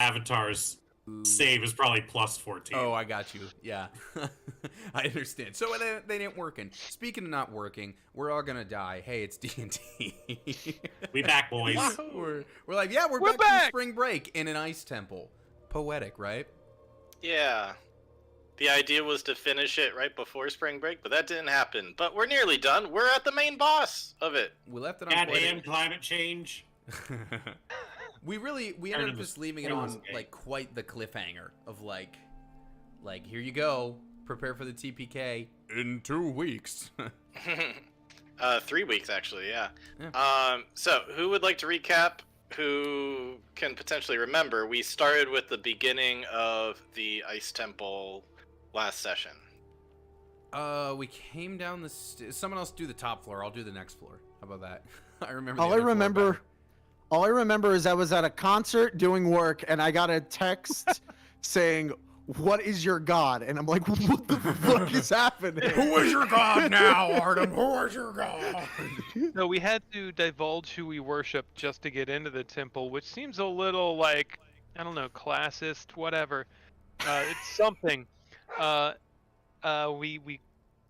Avatar's save is probably plus 14. Oh, I got you. Yeah. I understand. So they didn't working. Speaking of not working, we're all gonna die. Hey, it's D&D. We back, boys. we're like, yeah, we're back from spring break in an ice temple. Poetic, right? Yeah. The idea was to finish it right before spring break, but that didn't happen. But we're nearly done. We're at the main boss of it. We left it on Goddamn climate change. we ended up just leaving it on like quite the cliffhanger of like here you go, prepare for the TPK in 2 weeks. 3 weeks actually, yeah. So who would like to recap? Who can potentially remember? We started with the beginning of the Ice Temple last session. We came down the someone else do the top floor. I'll do the next floor. How about that? I remember. All I remember is I was at a concert doing work, and I got a text saying, "What is your god?" And I'm like, "What the fuck is happening? Who is your god now, Artem? Who is your god?" So we had to divulge who we worship just to get into the temple, which seems a little like, I don't know, classist, whatever. It's something. We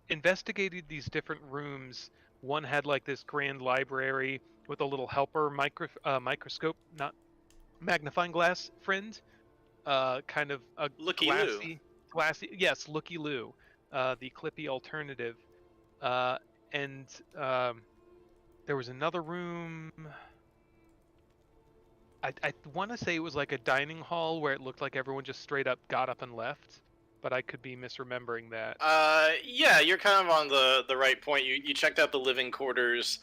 investigated these different rooms. One had like this grand library with a little helper microscope, not magnifying glass friend. Kind of a glassy, yes, Looky Loo, the Clippy alternative. And there was another room. I want to say it was like a dining hall where it looked like everyone just straight up got up and left, but I could be misremembering that. Yeah, you're kind of on the right point. You checked out the living quarters,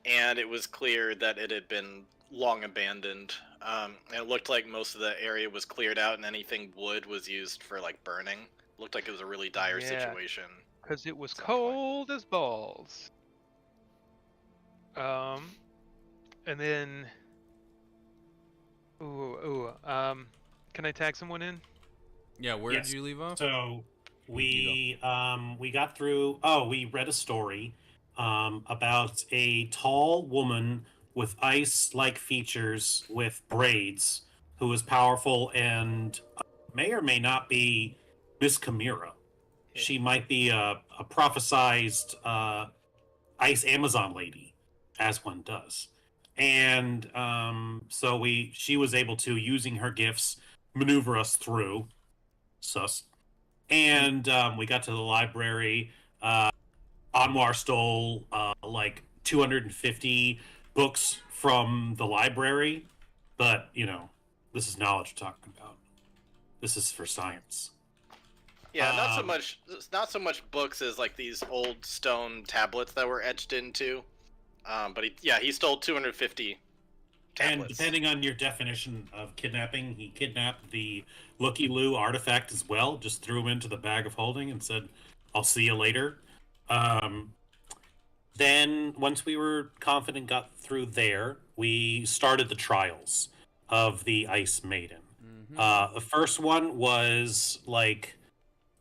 and it was clear that it had been long abandoned. And it looked like most of the area was cleared out, and anything wood was used for like burning. Looked like it was a really dire situation. Because it was cold as balls. And then, can I tag someone in? Yeah, where did you leave off? So we got through. Oh, we read a story about a tall woman with ice-like features with braids who is powerful and may or may not be Miss Chimera. She might be a prophesized ice Amazon lady, as one does. And so she was able to, using her gifts, maneuver us through. Sus. And we got to the library. Anwar stole like 250 books from the library, but this is knowledge we're talking about. This is for science. Yeah, not so much books as like these old stone tablets that were etched into. But he stole 250 tablets. And depending on your definition of kidnapping, he kidnapped the Looky Loo artifact as well. Just threw him into the bag of holding and said, "I'll see you later." Then, once we were confident, got through there, we started the trials of the Ice Maiden. Mm-hmm. The first one was like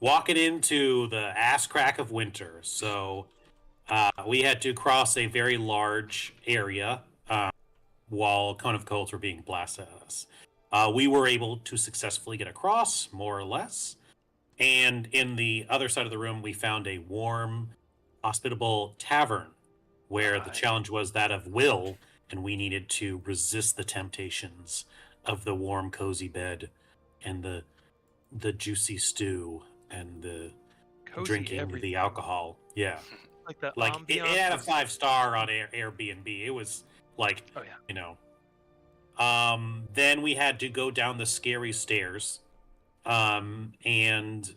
walking into the ass crack of winter. So we had to cross a very large area while cone of colds were being blasted at us. We were able to successfully get across, more or less. And in the other side of the room, we found a warm, hospitable tavern where the challenge was that of will, and we needed to resist the temptations of the warm, cozy bed and the juicy stew and the Cozy drinking everything. the alcohol. Yeah. Like it had a 5-star on Airbnb. It was like, then we had to go down the scary stairs. And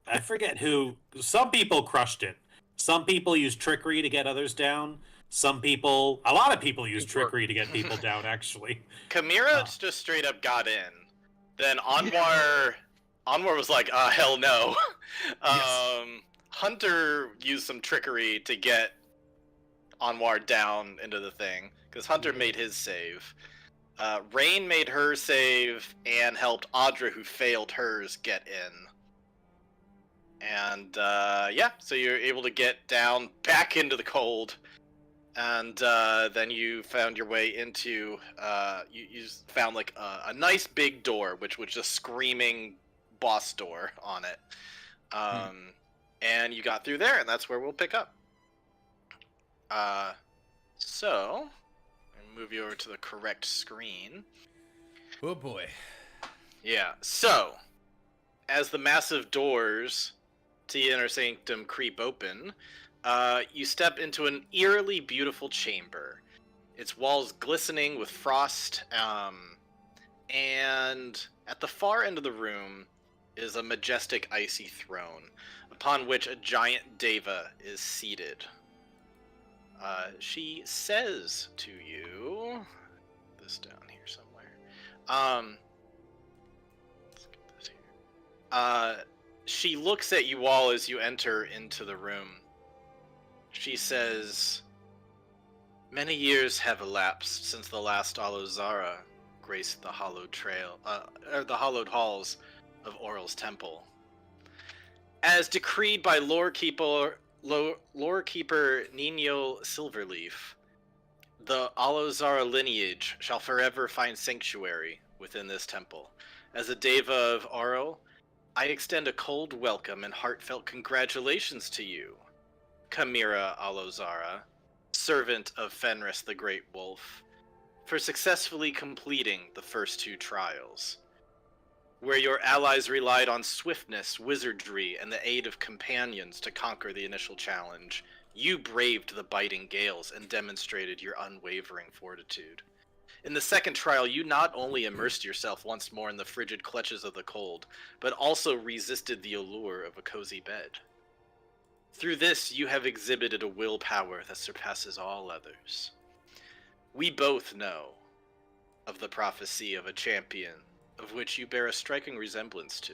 I forget who. Some people crushed it. Some people used trickery to get others down. A lot of people used trickery to get people down, actually. Chimera just straight up got in. Then Anwar was like, hell no. Yes. Hunter used some trickery to get Anwar down into the thing, because Hunter made his save. Rain made her save and helped Audra, who failed hers, get in. And so you're able to get down back into the cold And then you found your way into you found like a nice big door, which was just screaming boss door on it. And you got through there, and that's where we'll pick up. So I'll move you over to the correct screen. Oh boy. Yeah. So as the massive doors to the inner sanctum creep open, you step into an eerily beautiful chamber. Its walls glistening with frost, and at the far end of the room is a majestic icy throne, upon which a giant deva is seated. She says to you, this down here somewhere. Let's get this here. She looks at you all as you enter into the room. She says, "Many years have elapsed since the last Alozara graced the hallowed the hallowed halls of Oral's temple. As decreed by lorekeeper Nino Silverleaf, the Alozara lineage shall forever find sanctuary within this temple. As a Deva of Oral, I extend a cold welcome and heartfelt congratulations to you, Chimera Alozara, servant of Fenris the Great Wolf, for successfully completing the first 2 trials. Where your allies relied on swiftness, wizardry, and the aid of companions to conquer the initial challenge, you braved the biting gales and demonstrated your unwavering fortitude. In the second trial, you not only immersed yourself once more in the frigid clutches of the cold, but also resisted the allure of a cozy bed. Through this, you have exhibited a willpower that surpasses all others. We both know of the prophecy of a champion, of which you bear a striking resemblance to.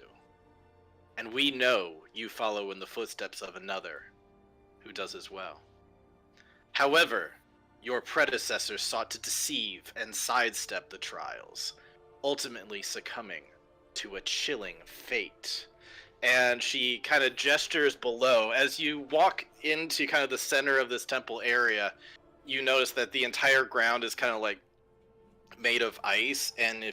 And we know you follow in the footsteps of another, who does as well. However, your predecessors sought to deceive and sidestep the trials, ultimately succumbing to a chilling fate. And she kind of gestures below. As you walk into kind of the center of this temple area, you notice that the entire ground is kind of like made of ice, and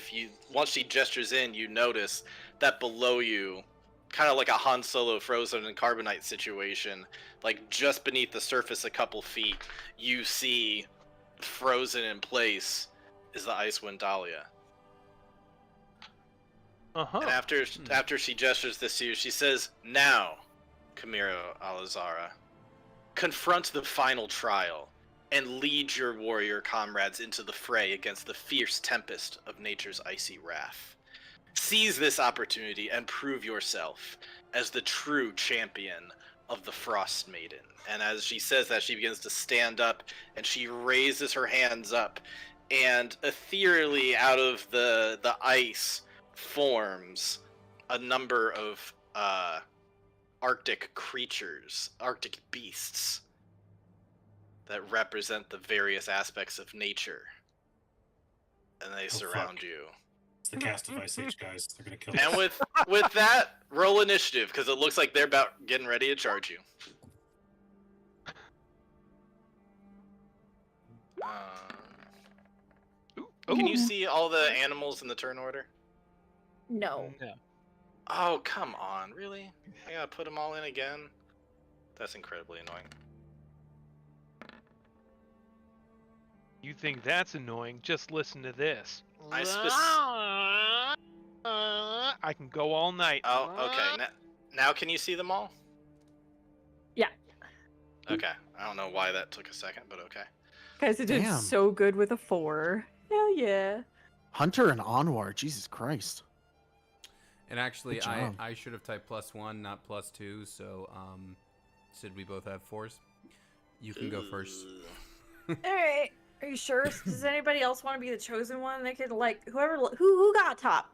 once she gestures in, you notice that below you, kind of like a Han Solo frozen in carbonite situation, like just beneath the surface a couple feet, you see frozen in place is the Icewind Dahlia. And after she gestures this to you, she says, "Now, Chimera Alazara, confront the final trial and lead your warrior comrades into the fray against the fierce tempest of nature's icy wrath. Seize this opportunity and prove yourself as the true champion of the Frost Maiden." And as she says that, she begins to stand up, and she raises her hands up, and ethereally out of the ice forms a number of Arctic creatures, Arctic beasts, that represent the various aspects of nature, and they surround you. It's the cast of Ice Age, guys. They're gonna kill us. And with that, roll initiative, because it looks like they're about getting ready to charge you. Can you see all the animals in the turn order? No. Oh, come on, really? I gotta put them all in again? That's incredibly annoying. You think that's annoying? Just listen to this. I can go all night. Oh, okay. Now can you see them all? Yeah. Okay. I don't know why that took a second, but okay. Guys, it did Damn. so good with a 4. Hell yeah. Hunter and Anwar, Jesus Christ. And actually, Good job. I should have typed +1, not +2. So, Sid, we both have 4s. You can go first. All right. Are you sure? Does anybody else want to be the chosen one? They could who got top?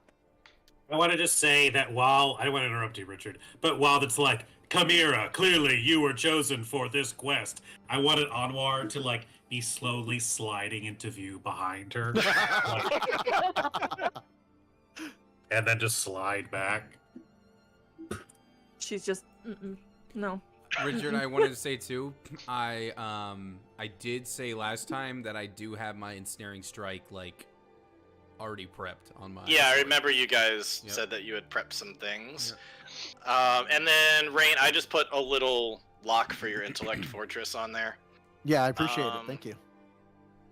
I want to just say that while I don't want to interrupt you, Richard, but while it's like, Chimera, clearly you were chosen for this quest, I wanted Anwar to like be slowly sliding into view behind her, and then just slide back. She's just no. Richard, I wanted to say too. I did say last time that I do have my ensnaring strike like already prepped on my. Yeah, I remember you guys Yep. said that you had prepped some things. Yep. And then Rain, I just put a little lock for your intellect fortress on there. Yeah, I appreciate it. Thank you.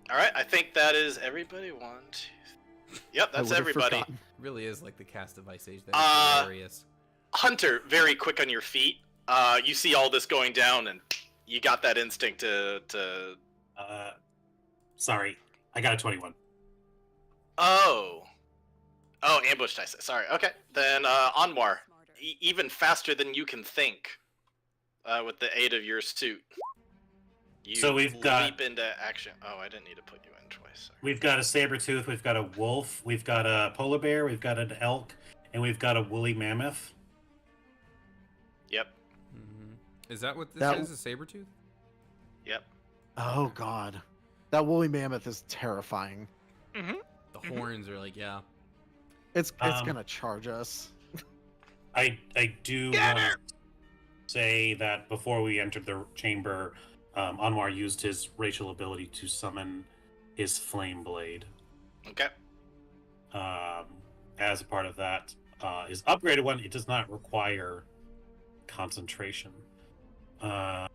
All right, I think that is everybody. 1, 2, 3. Yep, I that's would've everybody. forgotten. Really is like the cast of Ice Age. That is hilarious. Hunter, very quick on your feet. You see all this going down, and you got that instinct to. Sorry, I got a 21. Oh, ambush dice. Sorry. Okay, then Anwar, even faster than you can think, with the aid of your suit. You So we've got- leap into action. Oh, I didn't need to put you in twice. Sorry. We've got a saber tooth, we've got a wolf, we've got a polar bear, we've got an elk, and we've got a woolly mammoth. Yep. Is that what this That- is? A saber tooth? Yep. Oh god, that woolly mammoth is terrifying. The horns are like, yeah. It's Um, gonna charge us. I do want to say that before we entered the chamber, Anwar used his racial ability to summon his flame blade. Okay. As a part of that, his upgraded one, it does not require concentration. Yeah,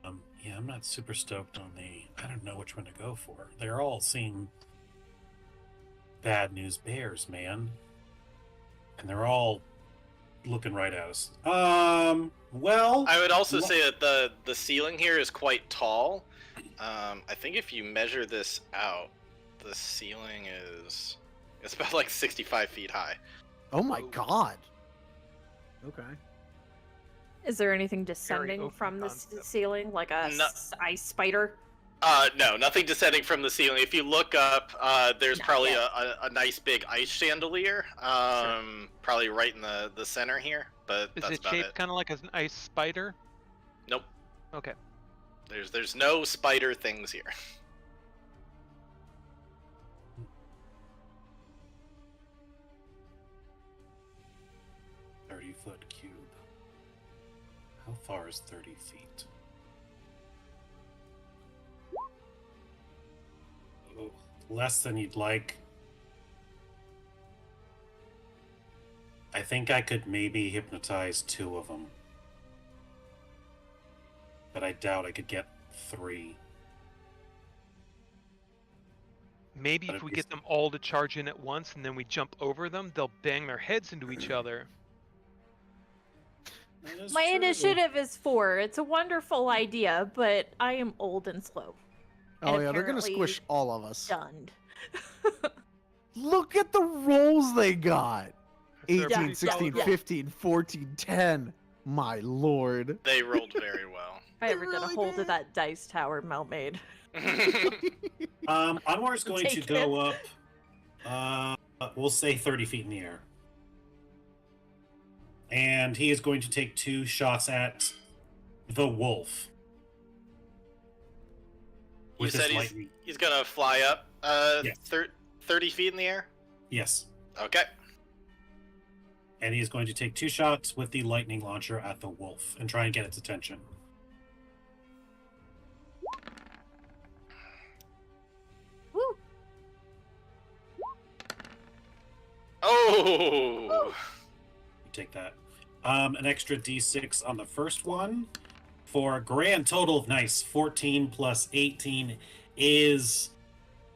I'm not super stoked on I don't know which one to go for. They're all seem bad news bears, man. And they're all looking right at us. Well, I would also say that the ceiling here is quite tall. I think if you measure this out, the ceiling it's about like 65 feet high. Oh my god. Okay. Is there anything descending open from the concept. ceiling, like a No. ice spider? No, nothing descending from the ceiling. If you look up, there's Not probably yet. a nice big ice chandelier, probably right in the center here. But Is that's it about shaped it. kind of like an ice spider? Nope. Okay. There's no spider things here. .30-foot cube. How far is 30 feet? Oh, less than you'd like. I think I could maybe hypnotize 2 of them. But I doubt I could get 3. Maybe But if at we least- get them all to charge in at once and then we jump over them, they'll bang their heads into each other. That is My true. initiative is 4. It's a wonderful idea, but I am old and slow. Oh And yeah, they're gonna apparently squish all of us. Stunned. Look at the rolls they got. They're 18, pretty 16, solid. 15, 14, 10. My lord. They rolled very well. If I ever get a really hold of did. that dice tower Melmaid. Anwar's going to Take go up, we'll say 30 feet in the air. And he is going to take 2 shots at the wolf. You With his said lightning. he's gonna fly up Yes. 30 feet in the air? Yes. Okay. And he is going to take 2 shots with the lightning launcher at the wolf and try and get its attention. Woo! Oh! You take that. An extra d6 on the first one for a grand total of 14 plus 18 is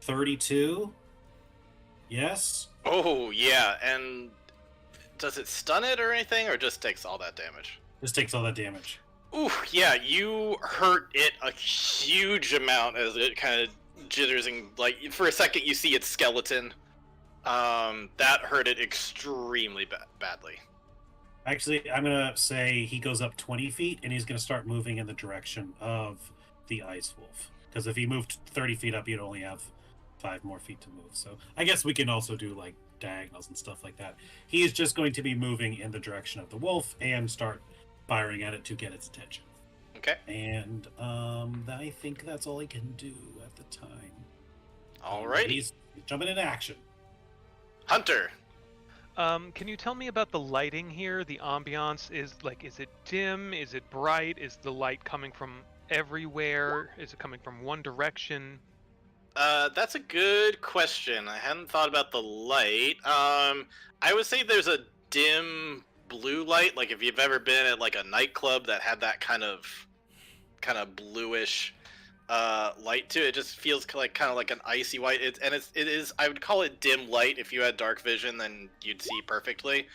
32. Yes. Oh, yeah, and does it stun it or anything, or just takes all that damage? This takes all that damage. Ooh, yeah, you hurt it a huge amount as it kind of jitters and, like, for a second you see its skeleton. That hurt it extremely badly. Actually, I'm going to say he goes up 20 feet and he's going to start moving in the direction of the ice wolf. Because if he moved 30 feet up, he'd only have 5 more feet to move. So I guess we can also do like diagonals and stuff like that. He is just going to be moving in the direction of the wolf and start firing at it to get its attention. Okay. And I think that's all he can do at the time. Alrighty. He's jumping into action. Hunter, Can you tell me about the lighting here? The ambiance is it dim? Is it bright? Is the light coming from everywhere? Is it coming from one direction? That's a good question. I hadn't thought about the light. I would say there's a dim blue light. Like if you've ever been at like a nightclub that had that kind of bluish light to it. It just feels like kind of like an icy white. It is. I would call it dim light. If you had dark vision, then you'd see perfectly.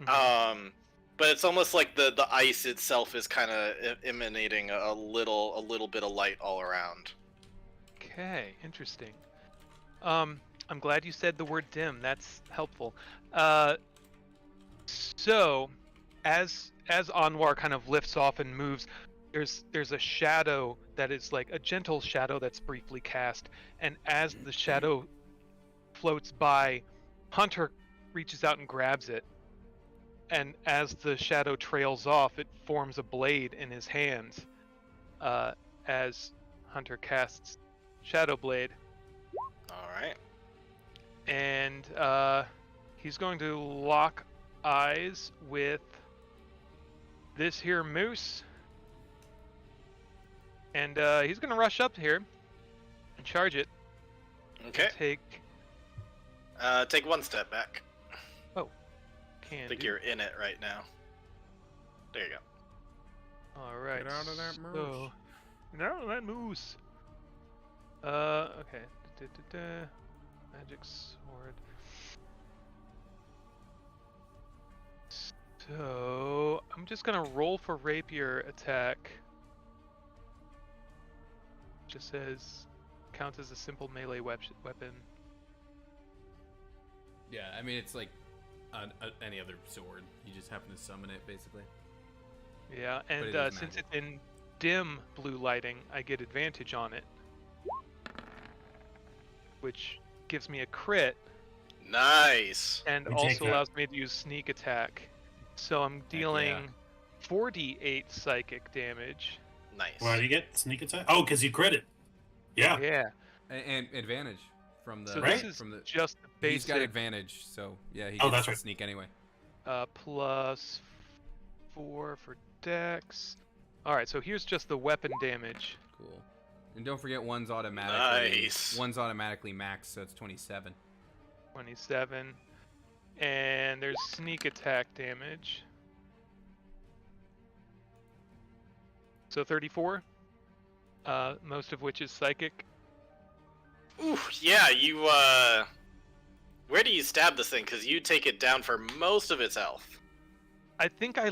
But it's almost like the ice itself is kind of emanating a little bit of light all around. Okay, interesting. I'm glad you said the word dim. That's helpful. So, as Anwar kind of lifts off and moves, there's a shadow that is like a gentle shadow that's briefly cast, and as the shadow floats by, Hunter reaches out and grabs it, and as the shadow trails off, it forms a blade in his hand. As Hunter casts Shadow Blade. All right. And he's going to lock eyes with this here moose. And he's going to rush up here and charge it. Okay. Take one step back. Oh. I think you're in it right now. There you go. All right. Get out of that moose. So, get out of that moose. Okay. Magic sword. So, I'm just gonna roll for rapier attack. Just says, counts as a simple melee weapon. Yeah, I mean, it's like any other sword. You just happen to summon it, basically. Yeah, and since it's in dim blue lighting, I get advantage on it, which gives me a crit. Nice. And also allows me to use sneak attack. So I'm dealing 48 psychic damage. Nice. Why do you get sneak attack? Oh, because you crit it. Yeah. Yeah. And advantage from the So Right. this is from the just the basic. He's got advantage, so yeah, he Oh, gets that's to right. sneak anyway. Plus 4 for dex. All right, so here's just the weapon damage. Cool. And don't forget one's automatically Nice. max, so it's 27. 27. And there's sneak attack damage. So 34. Most of which is psychic. Ooh, yeah, you, where do you stab this thing? Because you take it down for most of its health. I think I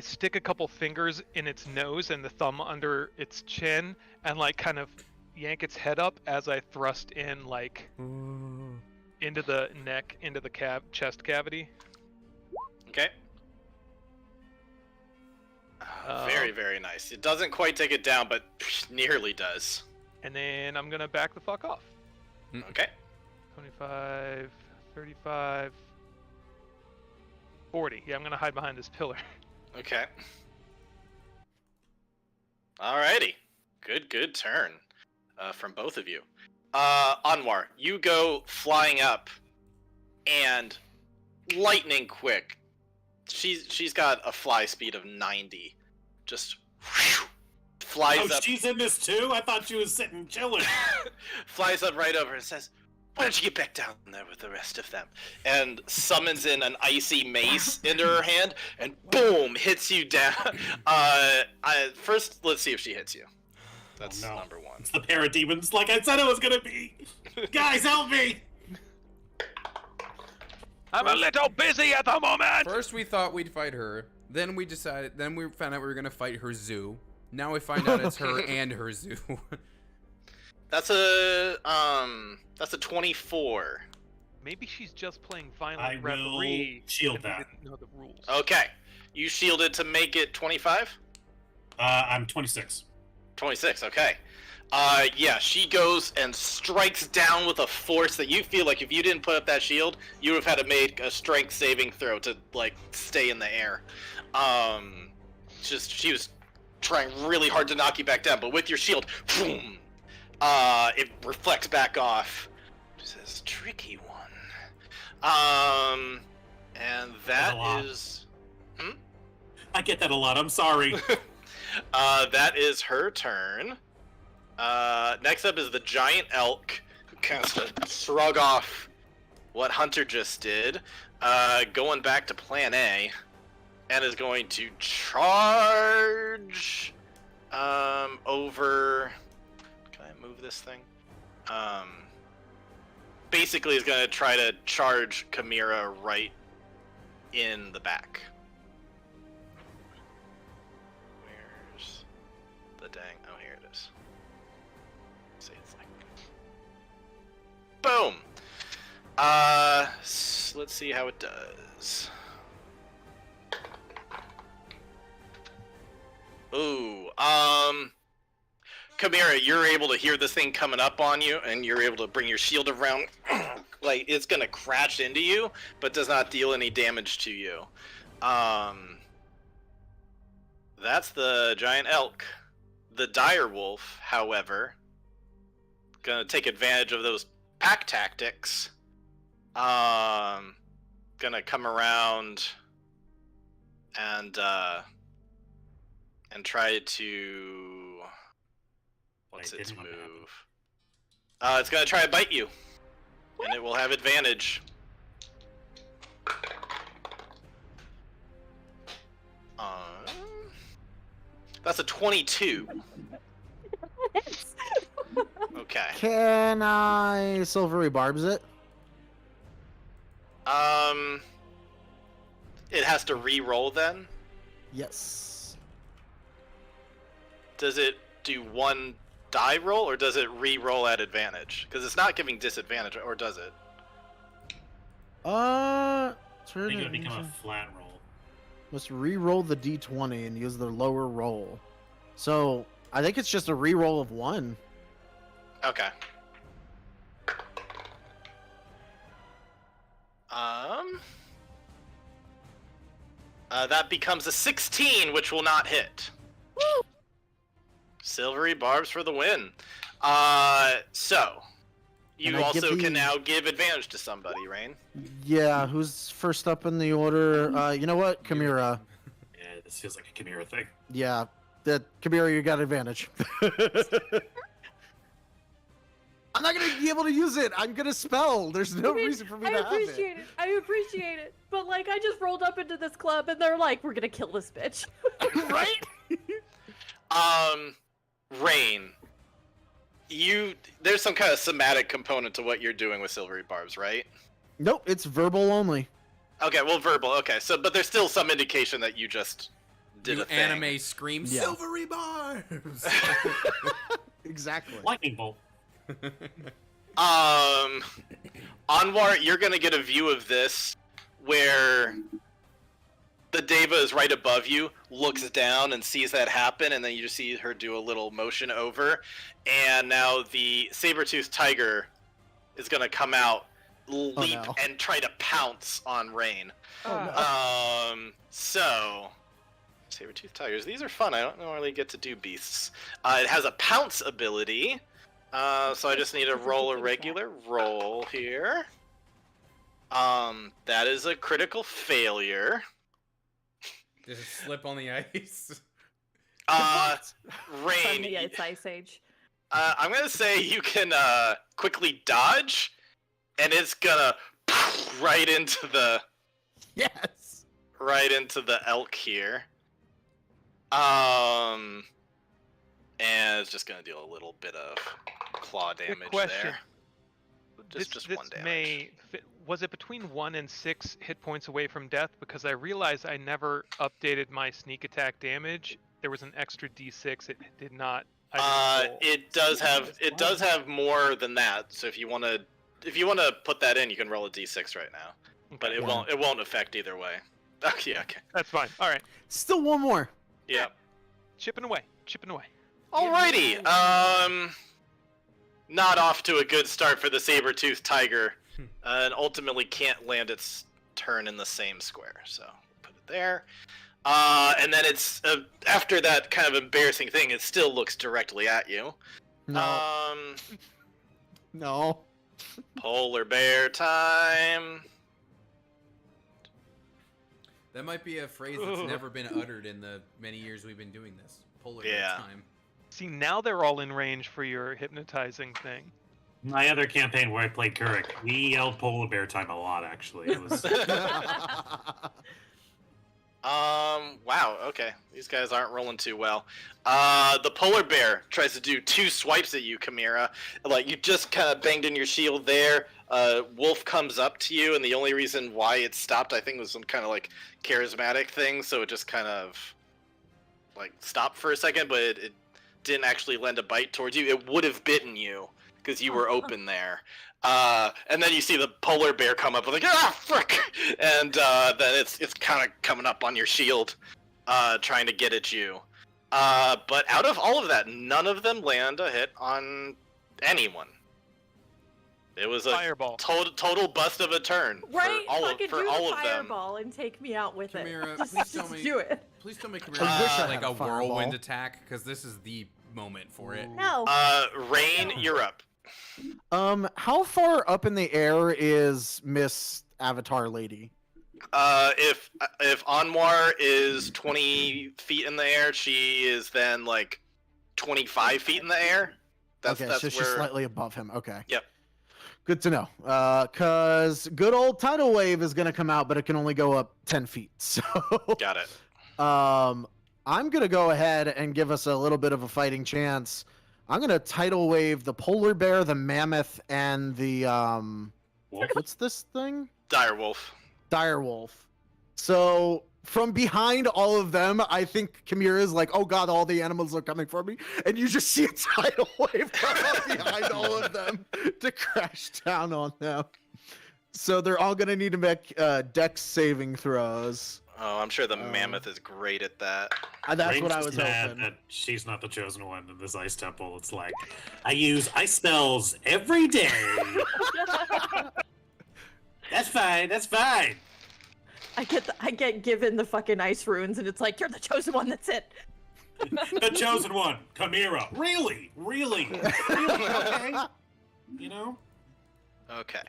stick a couple fingers in its nose and the thumb under its chin and like kind of yank its head up as I thrust in like into the neck, into the chest cavity. Okay. Very, very nice. It doesn't quite take it down, but nearly does. And then I'm gonna back the fuck off. Okay. 25, 35, 40. Yeah, I'm gonna hide behind this pillar. Okay. Alrighty. Good turn from both of you. Anwar, you go flying up, and lightning quick. She's got a fly speed of 90. Just whew, flies Oh, up. she's in this too? I thought she was sitting chilling. Flies up right over and says, "Why don't you get back down there with the rest of them?" And summons in an icy mace into her hand, and boom, hits you down. First, let's see if she hits you. That's no. number one. It's the parademons, like I said it was gonna be. Guys, help me! I'm a little busy at the moment! First we thought we'd fight her, then we found out we were gonna fight her zoo. Now we find out it's her and her zoo. That's a 24. Maybe she's just playing I violent will referee. shield and we that. didn't know the rules. Okay, you shielded to make it 25. I'm 26. 26. Okay. Yeah, she goes and strikes down with a force that you feel like if you didn't put up that shield, you would have had to make a strength saving throw to like stay in the air. She was trying really hard to knock you back down, but with your shield, boom, it reflects back off. This is a tricky one. And That's a that lot. is. I get that a lot. I'm sorry. That is her turn. Next up is the giant elk, who kind of shrug off what Hunter just did, going back to Plan A, and is going to charge over. Can I move this thing? Basically, is going to try to charge Chimera right in the back. Where's the dang? Oh, here it is. See, it's like boom. Let's see how it does. Ooh, Chimera, you're able to hear this thing coming up on you, and you're able to bring your shield around. Like, it's gonna crash into you, but does not deal any damage to you. That's the giant elk. The dire wolf, however, gonna take advantage of those pack tactics. Gonna come around and try to. What's its move? It's gonna try to bite you, and it will have advantage. That's a 22. Okay. Can I silvery barbs it? It has to re-roll then. Yes. Does it do one die roll, or does it re-roll at advantage? Because it's not giving disadvantage, or does it? I think it would become a flat roll. Must re-roll the d20 and use the lower roll. So I think it's just a re-roll of 1. Okay. That becomes a 16, which will not hit. Woo! Silvery barbs for the win. So you And I also give can the- now give advantage to somebody, Rain. Yeah, who's first up in the order? You know what? Chimera. Yeah, this feels like a Chimera thing. Yeah, that Chimera, you got advantage. I'm not gonna be able to use it. I'm gonna spell. There's no reason for me to have appreciate it. I appreciate it. But like, I just rolled up into this club and they're like, "We're gonna kill this bitch." Right? Rain. There's some kind of somatic component to what you're doing with silvery barbs, right? Nope, it's verbal only. Okay, well, verbal. Okay, but there's still some indication that you just did You a thing. anime scream, Yeah. silvery barbs. Exactly. Lightning bolt. Anwar, you're gonna get a view of this where the Deva is right above you, looks down and sees that happen, and then you just see her do a little motion over, and now the saber-toothed tiger is gonna come out, leap, no. and try to pounce on Rain. Oh, no. So saber-toothed tigers, these are fun. I don't normally get to do beasts. It has a pounce ability. So I just need to roll a regular roll here. That is a critical failure. Does it slip on the ice? Rain, Yeah, it's Ice Age. I'm gonna say you can quickly dodge, and it's gonna right into the Yes. elk here. And it's just gonna deal a little bit of claw damage question. there. Just one damage. Was it between 1 and 6 hit points away from death? Because I realized I never updated my sneak attack damage. There was an extra d6. It did not. I didn't roll. It does have more than that. So if you wanna put that in, you can roll a d6 right now. But it won't affect either way. Okay, okay. That's fine. All right. Still one more. Yeah. Chipping away. Chipping away. Alrighty. Not off to a good start for the saber-toothed tiger, and ultimately can't land its turn in the same square. So put it there. And then it's after that kind of embarrassing thing, it still looks directly at you. No. No. Polar bear time. That might be a phrase that's never been uttered in the many years we've been doing this. Polar bear Yeah. time. See, now they're all in range for your hypnotizing thing. My other campaign where I played Kurik, we yelled polar bear time a lot, actually. It was Wow, okay. These guys aren't rolling too well. The polar bear tries to do 2 swipes at you, Chimera. Like, you just kind of banged in your shield there. Wolf comes up to you, and the only reason why it stopped, I think, was some kind of, like, charismatic thing, so it just kind of, like, stopped for a second, but it didn't actually lend a bite towards you. It would have bitten you, because you were open there. And then you see the polar bear come up with like, ah, frick! And then it's kind of coming up on your shield, trying to get at you. But out of all of that, none of them land a hit on anyone. It was a Fireball. total bust of a turn Right? for all Fucking do of the them. fireball and take me out with Chimera, it. Just, please tell just me- do it. Please tell me Chimera I wish I like had a a whirlwind fireball. attack, because this is the moment for it. No. Rain, you're up. How far up in the air is Miss Avatar Lady? If Anwar is 20 feet in the air, she is then like 25 feet in the air. That's Okay, that's so she's where. slightly above him. Okay. Yep. Good to know. Cause good old tidal wave is gonna come out, but it can only go up 10 feet. So Got it. I'm gonna go ahead and give us a little bit of a fighting chance. I'm gonna tidal wave the polar bear, the mammoth, and the Wolf? what's this thing? Direwolf. Direwolf. So from behind all of them, I think Chimera is like, oh god, all the animals are coming for me. And you just see a tidal wave come up behind all of them to crash down on them. So they're all going to need to make dex saving throws. Oh, I'm sure the mammoth is great at that. That's Rain's what I just was mad hoping. that she's not the chosen one in this ice temple. It's like, I use ice spells every day. That's fine. That's fine. I get given the fucking ice runes, and it's like, you're the chosen one. That's it. The chosen one, Chimera. Really, really, really. Okay. You know. Okay.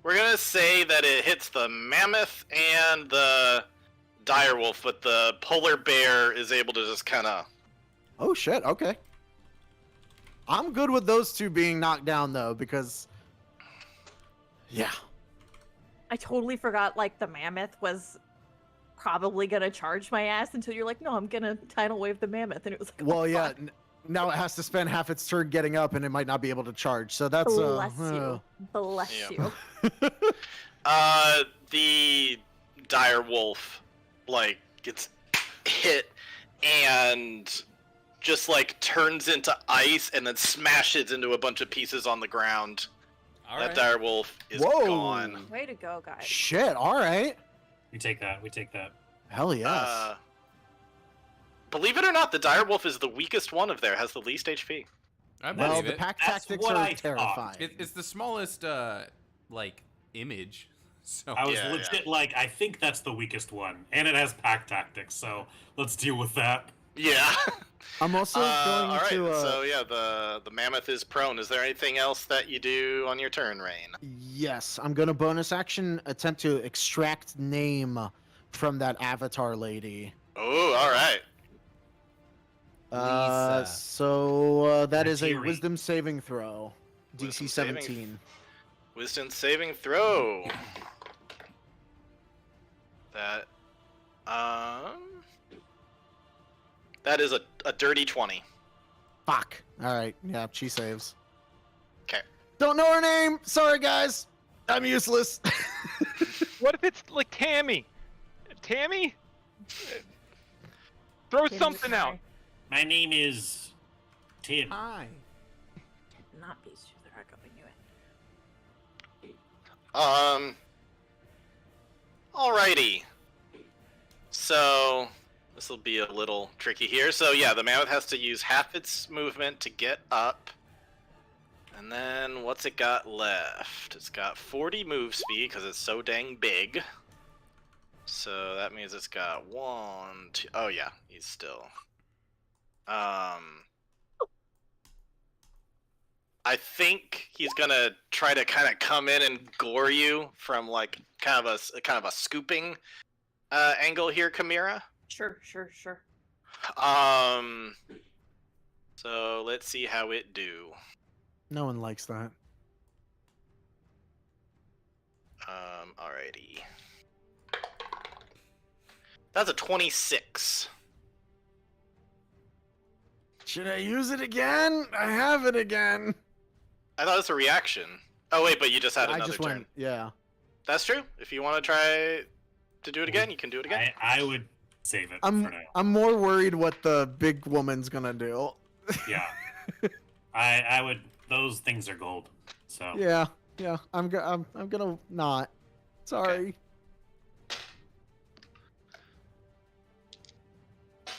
We're gonna say that it hits the mammoth and the direwolf, but the polar bear is able to just kind of. Oh shit, okay. I'm good with those two being knocked down though, because yeah. I totally forgot, like, the mammoth was probably gonna charge my ass until you're like, no, I'm gonna tidal wave the mammoth, and it was like, Well, oh, yeah. fuck. Now it has to spend half its turn getting up, and it might not be able to charge. So that's Bless you. Bless Yeah. you. The direwolf, like, gets hit and just, like, turns into ice and then smashes into a bunch of pieces on the ground. All That right. direwolf is Whoa. gone. Way to go, guys. Shit. All right. We take that. We take that. Hell yes. Believe it or not, the direwolf is the weakest one of there, has the least HP. I well, believe the it. pack That's tactics what are I thought. terrifying. It's the smallest, like, image. So I was Yeah, legit like, I think that's the weakest one, and it has pack tactics. So let's deal with that. Yeah. I'm also going all right. to. So yeah, the mammoth is prone. Is there anything else that you do on your turn, Rain? Yes, I'm going to bonus action attempt to extract name from that avatar lady. Oh, all right. Lisa. So that is a Materi. wisdom saving throw. DC Wisdom saving 17. Wisdom saving throw. That that is a dirty 20. Fuck. All right. Yeah, she saves. 'Kay. Don't know her name. Sorry, guys. I'm useless. What if it's like Tammy? Tammy? Throw Give me something the out. My name is Tim. Hi. Not be super echoing you. Alrighty. So this will be a little tricky here. So yeah, the mammoth has to use half its movement to get up. And then what's it got left? It's got 40 move speed because it's so dang big. So that means it's got 1, 2. Oh yeah, he's still. I think he's gonna try to kind of come in and gore you from like kind of a scooping angle here, Chimera. Sure. So let's see how it do. No one likes that. Alrighty. That's a 26. Should I use it again? I have it again. I thought it was a reaction. Oh wait, but you just had I another just turn. went, yeah. That's true. If you want to try to do it again, you can do it again. I would save it for now. I'm more worried what the big woman's gonna do. Yeah. I would. Those things are gold. So. Yeah. I'm gonna not. Sorry. I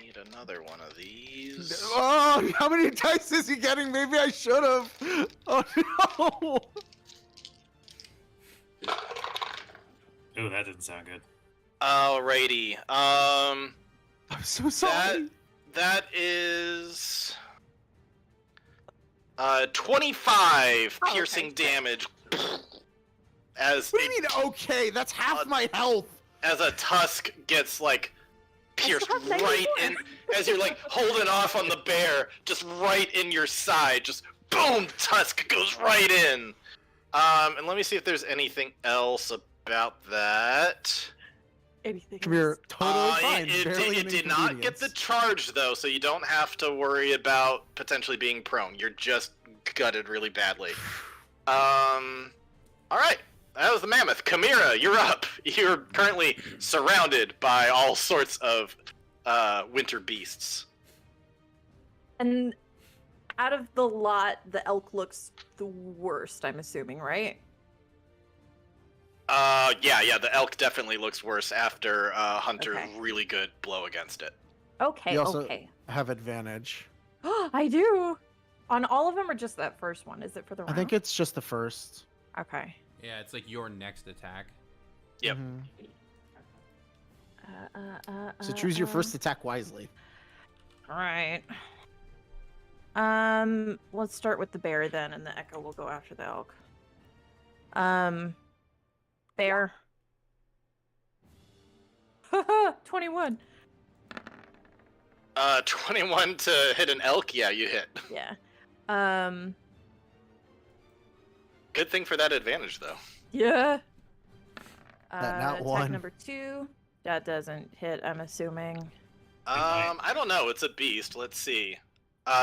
need another one of these. Oh, how many dice is he getting? Maybe I should have. Oh no. Ooh, that didn't sound good. Alrighty. I'm so sorry. That is 25 Oh, piercing okay. damage. As What do you mean? Okay, that's half my health. as a tusk gets like pierced still have right 94. in, as you're like holding off on the bear, just right in your side, just boom, tusk goes right in. And let me see if there's anything else about that. Anything? Come here, totally fine. It barely an did not get the inconvenience. charge though, so you don't have to worry about potentially being prone. You're just gutted really badly. All right. That was the mammoth. Chimera, you're up. You're currently surrounded by all sorts of winter beasts. And out of the lot, the elk looks the worst, I'm assuming, right? Yeah, the elk definitely looks worse after Hunter's Okay. really good blow against it. Okay, You also okay. have advantage. I do! On all of them or just that first one? Is it for the I round? think it's just the first. Okay. Yeah, it's like your next attack. Yep. Mhm. So choose your first attack wisely. Alright. Let's start with the bear then, and the echo will go after the elk. Bear. 21. 21 to hit an elk? Yeah, you hit. Yeah. Good thing for that advantage, though. Yeah. That nat attack one. number 2. That doesn't hit, I'm assuming. I don't know. It's a beast. Let's see.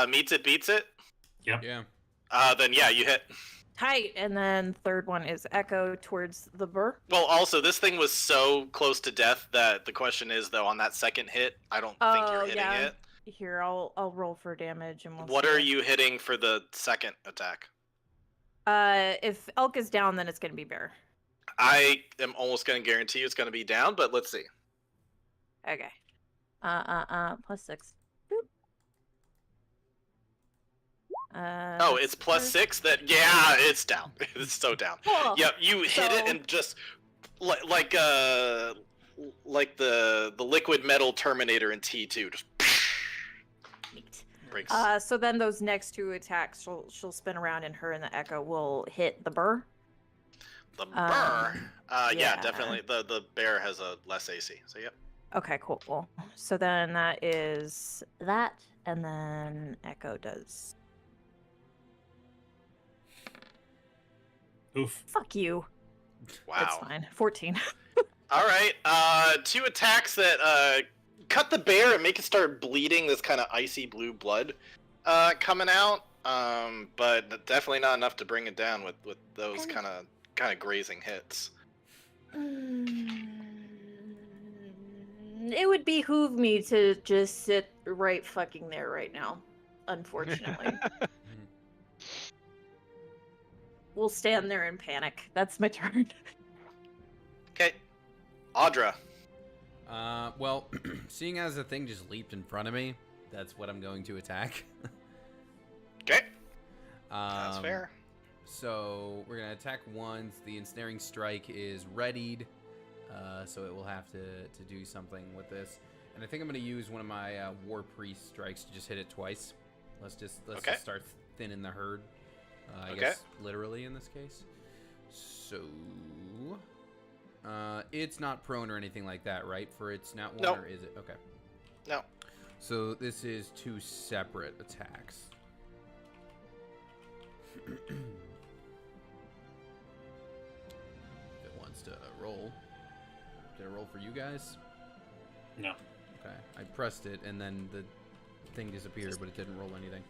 Meets it, beats it? Yep. Yeah. Then yeah, you hit. Tight. And then third one is echo towards the burr. Well, also, this thing was so close to death that the question is, though, on that second hit, I don't think you're hitting yeah. it. Here, I'll roll for damage and we'll What see. are you hitting for the second attack? If elk is down, then it's gonna be bear. I am almost going to guarantee you it's going to be down, but let's see. Okay. +6. Boop. Oh, it's +6? That yeah, it's down. It's so down. Cool. Yep, you hit it So- and just like the liquid metal Terminator in T2 just Neat. breaks. So then those next two attacks, she'll spin around, and her and the echo will hit the burr. The burr. Yeah, yeah. definitely. The bear has a less AC. So yep. Okay, cool. So then that is that, and then echo does. Oof. Fuck you. Wow. That's fine. 14. All right. Two attacks that cut the bear and make it start bleeding. This kind of icy blue blood coming out. But definitely not enough to bring it down with those kind of grazing hits. It would behoove me to just sit right fucking there right now, unfortunately. We'll stand there in panic. That's my turn. Okay. Audra. Well, seeing as the thing just leaped in front of me, that's what I'm going to attack. Okay. That's fair. So we're gonna attack once. The ensnaring strike is readied, so it will have to do something with this. And I think I'm gonna use one of my war priest strikes to just hit it twice. Let's just start thin in the herd. I Okay. guess literally in this case. So, it's not prone or anything like that, right? For its nat 1, No. or is it? Okay. No. So this is 2 separate attacks. If it wants to roll. Did I roll for you guys? No. Okay. I pressed it and then the thing disappeared, but it didn't roll anything.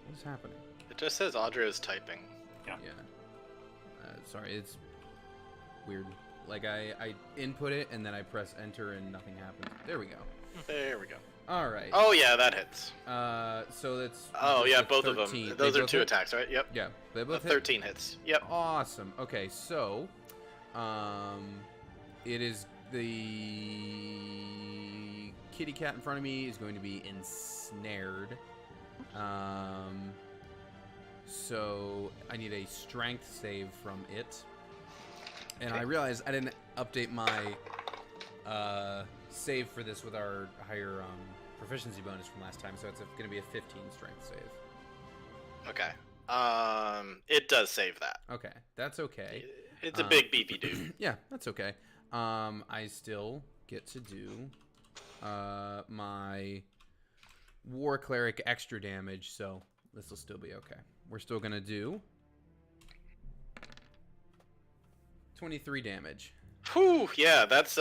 What is happening? It just says Audra is typing. Yeah. Sorry, it's weird. Like I input it and then I press enter and nothing happens. There we go. There we go. All right. Oh yeah, that hits. So that's. Oh yeah, a both 13. of them. They Those are both 2 hit? attacks, right? Yep. Yeah, they both hit. 13 hits. Yep. Awesome. Okay, so, it is the kitty cat in front of me is going to be ensnared. So I need a strength save from it. And I realized I didn't update my save for this with our higher proficiency bonus from last time, so it's going to be a 15 strength save. Okay. It does save that. Okay, that's okay. It's a big beefy dude. Yeah, that's okay. I still get to do my War Cleric extra damage, so this will still be okay. We're still going to do 23 damage. Whew, yeah, that's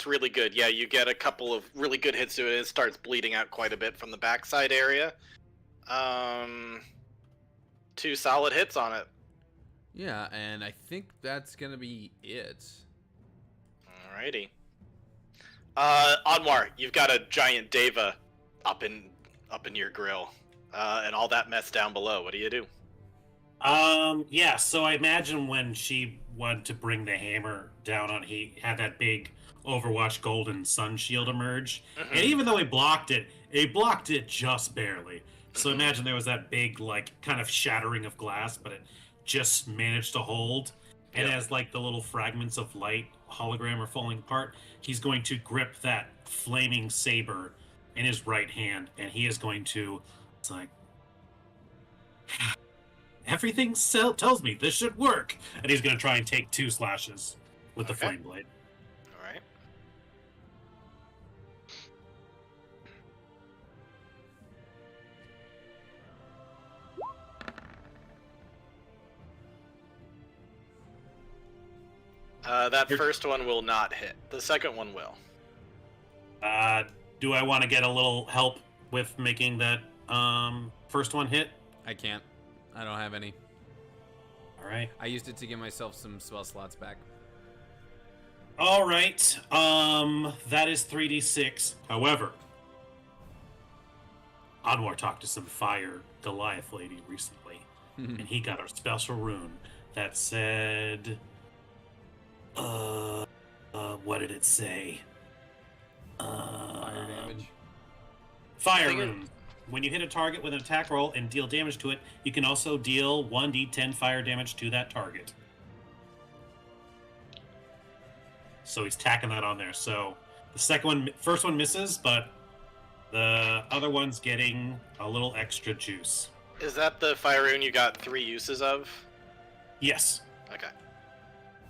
really good. Yeah, you get a couple of really good hits to it. It starts bleeding out quite a bit from the backside area. 2 solid hits on it. Yeah, and I think that's going to be it. Alrighty. Anwar, you've got a giant Deva up in your grill, and all that mess down below. What do you do? Yeah, so I imagine when she wanted to bring the hammer down on, he had that big Overwatch golden sun shield emerge. And even though he blocked it just barely. So imagine there was that big, like, kind of shattering of glass, but it just managed to hold. And as, like, the little fragments of light hologram are falling apart, he's going to grip that flaming saber in his right hand, and he is going to, it's like, everything tells me this should work. And he's going to try and take 2 slashes with the flame blade. Alright. That first one will not hit. The second one will. Do I want to get a little help with making that first one hit? I can't. I don't have any. All right. I used it to give myself some spell slots back. All right. That is 3d6. However, Anwar talked to some fire Goliath lady recently, and he got a special rune that said, what did it say? Fire damage. Fire rune. When you hit a target with an attack roll and deal damage to it, you can also deal 1d10 fire damage to that target. So he's tacking that on there. So the first one misses, but the other one's getting a little extra juice. Is that the fire rune you got 3 uses of? Yes. Okay.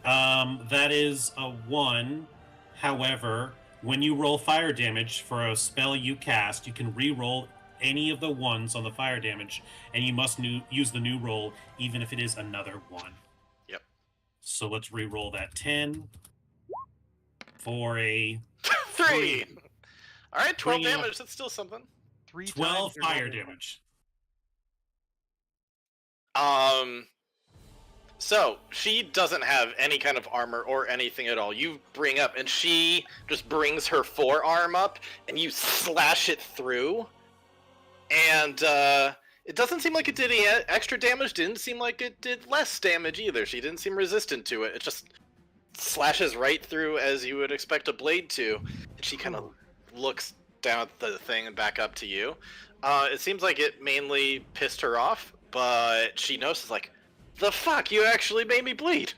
That is a 1. However, when you roll fire damage for a spell you cast, you can re-roll any of the 1s on the fire damage, and you must use the new roll even if it is another 1. Yep. So let's re-roll that 10 for a 3. All right, 12 Bring up- damage. That's still something. 3 12 times your fire normal- damage. So she doesn't have any kind of armor or anything at all. You bring up, and she just brings her forearm up, and you slash it through. And it doesn't seem like it did any extra damage. Didn't seem like it did less damage either. She didn't seem resistant to it. It just slashes right through as you would expect a blade to. And she kind of looks down at the thing and back up to you. It seems like it mainly pissed her off, but she notices, like, the fuck, you actually made me bleed.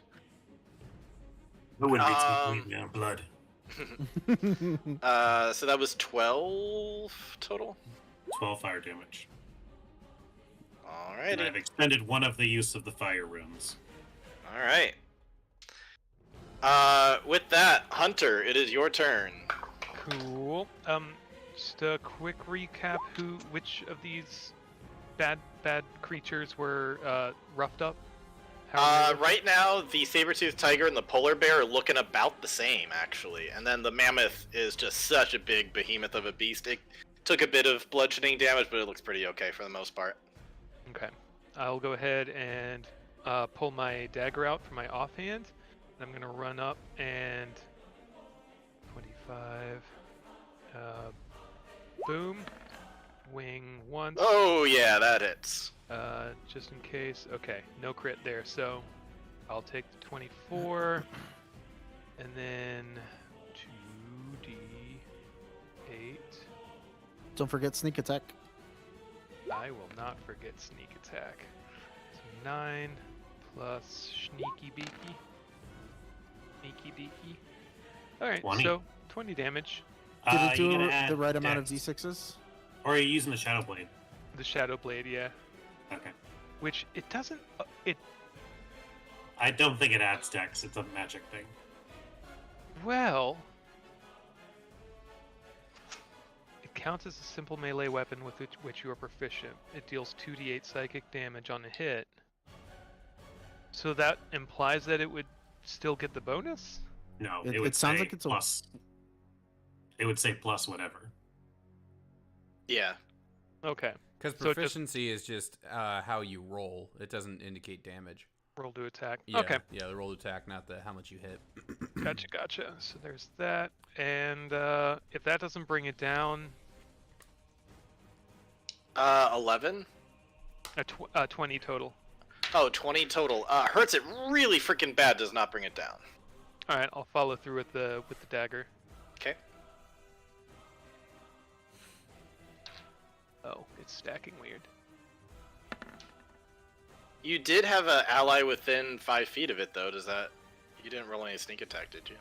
Who would make me bleed now? Blood. So that was 12 total? 12 fire damage. And Alrighty. I've extended one of the use of the fire runes. All right. With that, Hunter, it is your turn. Cool. Just a quick recap. Which of these bad creatures were roughed up? How are they looking? Right now, the saber-toothed tiger and the polar bear are looking about the same, actually. And then the mammoth is just such a big behemoth of a beast. It took a bit of bludgeoning damage, but it looks pretty okay for the most part. Okay. I'll go ahead and pull my dagger out from my offhand. And I'm gonna run up and 25. Boom. Wing once. Oh, yeah, that hits. Just in case. Okay, no crit there, so I'll take the 24, and then 2d8. Don't forget sneak attack. I will not forget sneak attack. So 9 plus sneaky beaky. Sneaky beaky. Alright, 20. so 20 damage. Did it You do gonna add the right amount of dex. d6s? Or are you using the Shadow Blade? The Shadow Blade, yeah. Okay. Which it doesn't. I don't think it adds dex. It's a magic thing. Well, it counts as a simple melee weapon with which you are proficient. It deals 2d8 psychic damage on a hit. So that implies that it would still get the bonus? No, It- it would it sounds say like it's a- plus. It would say plus whatever. Yeah. Okay. Because So it just- proficiency is just how you roll. It doesn't indicate damage. Roll to attack. Yeah, Okay. Yeah, the roll attack, not the how much you hit. Gotcha. So there's that. And if that doesn't bring it down, 11? 20 total. Oh, 20 total. Hurts it really freaking bad, does not bring it down. Alright, I'll follow through with the dagger. Okay. Oh, it's stacking weird. You did have an ally within 5 feet of it, though. Does that... You didn't roll any sneak attack, did you?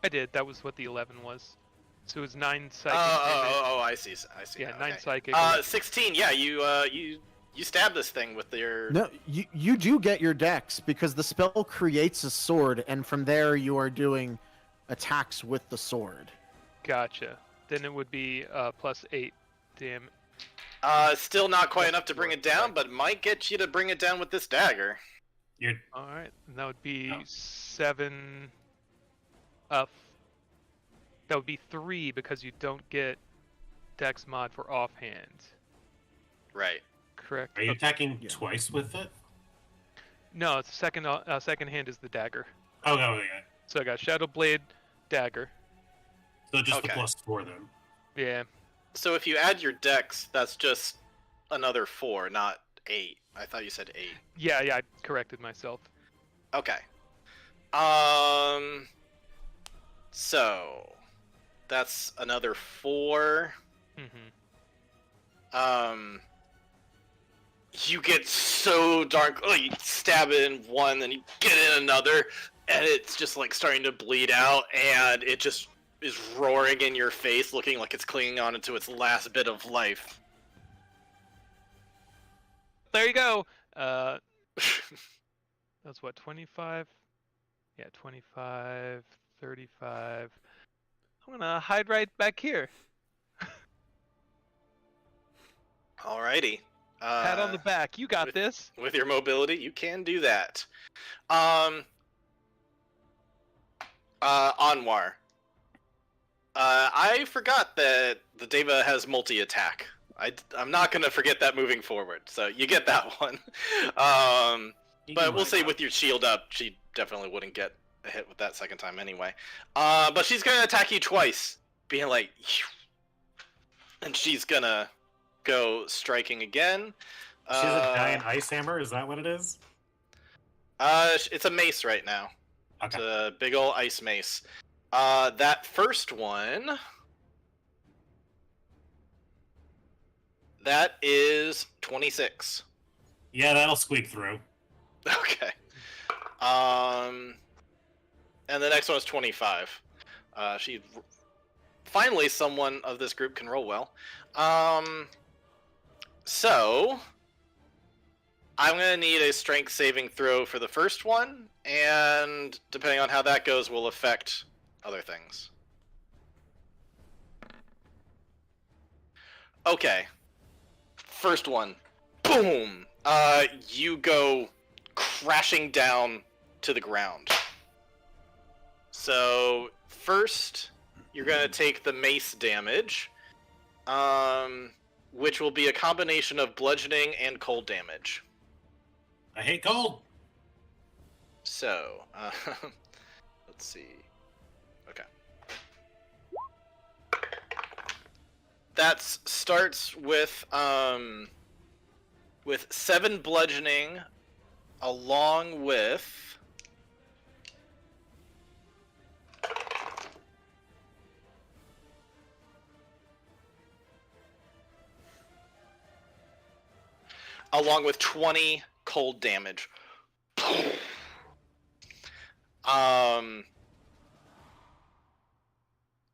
I did. That was what the 11 was. So it was 9 psychic. Oh, I see. I see. Yeah, now, 9 okay. psychic. 16. Yeah, you stabbed this thing with your. No, you do get your dex because the spell creates a sword, and from there you are doing attacks with the sword. Gotcha. Then it would be plus 8 damn. Still not quite enough to bring it down, but might get you to bring it down with this dagger. You're Alright, and that would be Oh. 7. That would be 3 because you don't get dex mod for offhand. Right. Correct? Are you Okay. attacking Yeah. twice with it? No, it's second hand is the dagger. Oh, no, yeah. So I got Shadow Blade, dagger. So just the Okay. +4 then. Yeah. So if you add your dex, that's just another 4, not 8. I thought you said 8. Yeah, I corrected myself. Okay. So that's another 4. Mm-hmm. You get so dark. Oh, you stab it in one, then you get in another, and it's just like starting to bleed out, and it just is roaring in your face, looking like it's clinging on to its last bit of life. There you go. That's what, 25? Yeah, 25, 35. I'm gonna hide right back here. Alrighty. Pat on the back. You got with- this. With your mobility, you can do that. Anwar. I forgot that the Deva has multi-attack. I'm not gonna forget that moving forward, so you get that one. You But can we'll run say out. with your shield up, she definitely wouldn't get a hit with that second time anyway. But she's gonna attack you twice, being like, and she's gonna go striking again. She has a giant ice hammer. Is that what it is? It's a mace right now. It's Okay. a big ol' ice mace. That first one. That is 26. Yeah, that'll squeak through. Okay. And the next one is 25. Finally, someone of this group can roll well. So I'm gonna need a strength saving throw for the first one, and depending on how that goes, will affect other things. Okay. First one. Boom! You go crashing down to the ground. So, first, you're gonna take the mace damage, which will be a combination of bludgeoning and cold damage. I hate cold. So, let's see. Okay. That starts with 7 bludgeoning, along with along with 20 cold damage.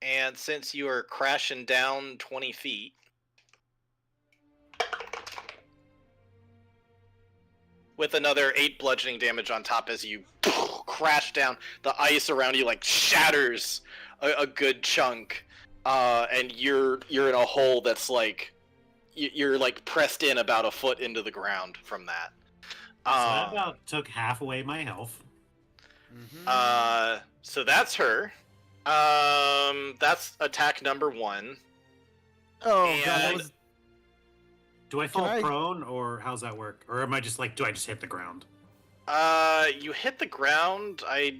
And since you are crashing down 20 feet, with another 8 bludgeoning damage on top as you crash down, the ice around you like shatters a good chunk, and you're in a hole that's like you're like pressed in about a foot into the ground from that. So that about took half away my health. So that's her. That's attack number 1. Oh And- god, that was Do I fall I- prone, or how's that work? Or am I just like, do I just hit the ground? You hit the ground. I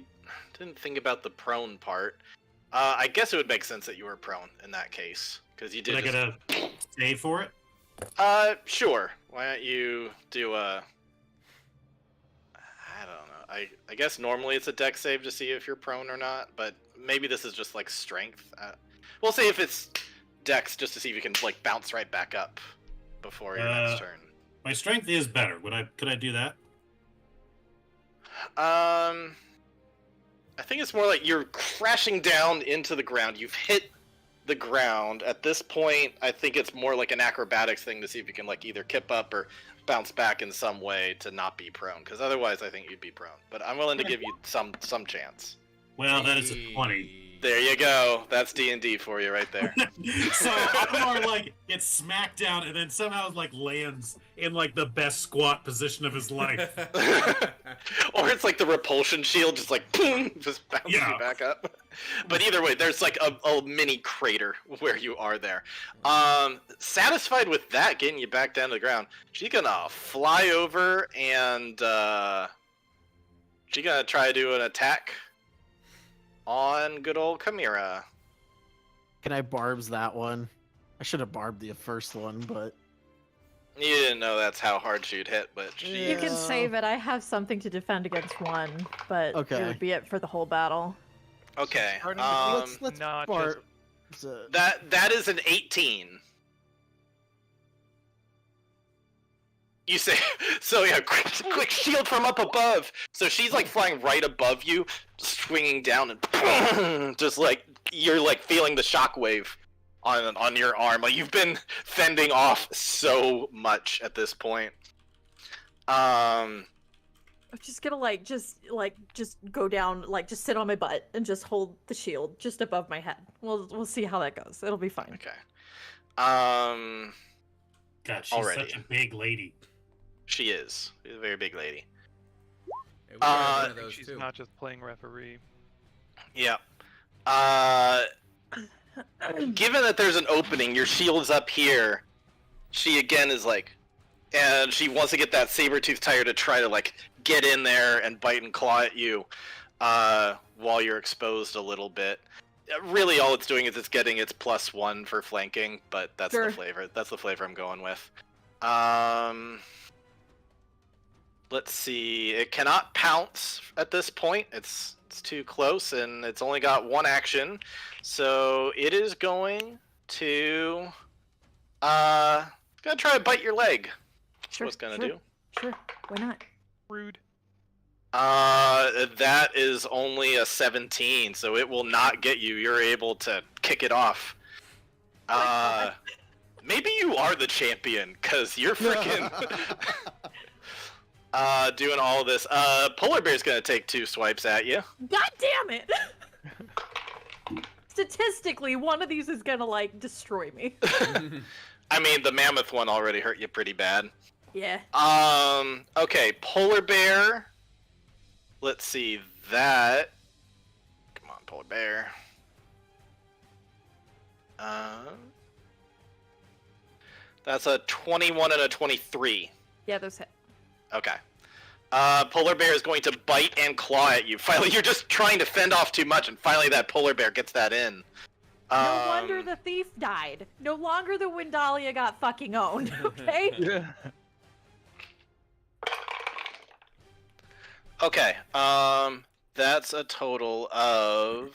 didn't think about the prone part. I guess it would make sense that you were prone in that case, because you did. Did I get a save for it? Sure. Why don't you do a? I don't know. I guess normally it's a dex save to see if you're prone or not, but maybe this is just like strength. We'll see if it's dex just to see if you can like bounce right back up before your next turn. My strength is better. Could I do that? I think it's more like you're crashing down into the ground. You've hit the ground. At this point, I think it's more like an acrobatics thing to see if you can like either kip up or bounce back in some way to not be prone. Because otherwise, I think you'd be prone. But I'm willing to give you some chance. Well, that is a 20. There you go. That's D&D for you right there. So Aberrant like gets smacked down and then somehow like lands in like the best squat position of his life. Or it's like the repulsion shield, just like boom, just bounces you back up. But either way, there's like a mini crater where you are there. Satisfied with that, getting you back down to the ground, she's gonna fly over and she's gonna try to do an attack on good old Chimera. Can I barbs that one? I should have barbed the first one, but You didn't know that's how hard she'd hit, but she... You can save it. I have something to defend against one, but Okay. it would be it for the whole battle. Okay. let's not barb. That is an 18. You say, so yeah, quick shield from up above. So she's like flying right above you, swinging down, and just like you're like feeling the shockwave on your arm. Like you've been fending off so much at this point. I'm just gonna just go down, just sit on my butt and just hold the shield just above my head. We'll see how that goes. It'll be fine. Okay. God, she's Already. such a big lady. She is. She's a very big lady. Hey, we got one of I think those she's too. not just playing referee. Yeah. Given that there's an opening, your shield's up here. She again is like, and she wants to get that saber-toothed tiger to try to like get in there and bite and claw at you, while you're exposed a little bit. Really, all it's doing is it's getting its +1 for flanking, but that's Sure. the flavor. That's the flavor I'm going with. Let's see. It cannot pounce at this point. It's too close, and it's only got one action. So it is going to gonna try to bite your leg. That's Sure, what it's gonna sure. do. Sure, why not? Rude. That is only a 17, so it will not get you. You're able to kick it off. Maybe you are the champion, cause you're freaking. doing all of this. Polar Bear's gonna take 2 swipes at you. God damn it! Statistically, one of these is gonna like destroy me. I mean, the mammoth one already hurt you pretty bad. Yeah. Okay, Polar Bear. Let's see that. Come on, Polar Bear. That's a 21 and a 23. Yeah, those hit. Okay. Polar Bear is going to bite and claw at you. Finally, you're just trying to fend off too much, and finally that Polar Bear gets that in. No wonder the thief died. No longer the Windalia got fucking owned, okay? Yeah. Okay, that's a total of...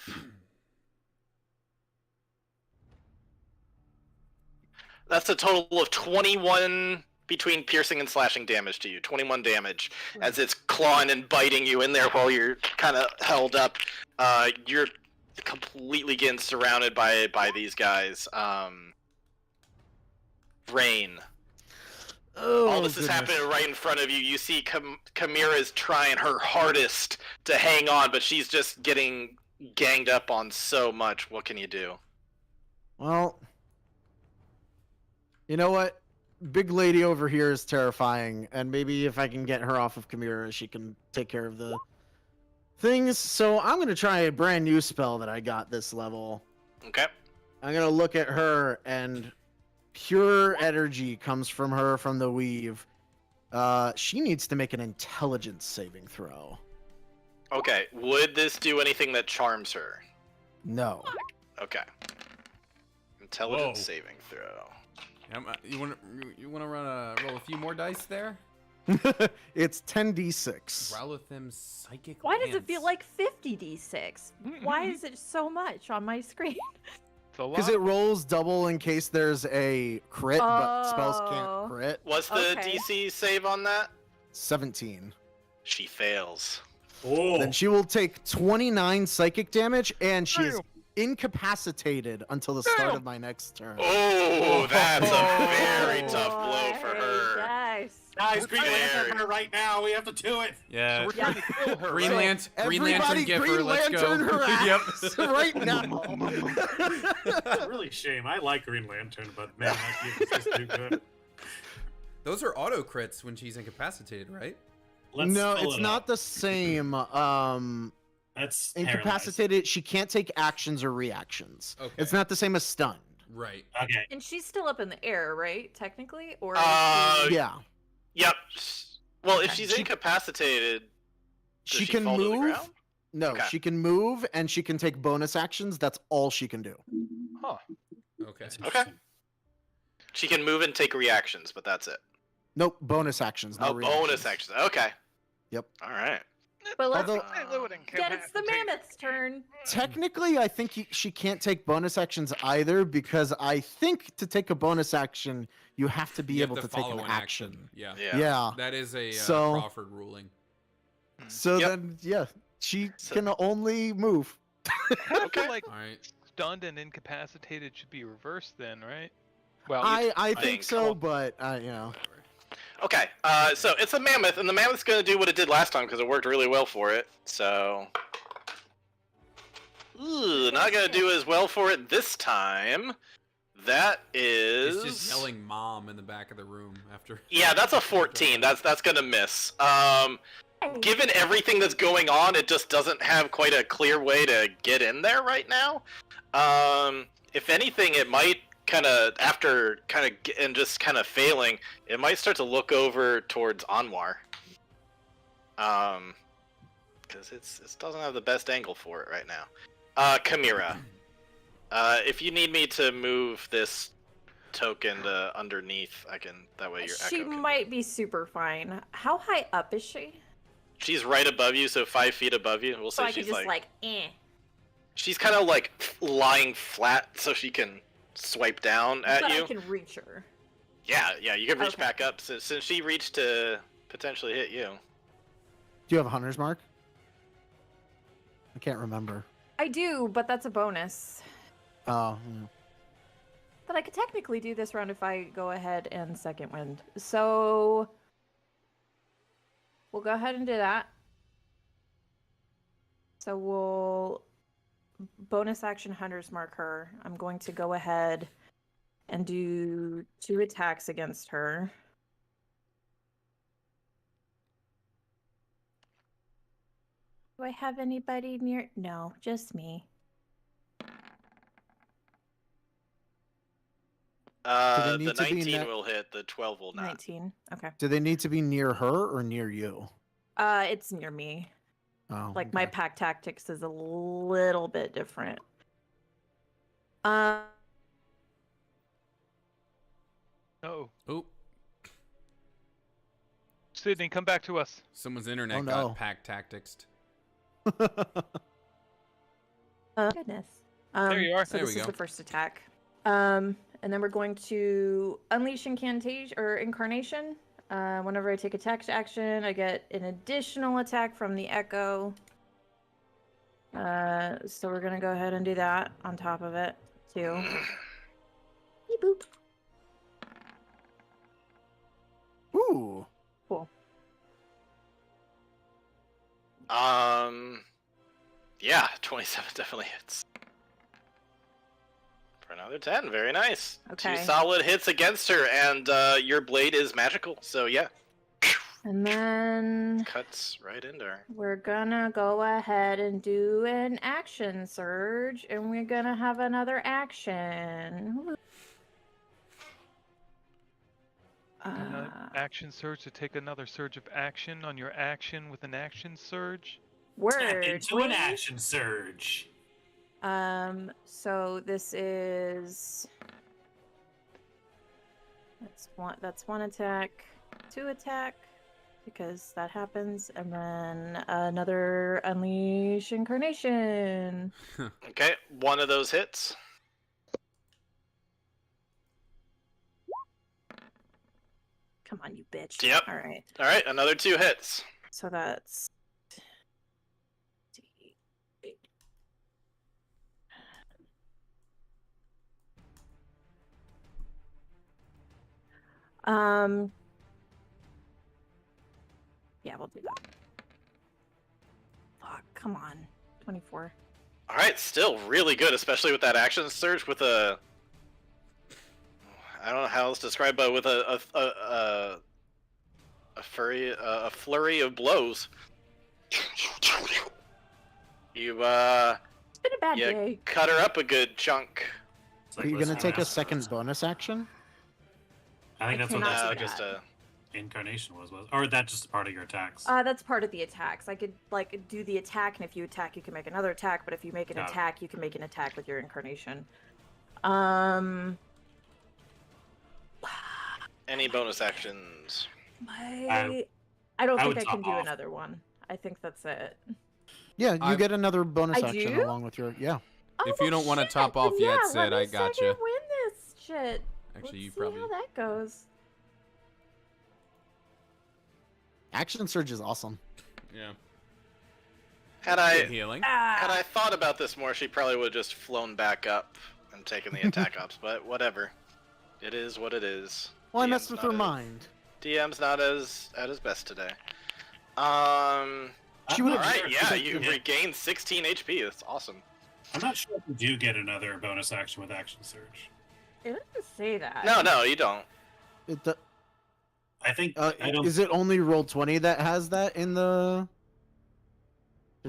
That's a total of 21 between piercing and slashing damage to you. 21 damage as it's clawing and biting you in there while you're kind of held up. You're completely getting surrounded by these guys. Rain. Oh, All this is goodness. happening right in front of you. You see Chimera's trying her hardest to hang on, but she's just getting ganged up on so much. What can you do? Well, you know what? Big lady over here is terrifying, and maybe if I can get her off of Chimera, she can take care of the things. So I'm going to try a brand new spell that I got this level. Okay. I'm going to look at her, and pure energy comes from her from the weave. She needs to make an intelligence saving throw. Okay. Would this do anything that charms her? No. Okay. Intelligence Whoa. saving throw. You want to roll a few more dice there? It's 10d6. Ralathim's psychic. Why does it lance. feel like 50d6? Why is it so much on my screen? It's a lot. Because it rolls double in case there's a crit, but spells Oh. can't crit. What's the Okay. DC save on that? 17. She fails. Oh, Then she will take 29 psychic damage, and she is incapacitated until the start Damn. of my next turn. Oh, that's a very Oh, tough blow for her. Yes. guys, Green Very. Lantern her right now. We have to do it. Yeah. So we're trying to kill her. Green right? Green Lantern Everybody giver. Green Let's Lantern go. her ass right now. Really shame. I like Green Lantern, but man, that gift is just too good. Those are auto crits when she's incapacitated, right? Let's No, fill it's it not up. the same. That's Incapacitated, she can't take actions or reactions. Okay. It's not the same as stunned. Right. paralyzed. Okay. And she's still up in the air, right? Technically, or Yeah. Yep. Well, if she's She- incapacitated, does She can fall to the move. ground? No, Okay. she can move and she can take bonus actions. That's all she can do. Huh. Okay. That's Okay. interesting. She can move and take reactions, but that's it. Nope, bonus actions. No Oh, bonus reactions. actions. Okay. Yep. All right. but let's Although- get it's the mammoth's turn. Technically, I think she can't take bonus actions either because I think to take a bonus action, you have to be You have able to take follow an action. Yeah. Yeah. Yeah. That is a So- Crawford ruling. So Yep. then, yeah, she So- can only move. I feel like All right. stunned and incapacitated should be reversed then, right? Well, I think. think so, but you know. Okay. So it's a mammoth, and the mammoth's gonna do what it did last time because it worked really well for it. So. Ooh, not gonna do as well for it this time. That is. It's just yelling "mom" in the back of the room after. Yeah, that's a 14. That's gonna miss. Given everything that's going on, it just doesn't have quite a clear way to get in there right now. If anything, it might kind of, after kind of and just kind of failing, it might start to look over towards Anwar. Because it doesn't have the best angle for it right now. Chimera, if you need me to move this token to underneath, I can. That way your She echo can... might be super fine. How high up is she? She's right above you, so 5 feet above you. We'll So say I could she's just like, eh. She's kind of like lying flat, so she can swipe down at But you. I can reach her. Yeah, you can reach Okay. back up since she reached to potentially hit you. Do you have a hunter's mark? I can't remember. I do, but that's a bonus. Oh, yeah. But I could technically do this round if I go ahead and second wind. So we'll go ahead and do that. So we'll bonus action Hunter's Mark her. I'm going to go ahead and do 2 attacks against her. Do I have anybody near? No, just me. they need The to be 19 will hit, the 12 will not. 19. Okay. Do they need to be near her or near you? It's near me. Oh, Like my okay. pack tactics is a little bit different. Uh, Oh, Oop. Sydney, come back to us. Someone's internet Oh, no. got pack tactics. goodness. There you are. So There this we is go. the first attack. And then we're going to unleash incantation or incarnation. Whenever I take attack action, I get an additional attack from the echo. So we're gonna go ahead and do that on top of it too. Beep boop. Ooh. Cool. Yeah, 27 definitely hits. For another 10, very nice. Okay. 2 solid hits against her, and your blade is magical, so yeah. And then Cuts right into her. we're gonna go ahead and do an action surge, and we're gonna have another action. Action surge to take another surge of action on your action with an action surge. Word. Into an please. action surge. So this is that's one attack, 2 attack, because that happens, and then another unleash incarnation. Okay, one of those hits. Come on, you bitch. Yep. All right. All right, another 2 hits. So that's yeah, we'll do that. Fuck, come on. 24. All right, still really good, especially with that action surge with a. I don't know how else to describe, but with a flurry of blows. You It's been a bad you day. cut her up a good chunk. It's Are like, you gonna listen, take a that's- second bonus action? I think I that's what cannot that's do Just that. a. incarnation was, or that's just part of your attacks. That's part of the attacks. I could like do the attack, and if you attack, you can make another attack. But if you make an Got it. attack, you can make an attack with your incarnation. Any bonus actions? I don't I think would I can top do off. another one. I think that's it. Yeah, you I- get another bonus I action do? along with your Oh, If you well, don't wanna shit, top then off yet, yeah, Sid, let me I gotcha. second win this shit. Actually, Let's you see probably. how that goes. action surge is awesome. Yeah. Had Good I healing. had I thought about this more, she probably would have just flown back up and taken the attack ups. But whatever, it is what it is. Well, I DM's messed with not her as- mind. DM's not as at his best today. She I'm would not All right, sure if yeah, you you get- regained 16 HP. That's awesome. I'm not sure if you do get another bonus action with action surge. It doesn't say that. No, you don't. I think I don't. Is it only Roll20 that has that in the?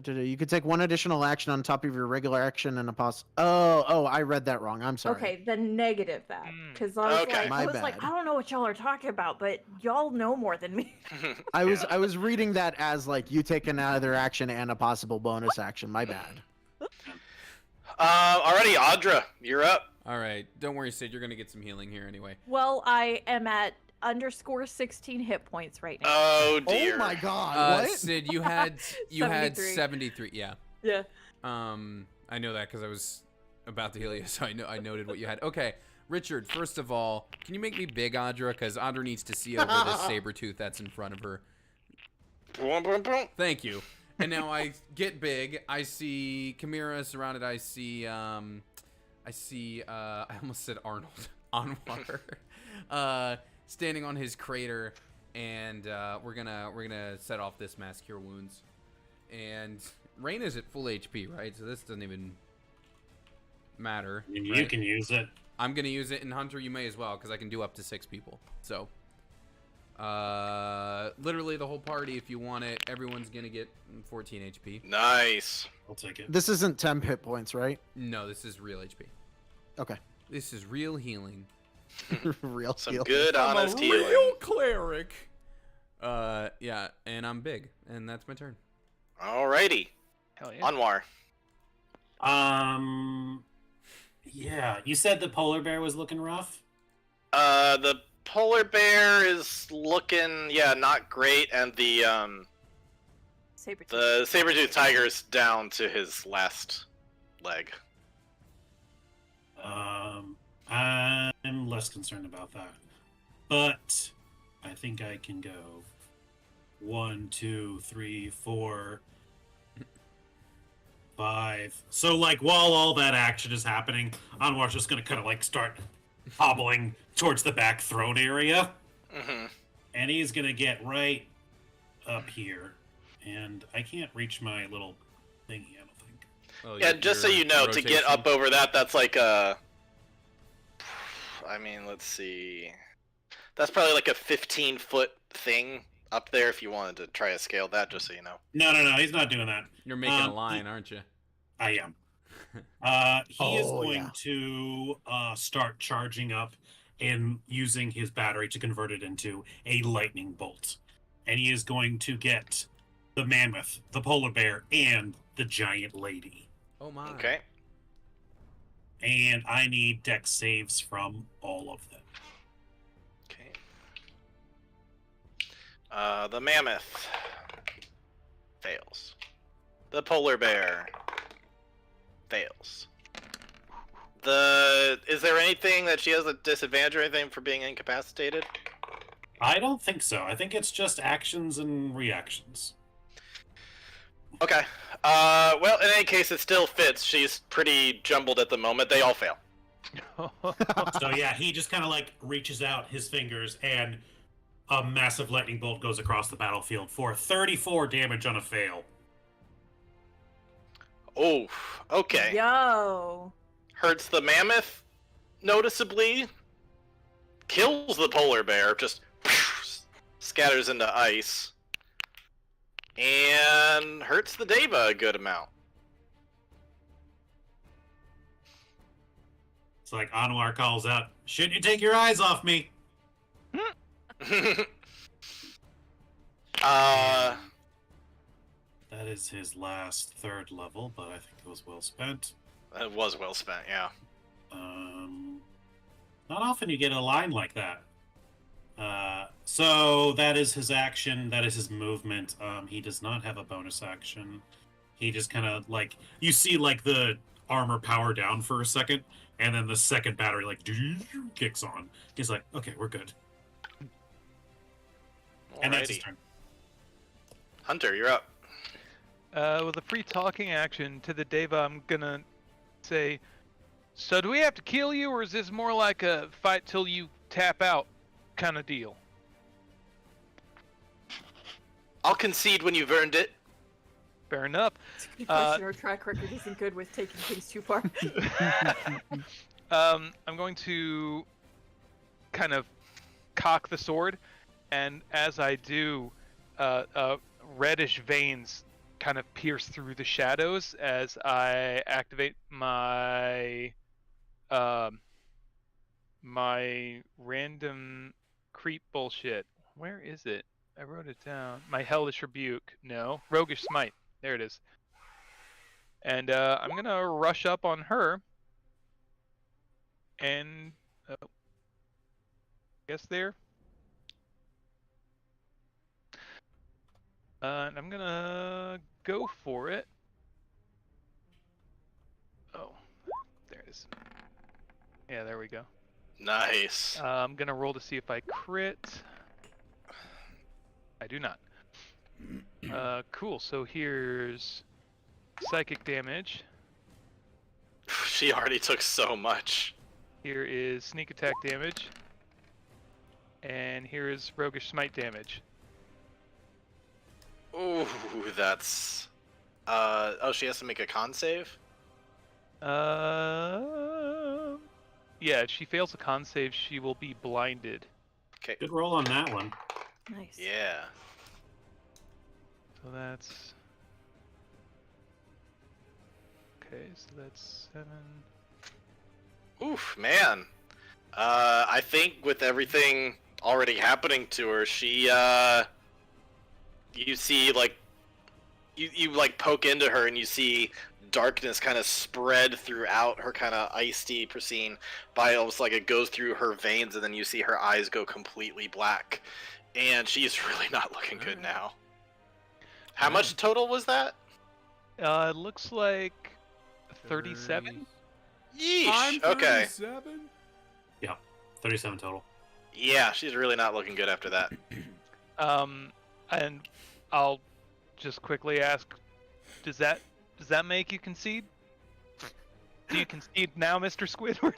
You could take one additional action on top of your regular action and a Oh, I read that wrong. I'm sorry. Okay, then negative that, Mm. because I was Okay. like, My I was like, bad. I don't know what y'all are talking about, but y'all know more than me. I was reading that as like you take another action and a possible bonus action. My bad. Alrighty, Audra, you're up. All right. Don't worry, Sid. You're gonna get some healing here anyway. Well, I am at _16 hit points right now. Oh dear. Oh my god! what? Sid, you had 73. 73. Yeah. Yeah. I know that because I was about to heal you, so I noted what you had. Okay, Richard. First of all, can you make me big, Audra? Because Audra needs to see over this saber tooth that's in front of her. Boom, boom, boom. Thank you. And now I get big. I see Chimera surrounded. I see I almost said Arnold on water. Standing on his crater, and we're gonna set off this mass cure wounds. And Rain is at full HP, right? So this doesn't even matter. I mean, right? you can use it. I'm gonna use it, and Hunter, you may as well, because I can do up to 6 people. So, literally the whole party, if you want it, everyone's gonna get 14 HP. Nice. I'll take it. This isn't 10 hit points, right? No, this is real HP. Okay. This is real healing. Real Some heal. good, I'm honest a healing. real cleric. Yeah, and I'm big, and that's my turn. Alrighty. Hell yeah. Anwar. Yeah. You said the polar bear was looking rough? The polar bear is looking, not great, and the saber-tooth tiger's down to his last leg. I'm less concerned about that. But I think I can go 1, 2, 3, 4, 5. So, like, while all that action is happening, Anwar's just gonna kind of, like, start hobbling towards the back throne area. Mm-hmm. And he's gonna get right up here. And I can't reach my little thingy, I don't think. Oh, Yeah, just so you know, to get up over that, that's like a... I mean, let's see... That's probably like a 15-foot thing up there if you wanted to try to scale that, just so you know. No, he's not doing that. You're making a line, aren't you? I am. He is going to start charging up and using his battery to convert it into a lightning bolt. And he is going to get the mammoth, the polar bear, and the giant lady. Oh my. Okay. And I need dex saves from all of them. Okay. The mammoth fails. The polar bear fails. Is there anything that she has a disadvantage or anything for being incapacitated? I don't think so. I think it's just actions and reactions. Okay. Well, in any case, it still fits. She's pretty jumbled at the moment. They all fail. So yeah, he just kind of like reaches out his fingers and a massive lightning bolt goes across the battlefield for 34 damage on a fail. Oh, okay. Yo. Hurts the mammoth noticeably. Kills the polar bear. Just scatters into ice. And hurts the Deva a good amount. It's like Anwar calls out, "Shouldn't you take your eyes off me?" That is his last third level, but I think it was well spent. It was well spent, yeah. Not often you get a line like that. So that is his action. That is his movement. He does not have a bonus action. He just kind of like, you see like the armor power down for a second, and then the second battery like kicks on. He's like, okay, we're good. And that's his Alrighty. turn. Hunter, you're up. With a free talking action to the Deva, I'm gonna say, so do we have to kill you, or is this more like a fight till you tap out kind of deal? I'll concede when you've earned it. Fair enough. It's a good question. Our track record isn't good with taking things too far. I'm going to kind of cock the sword, and as I do, reddish veins kind of pierce through the shadows as I activate my my random creep bullshit. Where is it? I wrote it down. My hellish rebuke. No, roguish smite. There it is. And I'm gonna rush up on her. And guess there. And I'm gonna go for it. Oh, there it is. Yeah, there we go. Nice. I'm gonna roll to see if I crit. I do not. Cool. So here's psychic damage. She already took so much. Here is sneak attack damage. And here's roguish smite damage. Ooh, that's. Oh, she has to make a con save? Yeah, if she fails a con save, she will be blinded. Okay. Good roll on that one. Nice. Yeah. So that's... Okay, so that's 7... Oof, man. I think with everything already happening to her, she, you see, like, you like, poke into her and you see darkness kind of spread throughout her kind of icy pristine body, almost like it goes through her veins, and then you see her eyes go completely black. And she's really not looking good now. How much total was that? It looks like 37? Yeesh, okay. 37 total. Yeah, she's really not looking good after that. And I'll just quickly ask, does that make you concede? Do you concede now, Mr. Squidward?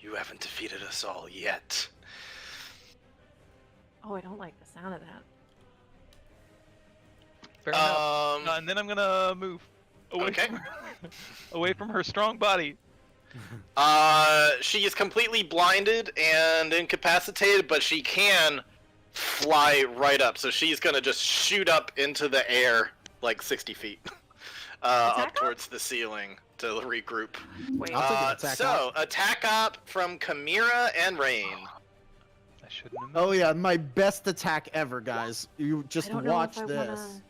You haven't defeated us all yet. Oh, I don't like the sound of that. Fair enough. And then I'm gonna move away Okay. from her, away from her strong body. She is completely blinded and incapacitated, but she can fly right up. So she's gonna just shoot up into the air like 60 feet, up Attack towards the ceiling to regroup. Wait. I'll take an attack So attack up from Chimera and Rain. I shouldn't have moved. Oh yeah, my best attack ever, guys. You I just don't know watch if I this. wanna-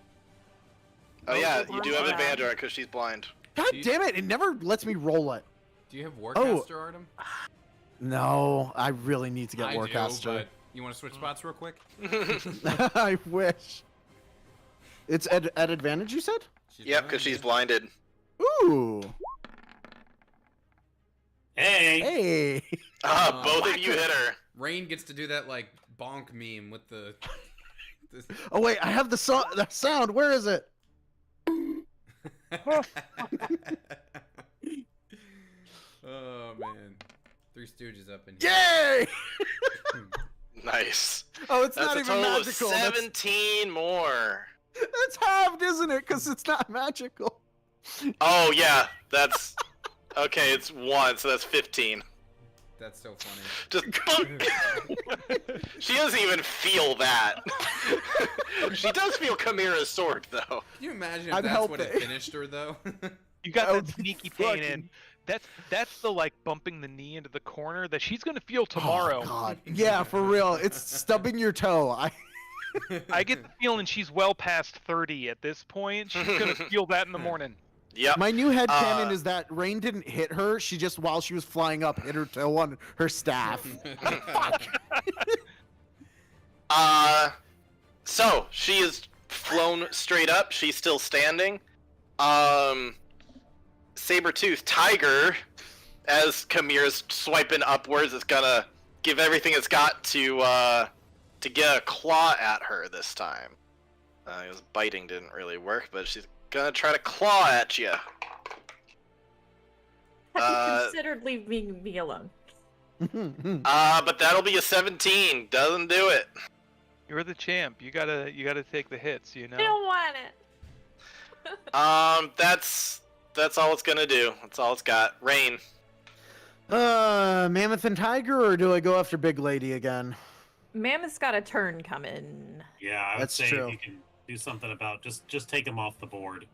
Oh yeah, Oh, you do have wow. advantage on it because she's blind. God damn it! It never lets me roll it. Do you have Warcaster, Artem? No, I really need to get I do, Warcaster. but you want to switch spots real quick? I wish. It's at advantage, you said? Yep, because she's blinded. Ooh. Hey! Hey. Both of you hit her. Rain gets to do that like bonk meme with the. Oh wait, I have the sound. Where is it? Oh man, Three Stooges up in here. Yay! Nice. Oh, it's That's not a even total magical. of 17 more. That's halved, isn't it? Because it's not magical. Oh yeah, that's okay. It's 1, so that's 15. That's so funny. Just she doesn't even feel that. She does feel Chimera's sword though. Can you imagine if I'm that's what it helping. finished her though? You got That that would be sneaky pain fucking- in. That's the like bumping the knee into the corner that she's gonna feel tomorrow. Oh, God. Yeah, for real. It's stubbing your toe. I get the feeling she's well past 30 at this point. She's gonna feel that in the morning. Yep. My new headcanon is that Rain didn't hit her. She just, while she was flying up, hit her toe on her staff. Fuck. So she is flown straight up. She's still standing. Saber-toothed tiger, as Chimera's swiping upwards, is gonna give everything it's got to get a claw at her this time. Because biting didn't really work, but she's gonna try to claw at you. Have you considered leaving me alone? But that'll be a 17. Doesn't do it. You're the champ. You gotta take the hits. You know. I don't want it. That's all it's gonna do. That's all it's got. Rain. Mammoth and Tiger, or do I go after Big Lady again? Mammoth's got a turn coming. Yeah, I would That's say true. if you can do something about just take him off the board.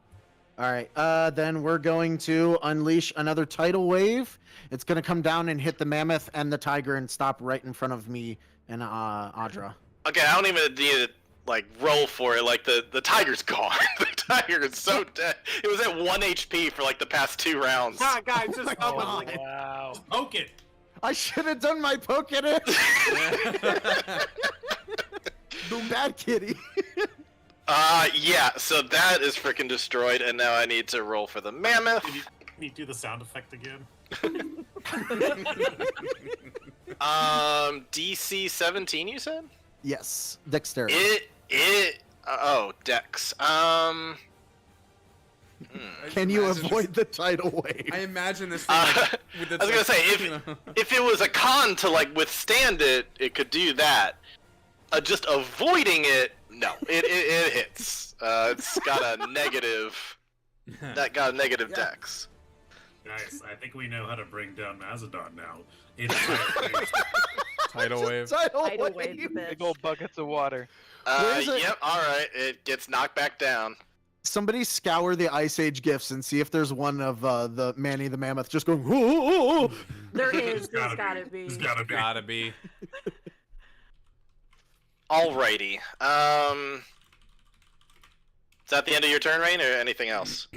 All right. Then we're going to unleash another tidal wave. It's going to come down and hit the Mammoth and the Tiger and stop right in front of me and Audra. Okay, I don't even need to like roll for it. Like the tiger's gone. The tiger is so dead. It was at 1 HP for like the past 2 rounds. Ah, guys, just my poke God. it. Wow. Poke it. I should have done my poke at it. Bad kitty. Yeah. So that is freaking destroyed, and now I need to roll for the mammoth. Can you do the sound effect again? DC 17. You said Yes, dexterity. it. Oh, Dex. Can you avoid the tidal wave? I imagine this thing like, with its, I was gonna say, if you know... if it was a con to like withstand it, it could do that. Just avoiding it, no, it hits. It's got a negative. That got a negative dex. Nice. I think we know how to bring down Mazadon now. Tidal wave. Tidal wave, Big bitch. old buckets of water. Where's it? Yep. All right. It gets knocked back down. Somebody scour the Ice Age gifts and see if there's one of the Manny the Mammoth just going. Whoa. There is. There's gotta be. There's gotta be. Gotta be. Alrighty. Is that the end of your turn, Rain, or anything else?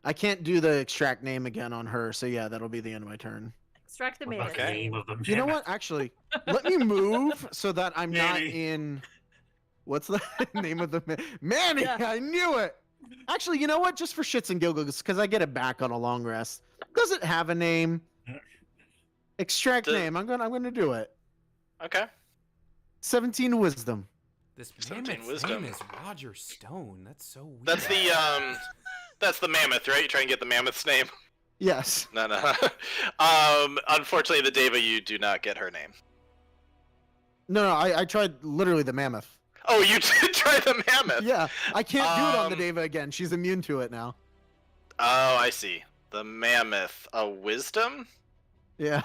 I can't do the extract name again on her, so yeah, that'll be the end of my turn. Extract the What man. about the name of the You know mammoth? what? Actually, let me move so that I'm not Manny. in. What's the name of the Manny? Yeah. I knew it. Actually, you know what? Just for shits and giggles, because I get it back on a long rest. Does it have a name? Extract Does- name. I'm gonna do it. Okay. 17 wisdom. This 17 mammoth's wisdom. name is Roger Stone. That's so weird. That's the mammoth, right? You try and get the mammoth's name. Yes. No. Unfortunately, the Deva, you do not get her name. No, I tried literally the mammoth. Oh, you did try the mammoth. Yeah, I can't do it on the Um, Deva again. She's immune to it now. Oh, I see. The mammoth. A wisdom? Yeah.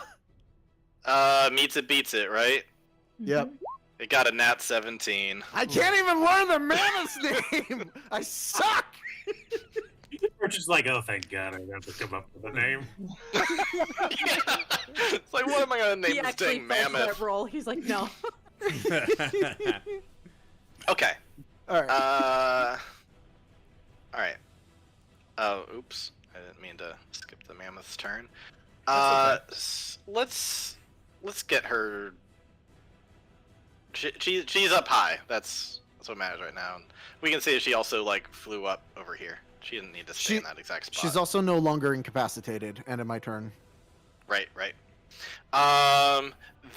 Meets it, beats it, right? Yep. It got a nat 17. I can't even learn the mammoth's name. I suck. We're just like, oh, thank God, I have to come up with a name. Yeah. It's like, what am I gonna name He this actually thing? fell for Mammoth. that role. He's like, no. Okay. All right. Alright. Oh, oops. I didn't mean to skip the mammoth's turn. That's Let's get her. She's up high. That's what matters right now. We can see that she also like flew up over here. She didn't need to stay in that exact spot. She's also no longer incapacitated. End of my turn. Right.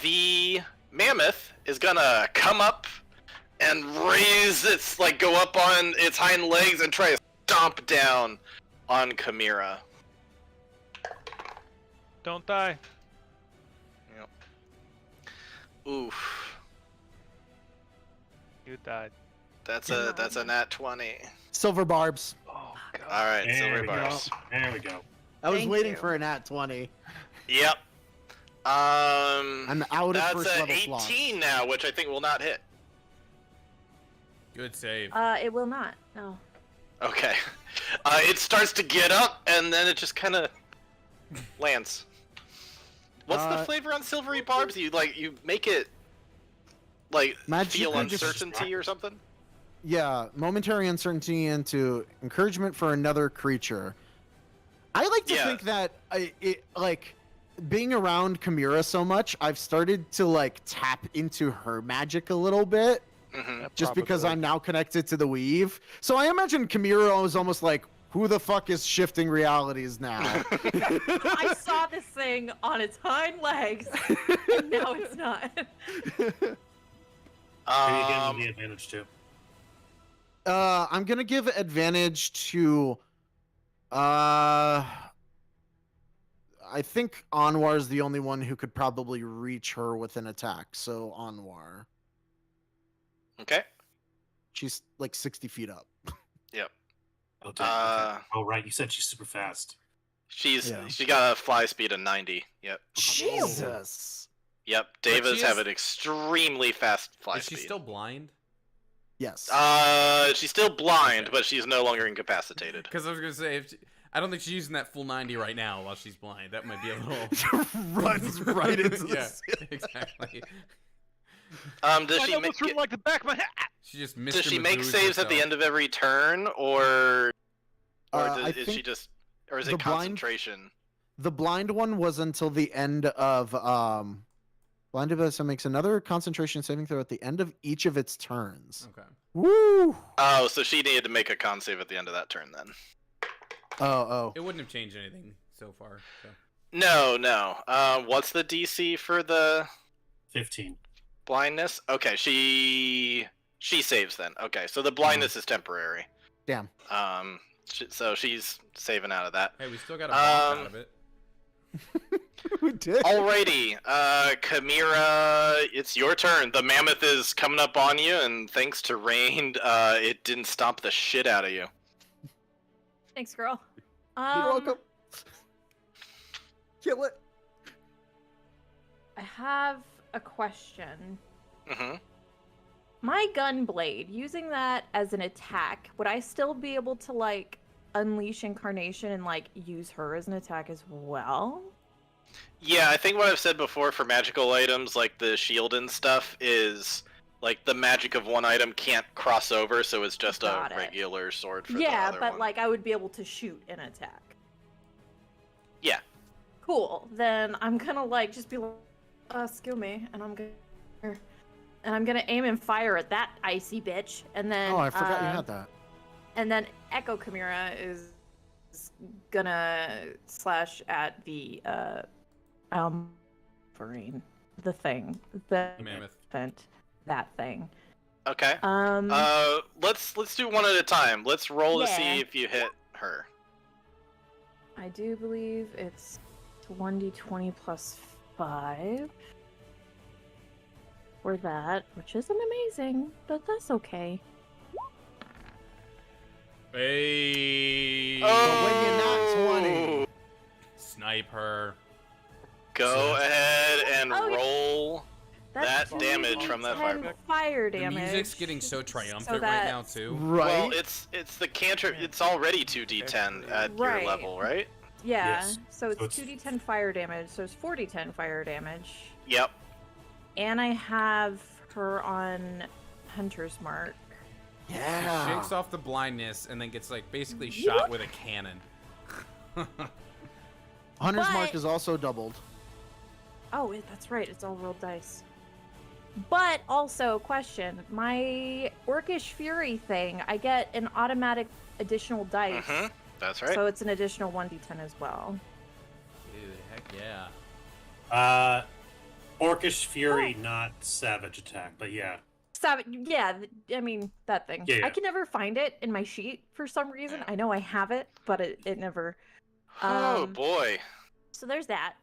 The mammoth is gonna come up and raise its go up on its hind legs and try to stomp down on Chimera. Don't die. Yep. Oof. You died. That's a nat 20. Silver barbs. Oh god. All right, There silver we bars. go. There we go. I was Thank waiting you. for a nat 20. Yep. I'm out of That's first a level 18 slots. now, which I think will not hit. Good save. It will not. No. Okay. It starts to get up, and then it just kind of lands. What's the flavor on silvery barbs? You make it Magically feel just- uncertainty or something? Yeah, momentary uncertainty into encouragement for another creature. I like to Yeah. think that being around Chimera so much, I've started to tap into her magic a little bit, Mm-hmm. just because I'm now connected to the weave. So I imagine Chimera is almost like, who the fuck is shifting realities now? I saw this thing on its hind legs, and now it's not. Who you giving the advantage to? I'm gonna give advantage to I think Anwar's the only one who could probably reach her with an attack, so Anwar. Okay. She's 60 feet up. Yep. Oh, damn, okay. Oh, right. You said she's super fast. She Yeah. got a fly speed of 90. Yep. Jesus. Yep. But Davis she have is- an extremely fast fly Is she speed. still blind? Yes. She's still blind, Okay. but she's no longer incapacitated. Because I was gonna say, I don't think she's using that full 90 right now while she's blind. That might be a little. Runs right into the Yeah, ceiling. exactly. Does I she know make this room like the back of my head. She just missed. does she make saves at the end of every turn, or I is she think just, or is the it blind- concentration? The blind one was until the end of blind Abyss makes another concentration saving throw at the end of each of its turns. Okay. Woo! Oh, so she needed to make a con save at the end of that turn then. Oh. It wouldn't have changed anything so far. So. No. What's the DC for the 15. blindness. Okay, she saves then. Okay, so the blindness is temporary. Damn. So she's saving out of that. Hey, we still got a bonk out of it. We did. Alrighty, Chimera, it's your turn. The mammoth is coming up on you, and thanks to rain, it didn't stomp the shit out of you. Thanks, girl. You're welcome. Kill it. I have a question. Mm-hmm. My gun blade, using that as an attack, would I still be able to like unleash incarnation and like use her as an attack as well? Yeah, I think what I've said before for magical items, like the shield and stuff, is like the magic of one item can't cross over, so it's just Got a it. regular sword for the Yeah, other but one. like I would be able to shoot an attack. Yeah. Cool. Then I'm gonna like just be like, skill me, and I'm gonna aim and fire at that icy bitch, and then Oh, I forgot you had that. And then Echo Chimera is gonna slash at the Aberrant, the thing, the Mammoth. that thing. Okay. Let's do one at a time. Let's roll to see if you hit her. I do believe it's 1d20 plus 5 for that, which isn't amazing, but that's okay. Hey. Oh, when you're not 20. Snipe her. Go ahead and Oh, yeah. roll That's that damage from that 2d10 fire The damage. music's getting so triumphant right that- now too. Right. Well, it's the cantrip. It's already 2d10 at Right. your level, right? Yeah, Yes. so it's So it's- 2d10 fire damage, so it's 4d10 fire damage. Yep. And I have her on Hunter's Mark. Yeah. She shakes off the blindness and then gets like basically shot with a cannon. Hunter's But- Mark is also doubled. Oh, that's right, it's all rolled dice. But also, question, my Orcish Fury thing, I get an automatic additional dice. Mm-hmm. That's right. So it's an additional 1d10 as well. Dude, heck yeah. Orcish Fury, not Savage Attack, but yeah. I mean, that thing. Yeah. I can never find it in my sheet for some reason. I know I have it, but it never... Oh boy. So there's that.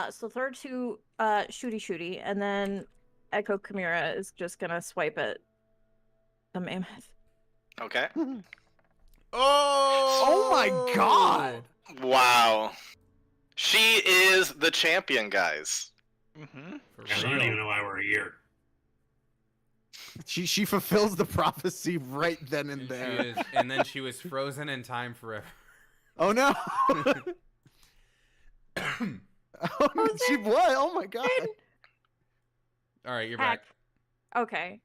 So third two, shooty, and then Echo Chimera is just gonna swipe at the mammoth. Okay. Oh my god! Wow. She is the champion, guys. Mm-hmm. I don't even know why we're here. She fulfills the prophecy right then and there. And then she was frozen in time forever. Oh no! Oh, no, she what? Oh my god! All right, you're Heck. back. Okay.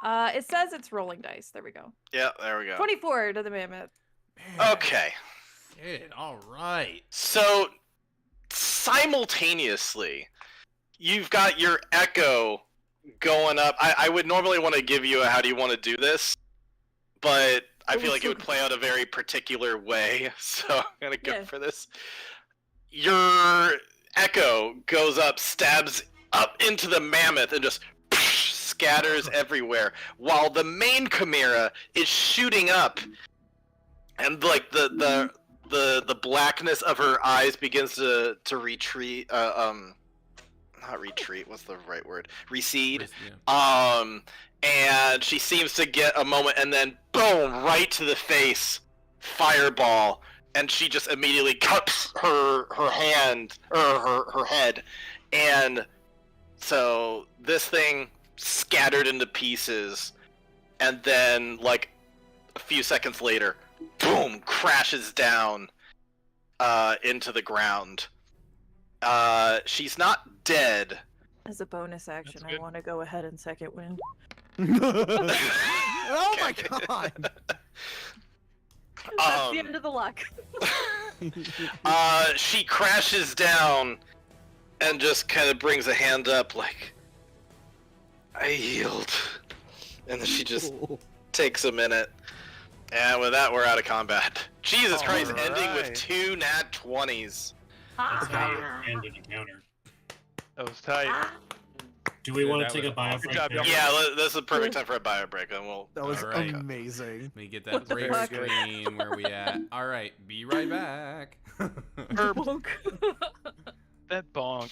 It says it's rolling dice. There we go. Yeah, there we go. 24 to the mammoth. Okay. Shit, all right. So simultaneously, you've got your echo going up. I would normally want to give you a how do you want to do this, but I feel like it would play out a very particular way, so I'm gonna go Yeah. for this. Your echo goes up, stabs up into the mammoth, and just scatters everywhere, while the main chimera is shooting up, and like the blackness of her eyes begins to retreat. Not retreat. What's the right word? Recede. Yeah. And she seems to get a moment, and then boom, right to the face, fireball, and she just immediately cuts her hand or her head, and so this thing scattered into pieces, and then like a few seconds later, boom, crashes down into the ground. She's not dead. As a bonus action, That's I good. want to go ahead and second wind. Oh my god! That's the end of the luck. She crashes down and just kind of brings a hand up like, I yield. And then she just takes a minute. And with that, we're out of combat. Jesus Christ, ending with Alright. 2 nat 20s. That's how you end an encounter. That was tight. Do we want That to take a was bio awesome. break? job, there? y'all. Yeah, this is the perfect time for a bio break, and we'll. That was All right. amazing. Let me get that What the break fuck? screen. Where we at? All right, be right back. Bonk. That bonk.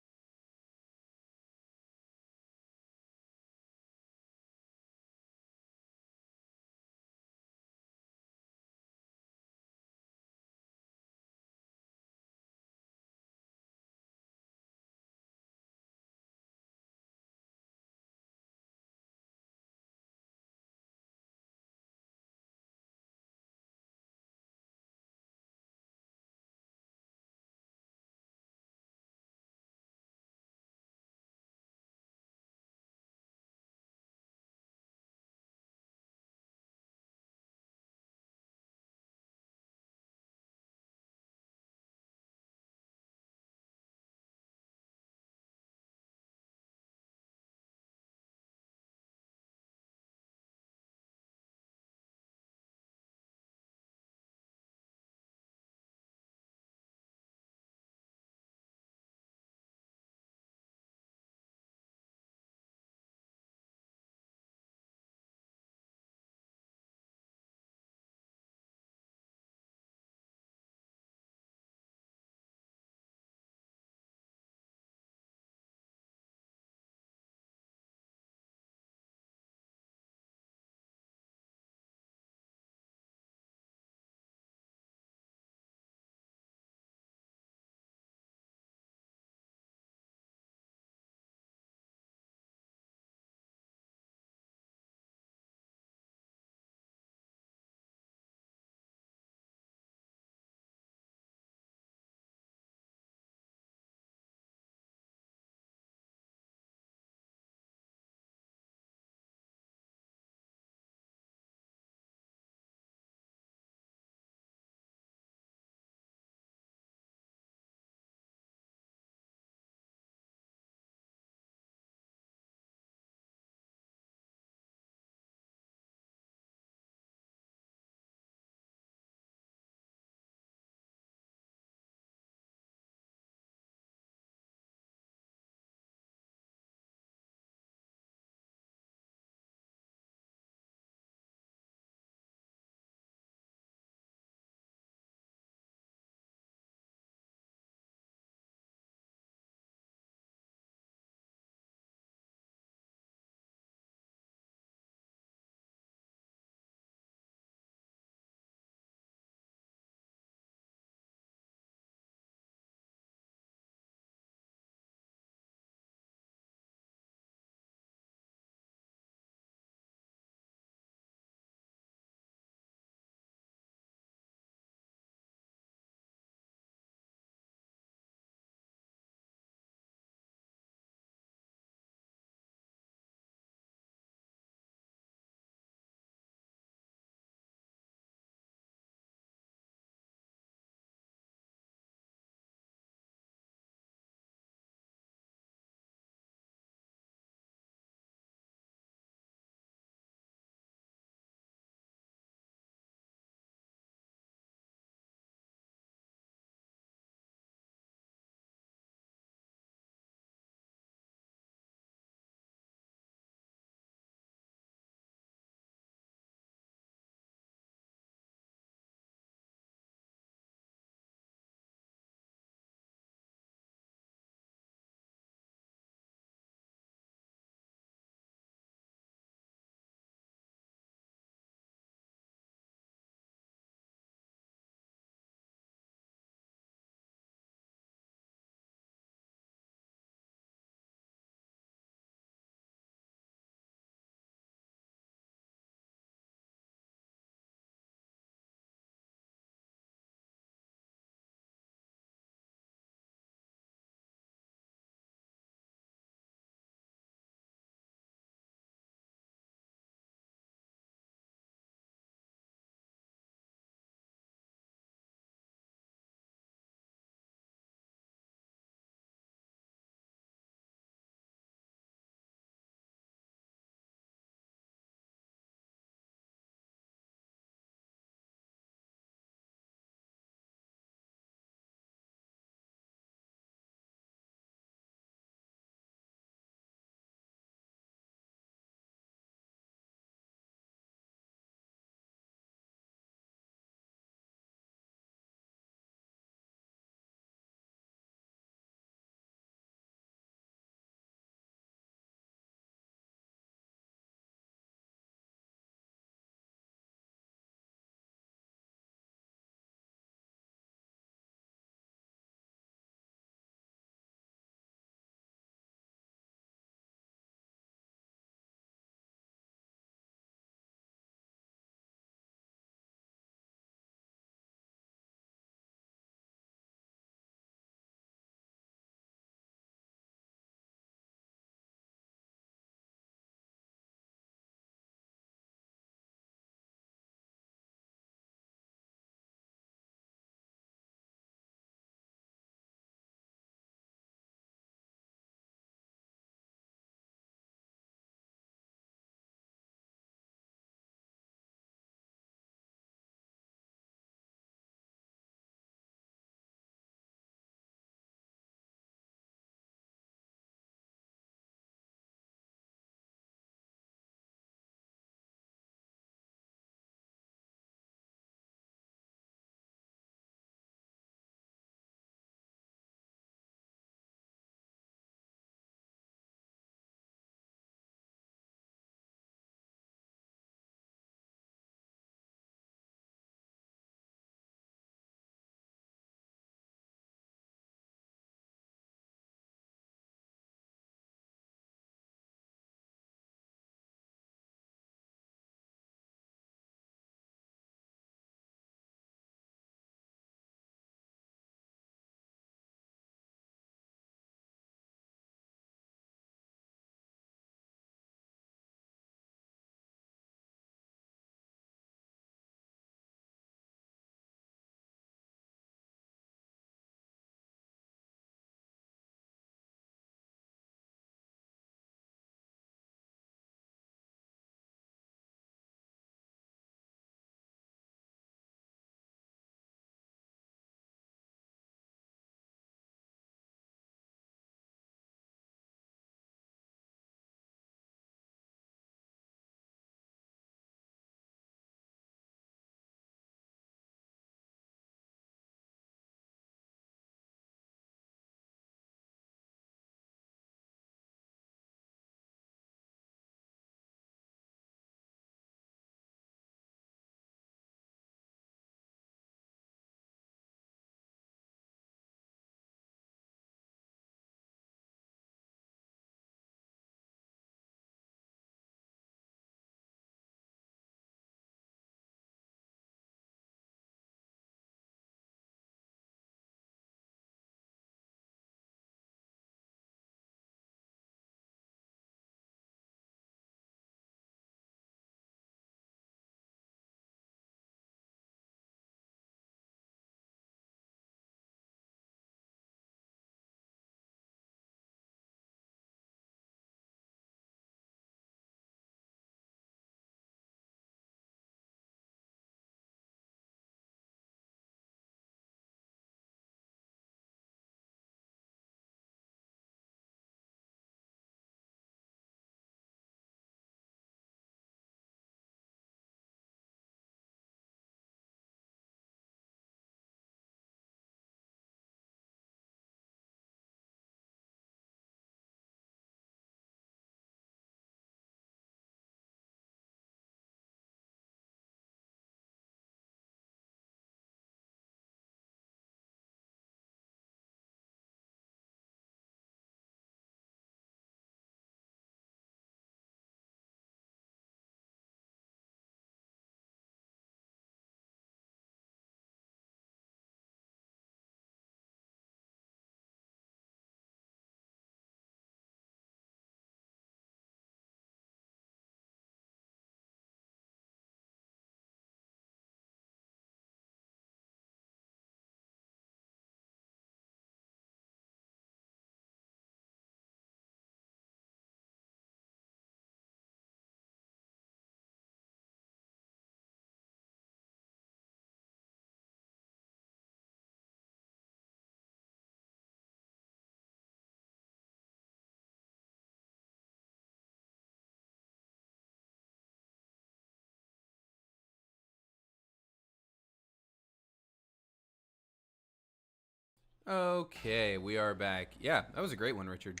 Okay, we are back. Yeah, that was a great one, Richard.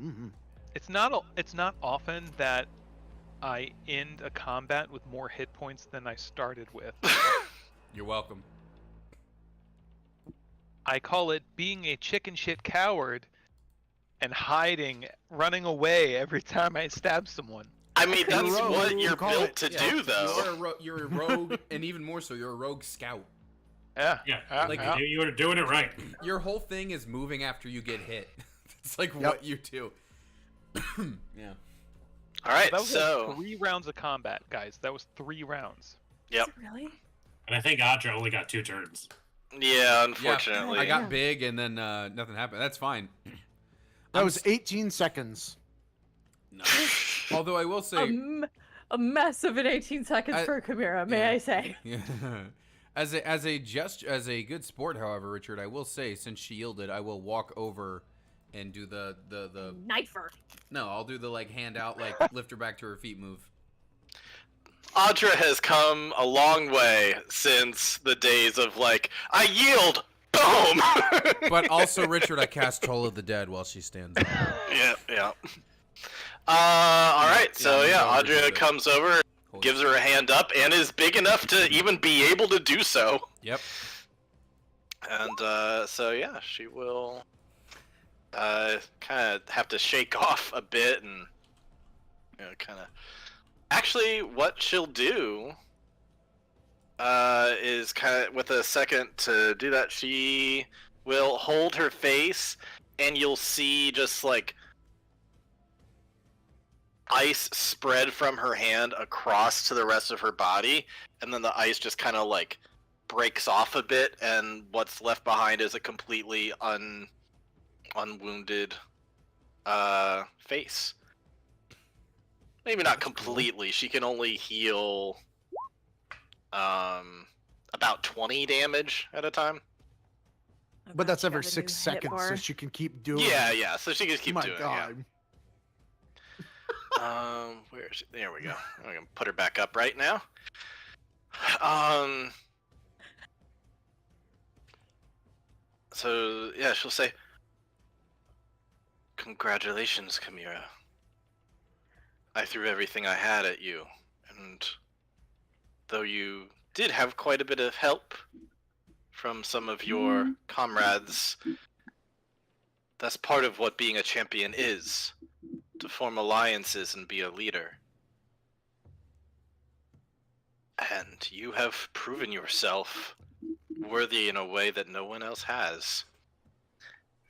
Mm-hmm. It's not often that I end a combat with more hit points than I started with. You're welcome. I call it being a chicken shit coward and hiding, running away every time I stab someone. I mean, that's rogue. what you're Call built it. to Yeah, do, though. You're a rogue, and even more so, you're a rogue scout. Yeah. Yeah, Like- you were doing it right. Your whole thing is moving after you get hit. It's like Yep. what you do. Yeah. All right, That was so 3 rounds of combat, guys. That was 3 rounds. yep, Is it really? And I think Audra only got 2 turns. yeah, unfortunately. I got Yeah. big, and then nothing happened. That's fine. That was 18 seconds. No. Although I will say, A mess of an 18 seconds for Chimera, may yeah. I say. yeah. as a good sport, however, Richard, I will say, since she yielded, I will walk over and do the Knifer. no, I'll do the like hand out, like lift her back to her feet move. Audra has come a long way since the days of like, I yield, boom. But also, Richard, I cast Toll of the Dead while she stands up. yeah. All right, so I'm yeah, gonna go over to Audra the- comes over, gives her a hand up, and is big enough to even be able to do so. Yep. And so yeah, she will kind of have to shake off a bit and kind of. Actually, what she'll do is kind of with a second to do that. She will hold her face, and you'll see just like ice spread from her hand across to the rest of her body, and then the ice just kind of like breaks off a bit, and what's left behind is a completely unwounded face. Maybe not completely. She can only heal about 20 damage at a time. Oh But gosh, that's you every have a 6 new hit seconds, so bar. she can keep doing Yeah, it. yeah. So she can keep My doing it. God. Yeah. Where is she? There we go. I'm gonna put her back up right now. So yeah, she'll say, "Congratulations, Chimera. I threw everything I had at you, and though you did have quite a bit of help from some of your comrades, that's part of what being a champion is, to form alliances and be a leader. And you have proven yourself worthy in a way that no one else has."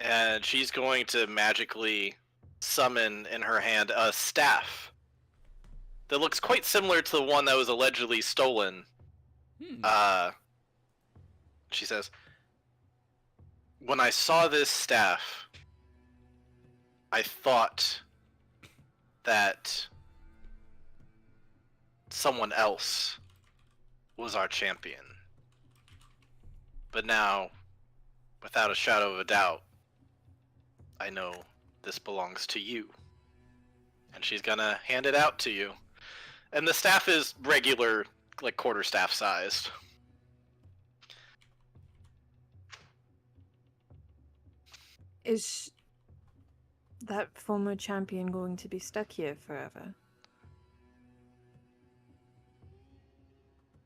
And she's going to magically summon in her hand a staff that looks quite similar to the one that was allegedly stolen. She says, "When I saw this staff, I thought that someone else was our champion. But now, without a shadow of a doubt, I know this belongs to you." And she's gonna hand it out to you. And the staff is regular, like quarterstaff sized. Is that former champion going to be stuck here forever?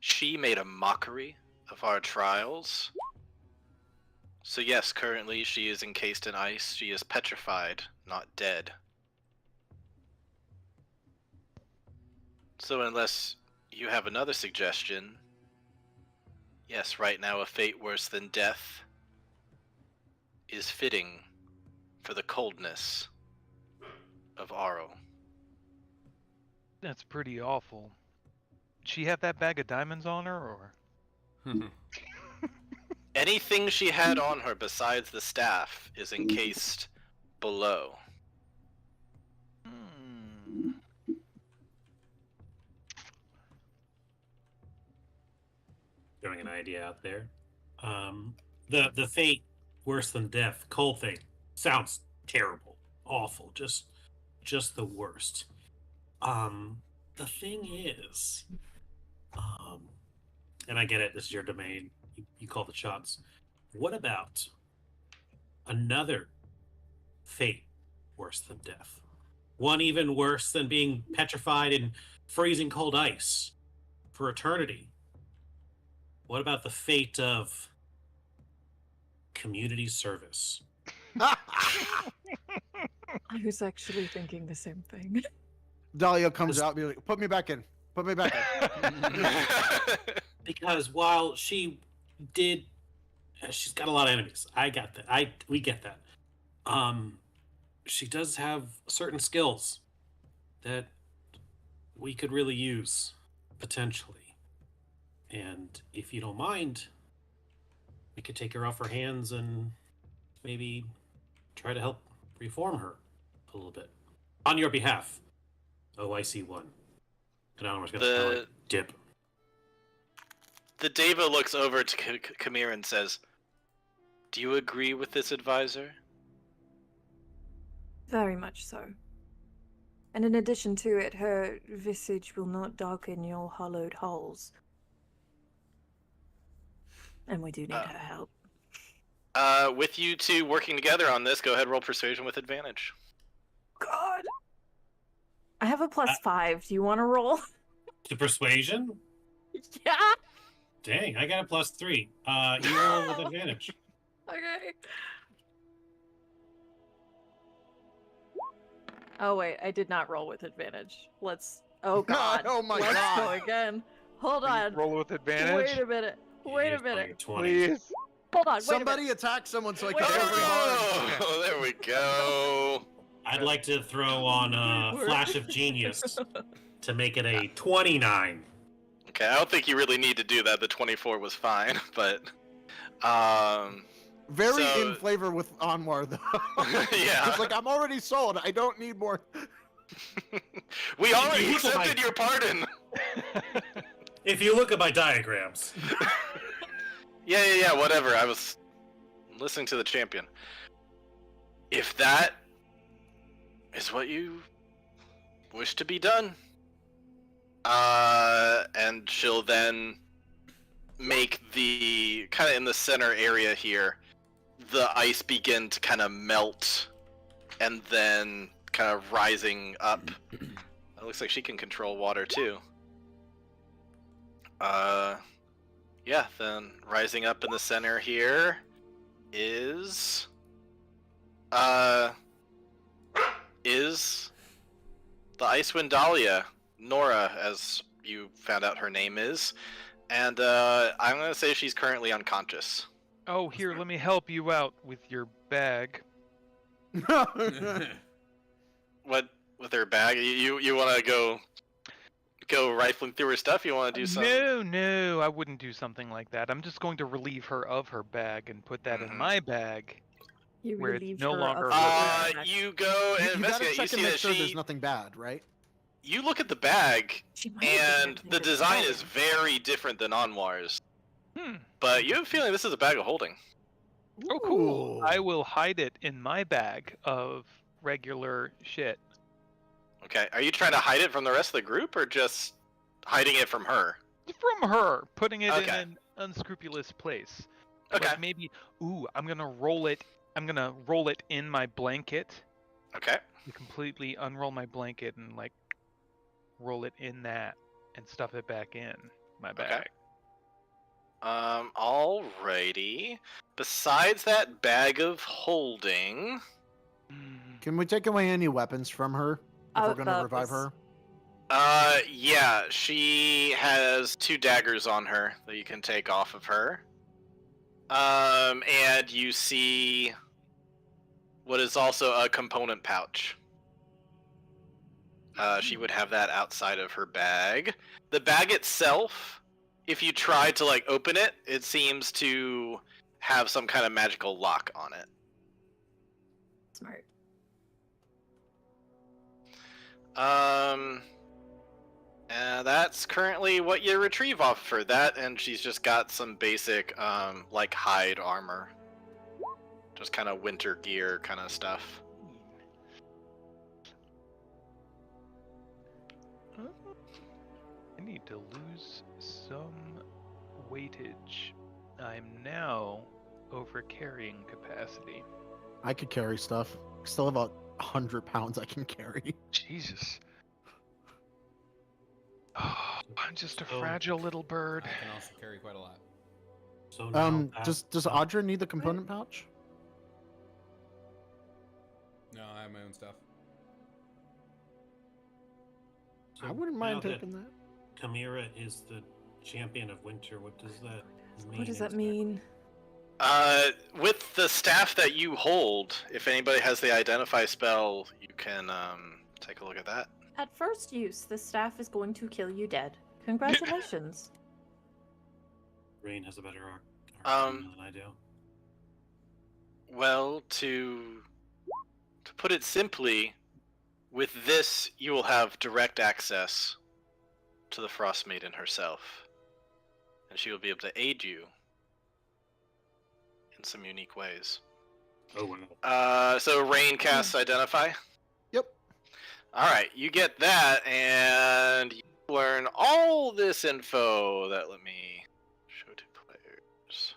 She made a mockery of our trials. So yes, currently she is encased in ice. She is petrified, not dead. So unless you have another suggestion, yes, right now a fate worse than death is fitting for the coldness of Aro. That's pretty awful. Did she have that bag of diamonds on her, or? Anything she had on her besides the staff is encased below. Throwing an idea out there. The fate worse than death, cold thing sounds terrible, awful, just the worst. The thing is, and I get it. This is your domain. You call the shots. What about another fate worse than death. One even worse than being petrified in freezing cold ice for eternity. What about the fate of community service? I was actually thinking the same thing. Dahlia comes out and be like, put me back in. Put me back in. Because while she did, she's got a lot of enemies. I got that. We get that. She does have certain skills that we could really use potentially. And if you don't mind, we could take her off her hands and maybe try to help reform her a little bit on your behalf. Oh, I see one. And I'm just gonna dip. The Deva looks over to Kamir and says, "Do you agree with this advisor?" Very much so. And in addition to it, her visage will not darken your hollowed halls. And we do need her help. With you two working together on this, go ahead, roll persuasion with advantage. God! I have a +5. Do you want to roll? To persuasion? Yeah! Dang, I got a +3. You roll with advantage. Okay. Oh wait, I did not roll with advantage. Oh god. Oh my Let's God. go again. Hold on. Roll with advantage. Wait a minute. Wait a Here's minute. 20. Please. Hold on. Wait a Somebody minute. attack someone so I Wait can a get minute. every hard. Oh, there we go. I'd like to throw on a Flash of Genius to make it a 29. Okay, I don't think you really need to do that. The 24 was fine, but Very So- in flavor with Anwar though. Yeah. It's like I'm already sold. I don't need more. We already You look at accepted your pardon. If you look at my diagrams. Yeah, whatever. I was listening to the champion. If that is what you wish to be done, and she'll then make the kind of in the center area here, the ice begin to kind of melt, and then kind of rising up. It looks like she can control water too. Yeah, then rising up in the center here is the Icewind Dahlia, Nora, as you found out her name is, and I'm gonna say she's currently unconscious. Oh, here, let me help you out with your bag. What with her bag? You want to go rifling through her stuff? You want to do something? No, I wouldn't do something like that. I'm just going to relieve her of her bag and put that in my bag. You Where it's relieved no her longer of her her bag. You go and You gotta investigate. You check see and make that sure there's she. nothing bad, right? You look at the bag, She might have and been the into design the is very different than Anwar's. Hmm. But you have a feeling this is a bag of holding. Oh, cool. Ooh. I will hide it in my bag of regular shit. Okay, are you trying to hide it from the rest of the group, or just hiding it from her? From her, putting it in Okay. an unscrupulous place. Okay. Like maybe, I'm gonna roll it. I'm gonna roll it in my blanket. Okay. You completely unroll my blanket and like roll it in that and stuff it back in my bag. Alrighty. Besides that bag of holding, Can we take away any weapons from her if we're gonna that revive was- her? yeah, she has 2 daggers on her that you can take off of her. And you see what is also a component pouch. She would have that outside of her bag. The bag itself, if you try to like open it, it seems to have some kind of magical lock on it. Smart. That's currently what you retrieve off of her. That, and she's just got some basic, like hide armor. Just kind of winter gear kind of stuff. I need to lose some weightage. I'm now over carrying capacity. I could carry stuff. Still about 100 pounds I can carry. Jesus. Oh, I'm just a So- fragile little bird. I can also carry quite a lot. So now Does Audra need the component pouch? No, I have my own stuff. so I wouldn't now mind that taking that. Chimera is the champion of winter. What does that mean? What does that exactly? mean? With the staff that you hold, if anybody has the identify spell, you can take a look at that. At first use, the staff is going to kill you dead. Congratulations. Rain has a better arc than I do. Well, to put it simply, with this you will have direct access to the Frost Maiden herself, and she will be able to aid you in some unique ways. Oh wow. So Rain casts Identify. Yep. Alright, you get that, and you learn all this info that let me show to players.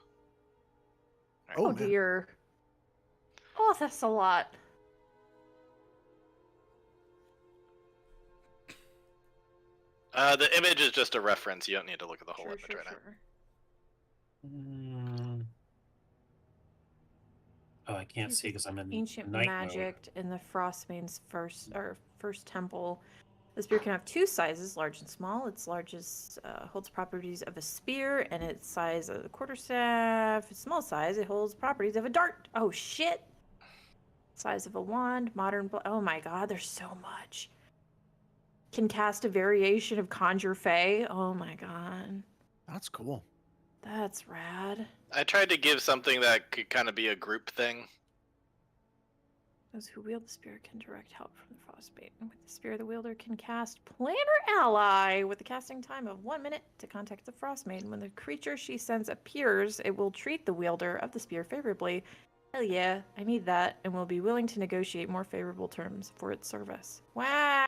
Oh, man. dear. Oh, that's a lot. The image is just a reference. You don't need to look at the whole image right now. Oh, I can't see because I'm in Ancient night magic in the Frostmane's first temple. The spear can have two sizes, large and small. Its largest holds properties of a spear, and its size of a quarterstaff. Its small size, it holds properties of a dart. Oh shit! Size of a wand, oh my god, there's so much. Can cast a variation of Conjure Fey. Oh my god, That's cool. that's rad. I tried to give something that could kind of be a group thing. Those who wield the spear can direct help from the frostbite. And with the spear, the wielder can cast Planner Ally with the casting time of 1 minute to contact the Frostmaiden. When the creature she sends appears, it will treat the wielder of the spear favorably. Hell yeah, I need that, and will be willing to negotiate more favorable terms for its service. Wow!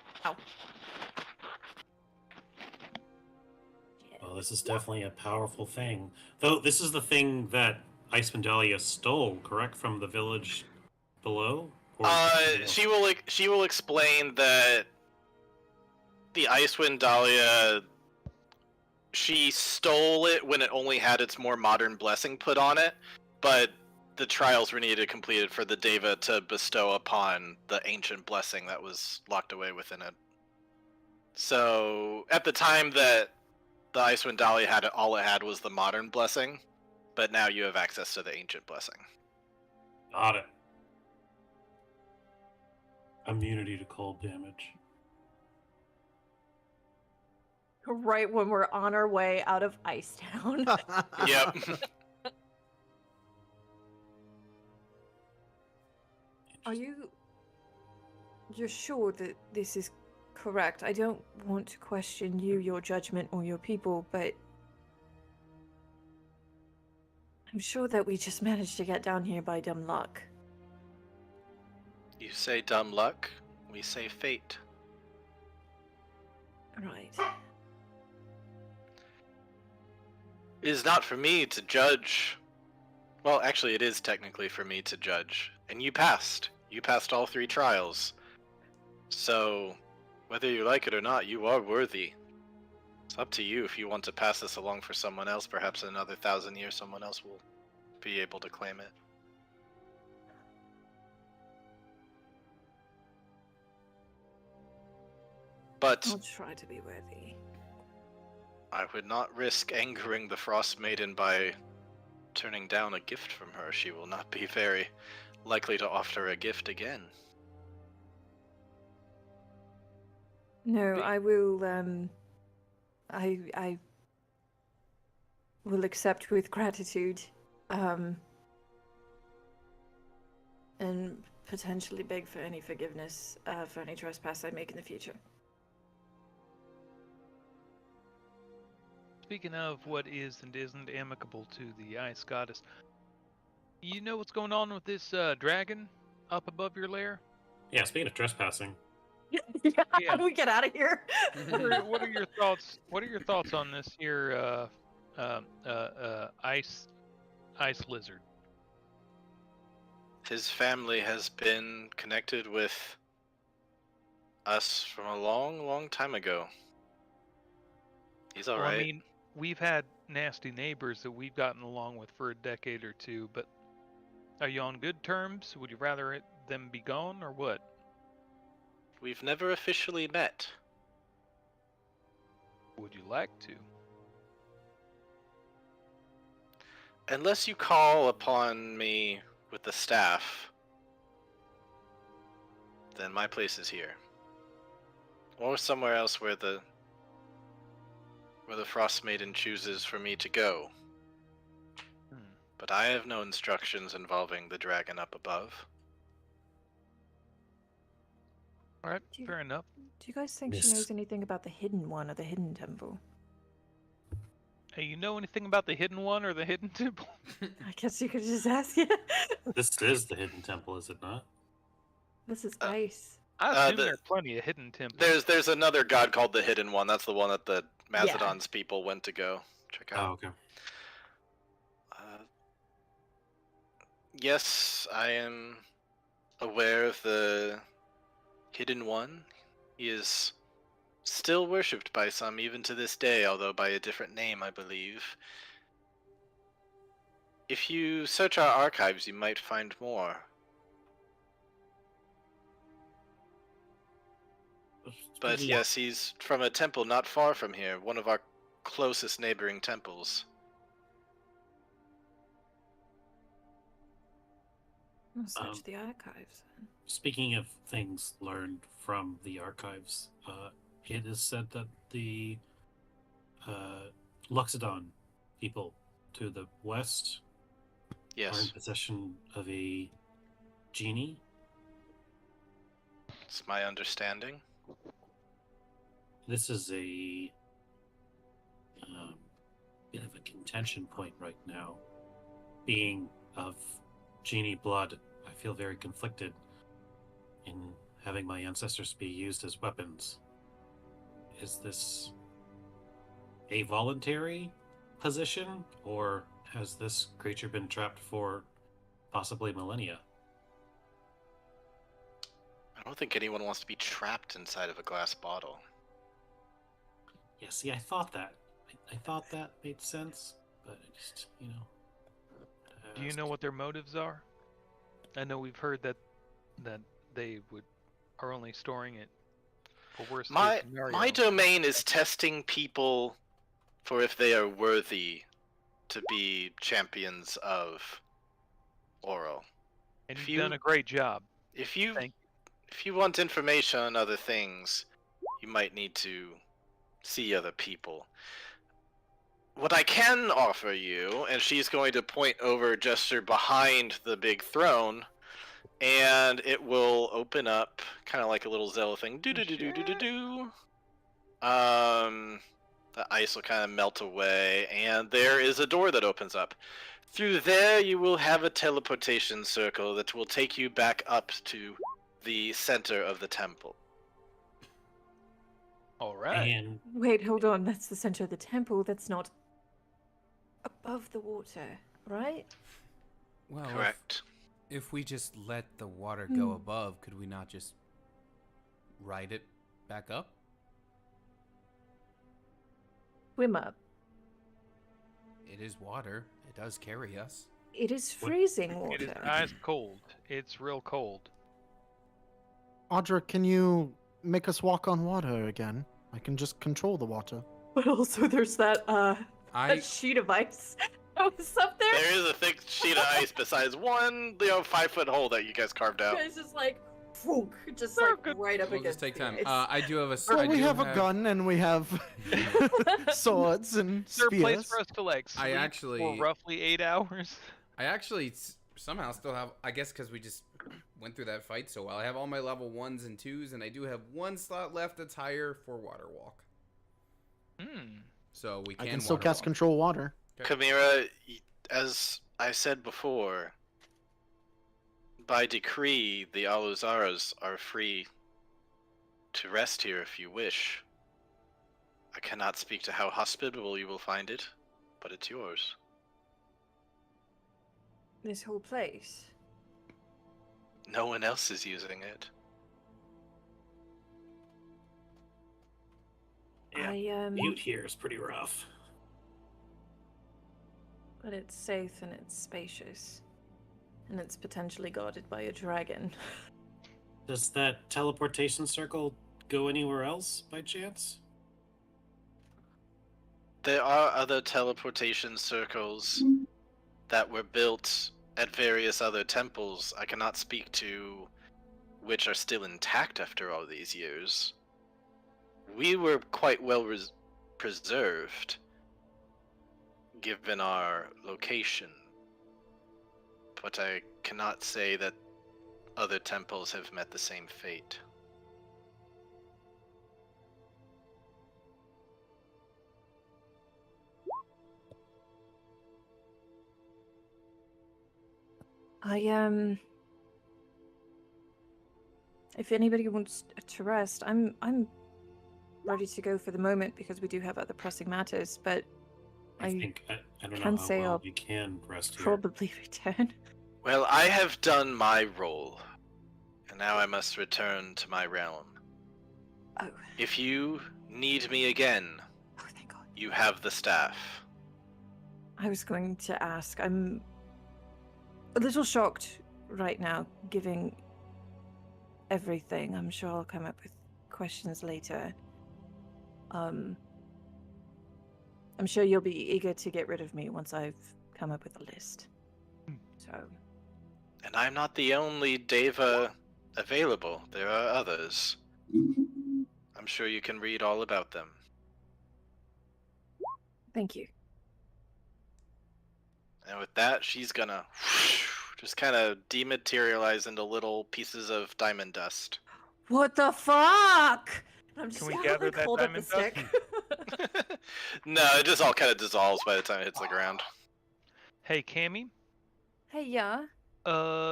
Well, this is definitely a powerful thing. Though this is the thing that Icewind Dahlia stole, correct, from the village below? Or She will explain that the Icewind Dahlia, she stole it when it only had its more modern blessing put on it, but the trials were needed completed for the Deva to bestow upon the ancient blessing that was locked away within it. So at the time that the Icewind Dahlia had it, all it had was the modern blessing, but now you have access to the ancient blessing. Got it. Immunity to cold damage. Right when we're on our way out of Icetown. Yep. You're sure that this is correct? I don't want to question you, your judgment, or your people, but I'm sure that we just managed to get down here by dumb luck. You say dumb luck, we say fate. Right. It is not for me to judge. Well, actually, it is technically for me to judge. And you passed. You passed all 3 trials. So, whether you like it or not, you are worthy. It's up to you if you want to pass this along for someone else. Perhaps in another 1,000 years, someone else will be able to claim it. But I'll try to be worthy. I would not risk angering the Frost Maiden by turning down a gift from her. She will not be very likely to offer a gift again. No, I will, I will accept with gratitude, and potentially beg for any forgiveness, for any trespass I make in the future. Speaking of what is and isn't amicable to the ice goddess, you know what's going on with this dragon up above your lair? Yeah, speaking of trespassing. How do we get out of here? What are your thoughts? What are your thoughts on this here ice lizard? His family has been connected with us from a long, long time ago. He's all Well, right. I mean, we've had nasty neighbors that we've gotten along with for a decade or two, but are you on good terms? Would you rather them be gone or what? We've never officially met. Would you like to? Unless you call upon me with the staff, then my place is here. Or somewhere else where the Frost Maiden chooses for me to go. But I have no instructions involving the dragon up above. All right, Do you- fair enough. Do you guys think she Miss- knows anything about the hidden one or the hidden temple? Hey, you know anything about the hidden one or the hidden temple? I guess you could just ask it. This is the hidden temple, is it not? This is ice. I assume the- there are plenty of hidden temples. There's another god called the Hidden One. That's the one that the Macedon's people went to go check Oh, out. okay. Yes, I am aware of the Hidden One. He is still worshipped by some even to this day, although by a different name, I believe. If you search our archives, you might find more. But yes, he's from a temple not far from here, one of our closest neighboring temples. I'll search Um, the archives. Then. Speaking of things learned from the archives, it is said that the Luxodon people to the west are in Yes, possession of a genie. it's my understanding. This is a bit of a contention point right now. Being of genie blood, I feel very conflicted in having my ancestors be used as weapons. Is this a voluntary position, or has this creature been trapped for possibly millennia? I don't think anyone wants to be trapped inside of a glass bottle. Yeah, see, I thought that. I thought that made sense, but I just, Do you know what their motives are? I know we've heard that they are only storing it for worst My case scenario. my domain is testing people for if they are worthy to be champions of Oro. and if you've you- done a great job. If you Thank if you want information on other things, you might need to see other people. What I can offer you, and she's going to point over a gesture behind the big throne, and it will open up, kind of like a little Zelda thing. Do do do do do do do. The ice will kind of melt away, and there is a door that opens up. Through there, you will have a teleportation circle that will take you back up to the center of the temple. All right. And Wait, hold on. That's the center of the temple. That's not above the water, right? Well, Correct. if we just let the water go Hmm. above, could we not just ride it back up? Swim up. It is water. It does carry us. It is What- freezing It is water. ice cold. It's real cold. Audra, can you make us walk on water again? I can just control the water. But also, there's that I sheet of ice that was up there. There is a thick sheet of ice besides one, 5-foot hole that you guys carved out. It's just like, whoop, just They're like good. right up will against just take the time. ice. I do have a. Well, I we do have a gun and we have swords and Is there a place spears. for us to like I sleep actually- for roughly 8 hours? I actually somehow still have. I guess because we just went through that fight so well. I have all my level 1s and 2s, and I do have one slot left that's higher for water walk. Hmm. So we I can. can still water cast walk. control water. Chimera, as I said before, by decree, the Aluzaras are free to rest here if you wish. I cannot speak to how hospitable you will find it, but it's yours. This whole place. No one else is using it. Yeah, mute here is pretty rough. But it's safe and it's spacious. And it's potentially guarded by a dragon. Does that teleportation circle go anywhere else by chance? There are other teleportation circles that were built at various other temples. I cannot speak to which are still intact after all these years. We were quite well preserved, given our location. But I cannot say that other temples have met the same fate. If anybody wants to rest, I'm ready to go for the moment because we do have other pressing matters, but I think I don't know can't how say well I'll you can rest here. probably return. Well, I have done my role, and now I must return to my realm. Oh. If you need me again, Oh, thank God. you have the staff. I was going to ask. I'm a little shocked right now, giving everything. I'm sure I'll come up with questions later. I'm sure you'll be eager to get rid of me once I've come up with a list. So. And I'm not the only Deva available. There are others. I'm sure you can read all about them. Thank you. And with that, she's gonna just kind of dematerialize into little pieces of diamond dust. What the fuck? I'm just Can we gonna, gather like, that hold up the diamond dust? stick. No, it just all kind of dissolves by the time it hits the ground. Hey, Cammy. Hey, yeah.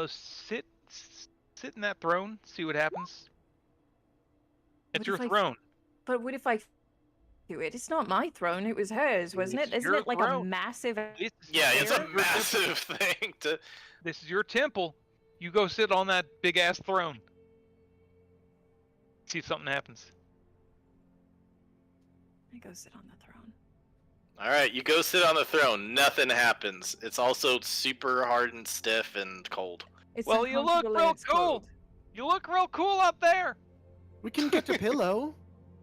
Sit in that throne. See what happens. It's What your if I- throne. But what if I do it? It's not my throne. It was hers, wasn't It's it? Isn't your it like a throne. massive? Yeah, it's a Fair? massive thing to. This is your temple. You go sit on that big ass throne. See if something happens. I go sit on the throne. All right, you go sit on the throne. Nothing happens. It's also super hard and stiff and cold. It's Well, you look uncomfortable and real it's cool. cold. You look real cool up there. We can get a pillow.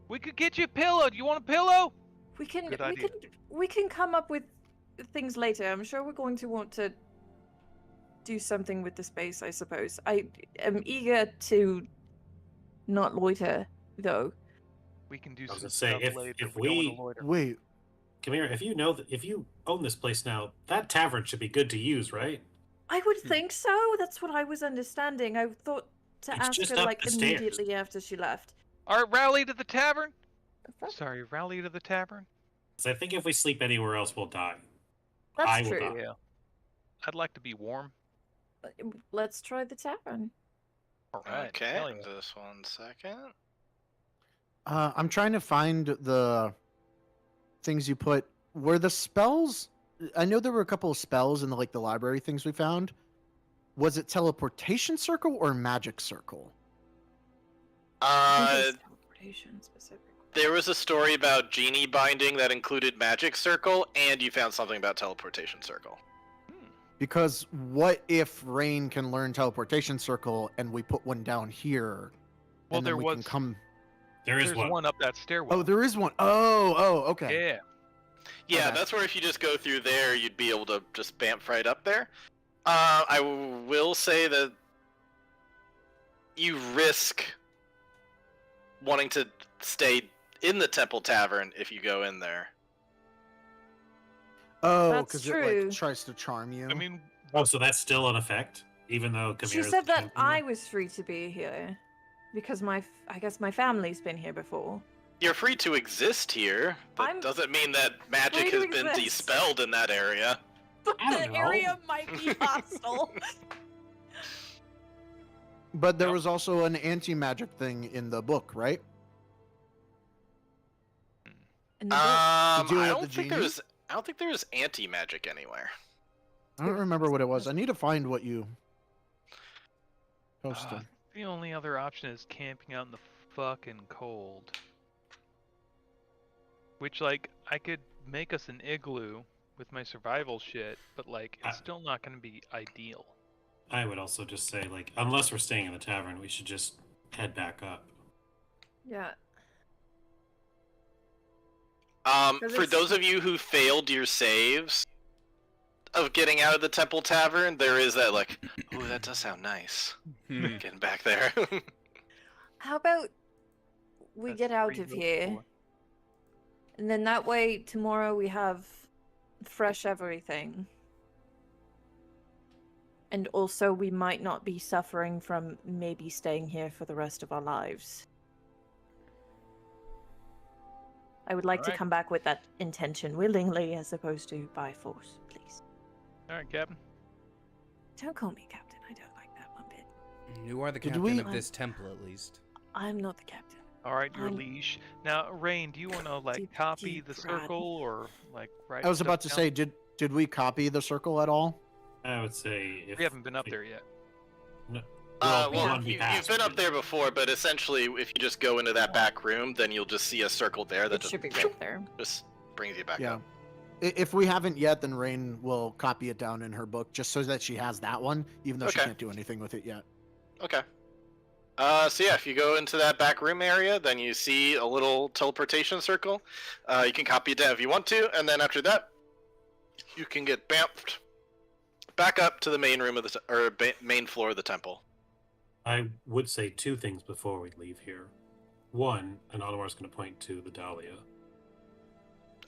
We could get you a pillow. Do you want a pillow? We can Good idea. we can come up with things later. I'm sure we're going to want to do something with the space, I suppose. I am eager to not loiter, though. We can do I was some gonna say, stuff if- later. if we don't we- want to loiter. Wait, Kamira, if you own this place now, that tavern should be good to use, right? I would think so. That's what I was understanding. I thought to It's ask just her up like the stairs. immediately after she left. All right, rally to the tavern. Sorry, rally to the tavern. 'Cause I think if we sleep anywhere else, we'll die. That's I will true. die. Yeah. I'd like to be warm. Let's try the tavern. All right. Okay, hell yeah. just 1 second. I'm trying to find the things you put. Were the spells? I know there were a couple of spells in the library things we found. Was it teleportation circle or magic circle? I think it was teleportation specific. There was a story about genie binding that included magic circle, and you found something about teleportation circle. Because what if Rain can learn teleportation circle and we put one down here? Well, and then there we was can come. there's one up that stairwell. Oh, there is one. Oh, okay. Yeah. Yeah, Okay. that's where if you just go through there, you'd be able to just bamf right up there. I will say that you risk wanting to stay in the Temple Tavern if you go in there. Oh, That's because it true. tries to charm you. I mean, Oh, so that's still in effect, even though Kamira's She said that champion? I was free to be here because I guess my family's been here before. You're free to exist here. That I'm doesn't mean that magic free to has been exist. dispelled in that area. But I don't the know. area might be hostile. But there No. was also an anti-magic thing in the book, right? And the book- I deal with don't the think genie? there's anti-magic anywhere. I don't remember what it was. I need to find what you. Posted. The only other option is camping out in the fucking cold. Which, like, I could make us an igloo with my survival shit, but, like, it's still not going to be ideal. I would also just say, like, unless we're staying in the tavern, we should just head back up. Yeah. For those of you who failed your saves of getting out of the Temple Tavern, there is that, like, ooh, that does sound nice. Getting back there. How about we That's get out 3 of votes here, for. and then that way tomorrow we have fresh everything. And also we might not be suffering from maybe staying here for the rest of our lives. I would like to Alright. come back with that intention willingly as opposed to by force, please. Alright, Captain. Don't call me captain. I don't like that one bit. You are the Did captain we- of this temple, at least. I'm not the captain. Alright, your I'm leash. Now, Rain, do you want to, like, deep, copy deep the rat. circle, or, like, write I was stuff about to down? say, did we copy the circle at all? I would say if We haven't been up there yet. No, Well, one we you've passed, been up but- there before, but essentially, if you just go into that back room, then you'll just see a circle there that It should be right there. just brings you back Yeah. up. If we haven't yet, then Rain will copy it down in her book just so that she has that one, even though she Okay. can't do anything with it yet. Okay. So yeah, if you go into that back room area, then you see a little teleportation circle. You can copy it down if you want to, and then after that, you can get bamfed back up to the main room of the main floor of the temple. I would say 2 things before we leave here. One, and Ottawar's going to point to the Dahlia.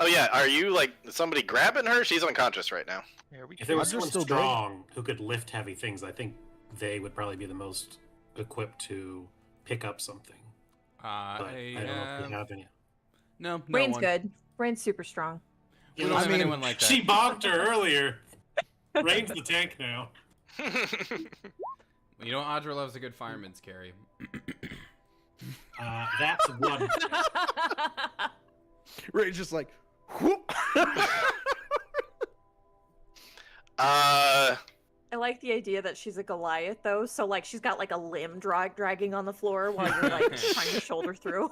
Oh yeah, are you like somebody grabbing her? She's unconscious right now. Yeah, we If there was Roger's someone still strong who could lift heavy things, I think they would probably be the most equipped to pick up something. But I don't know if we have any. No, no Brain's one. good. Brain's super strong. We don't have anyone like that. She bonked her earlier. Rain's the tank now. You know, Audra loves a good fireman's carry. That's one. Rain's just like, whoop. I like the idea that she's a Goliath, though. So, like, she's got, like, a limb dragging on the floor while you're, like, trying to shoulder through.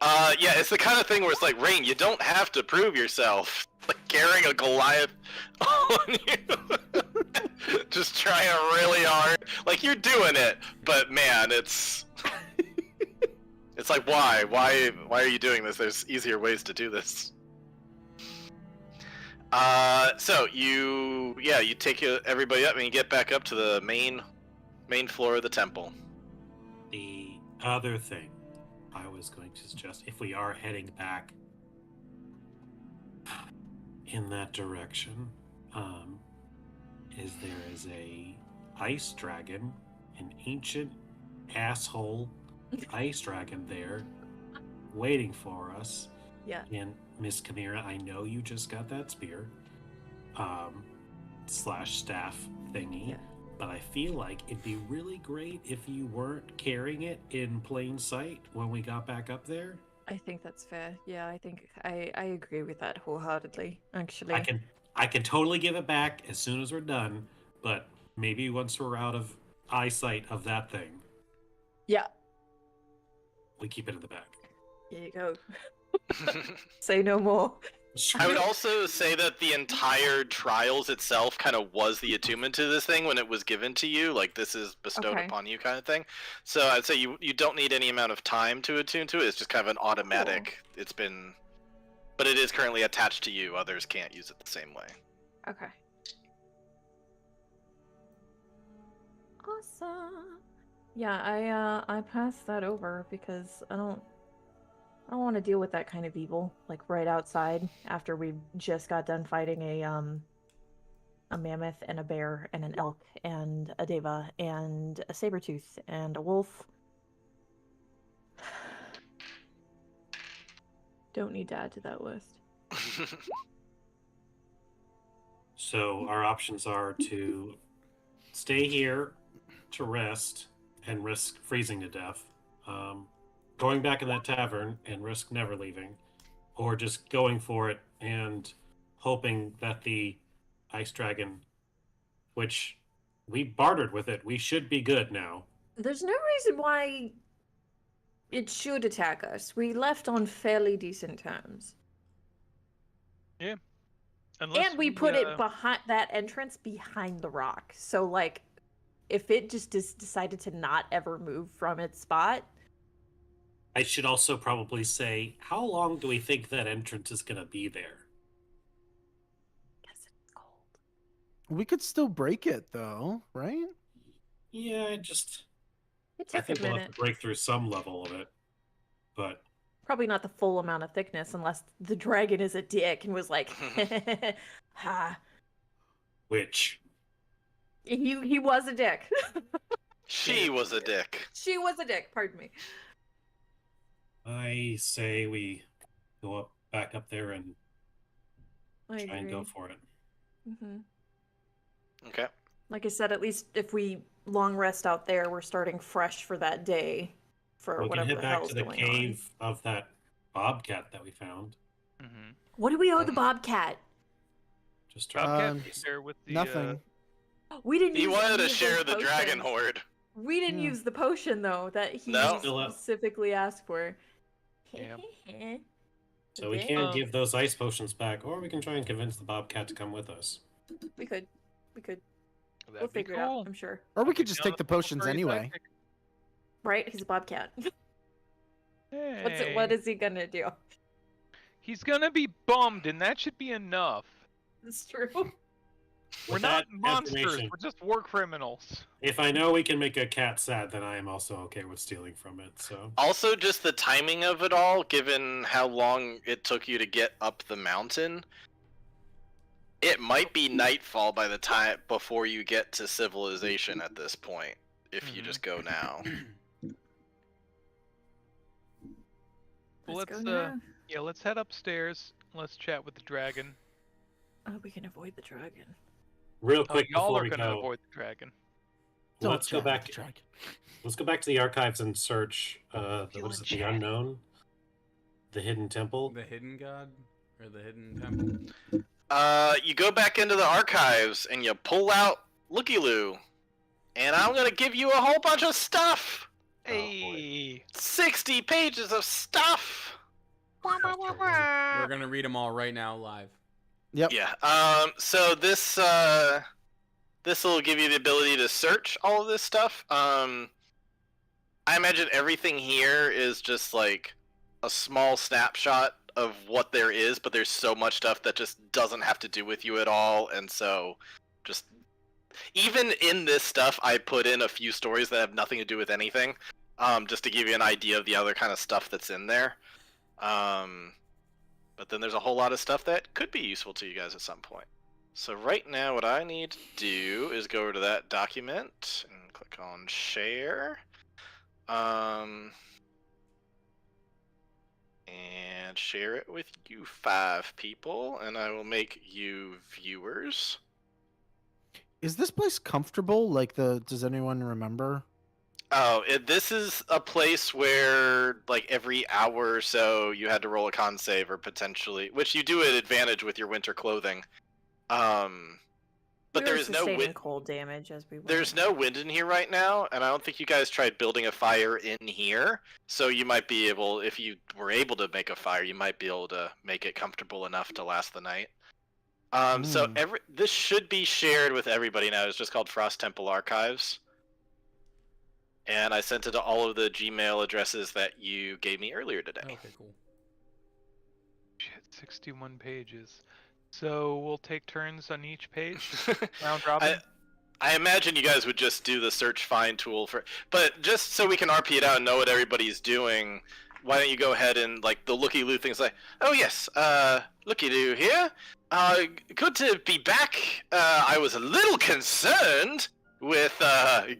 Yeah, it's the kind of thing where it's like, Rain, you don't have to prove yourself. Like carrying a Goliath on you. Just trying really hard. Like, you're doing it, but man, it's like, why? Why are you doing this? There's easier ways to do this. So you take everybody up and you get back up to the main floor of the temple. The other thing I was going to suggest, if we are heading back in that direction, is there is a ice dragon, an ancient asshole ice dragon there waiting for us. Yeah. And Miss Chimera, I know you just got that spear slash staff thingy, Yeah. but I feel like it'd be really great if you weren't carrying it in plain sight when we got back up there. I think that's fair. Yeah, I think I agree with that wholeheartedly, actually. I can totally give it back as soon as we're done, but maybe once we're out of eyesight of that thing, Yeah. we keep it in the back. Here you go. Say no more. I would also say that the entire trials itself kind of was the attunement to this thing when it was given to you, like this is bestowed Okay. upon you kind of thing. So I'd say you don't need any amount of time to attune to it. It's just kind of an automatic. It's been, but it is currently attached to you. Others can't use it the same way. Okay. Awesome. Yeah, I passed that over because I don't want to deal with that kind of evil like right outside after we just got done fighting a mammoth and a bear and an elk and a deva and a saber-tooth and a wolf. Don't need to add to that list. So our options are to stay here to rest and risk freezing to death, going back in that tavern and risk never leaving, or just going for it and hoping that the ice dragon, which We bartered with it. We should be good now. There's no reason why it should attack us. We left on fairly decent terms. Unless And we put it behind that entrance behind the rock. So, like, if it just decided to not ever move from its spot. I should also probably say, how long do we think that entrance is going to be there? Guess it's cold. We could still break it, though, right? Yeah, I It I took think a we'll have minute. to break through some level of it. But Probably not the full amount of thickness, unless the dragon is a dick and was like, ha. which? He was a dick. She was a dick. She was a dick, pardon me. I say we go back up there and I try and agree. go for it. Mm-hmm. Okay. Like I said, at least if we long rest out there, we're starting fresh for that day. For We can whatever head the back hell's to the going cave of that bobcat that we found. Mhm. on. What do we owe the bobcat? Just try Bobcat to share with the Nothing. We didn't. He use wanted any to of share those the dragon potions. horde. We didn't Yeah. use the potion though that he No. Still up. specifically asked for. Yeah. So we Okay. can give those ice potions back, or we can try and convince the bobcat to come with us. We could. That'd We'll be figure it cool. out. I'm sure. Or we I'll could be just down take the with little potions furry anyway. sidekick. Right? He's a bobcat. Hey. What is he gonna do? He's gonna be bummed, and that should be enough. It's true. We're With not that monsters. information, We're just war criminals. if I know we can make a cat sad, then I am also okay with stealing from it. So Also, just the timing of it all, given how long it took you to get up the mountain, it might be nightfall by the time before you get to civilization at this point. If you Mhm. just go now. Let's go Let's now. let's head upstairs. Let's chat with the dragon. Oh, we can avoid the dragon. real Oh, quick y'all before are we gonna go, avoid the dragon. let's go back. Dragon. Let's go back to the archives and search. What Feeling is it? The chatty. unknown, the hidden temple. The hidden god? Or the hidden temple? You go back into the archives and you pull out Looky Loo, and I'm gonna give you a whole bunch of stuff. Oh, boy. Hey. 60 pages of stuff. We're gonna read them all right now live. Yep. Yeah. So this this will give you the ability to search all of this stuff. I imagine everything here is just like a small snapshot of what there is, but there's so much stuff that just doesn't have to do with you at all, and so just even in this stuff, I put in a few stories that have nothing to do with anything, just to give you an idea of the other kind of stuff that's in there. But then there's a whole lot of stuff that could be useful to you guys at some point. So right now what I need to do is go over to that document and click on share. And share it with you 5 people, and I will make you viewers. Is this place comfortable? Does anyone remember? Oh, this is a place where, like, every hour or so you had to roll a con save, or potentially, which you do at advantage with your winter clothing. But We there were is no sustaining wind. cold damage as we went. There's no wind in here right now, and I don't think you guys tried building a fire in here. So you might be able, if you were able to make a fire, you might be able to make it comfortable enough to last the night. So this should be shared with everybody now. It's just called Frost Temple Archives. And I sent it to all of the Gmail addresses that you gave me earlier today. Okay, cool. Shit, 61 pages. So we'll take turns on each page, round robin. I imagine you guys would just do the search find tool for, but just so we can RP it out and know what everybody's doing, why don't you go ahead and, like, the Looky Loo things, like, oh yes, Looky Loo here. Good to be back. I was a little concerned with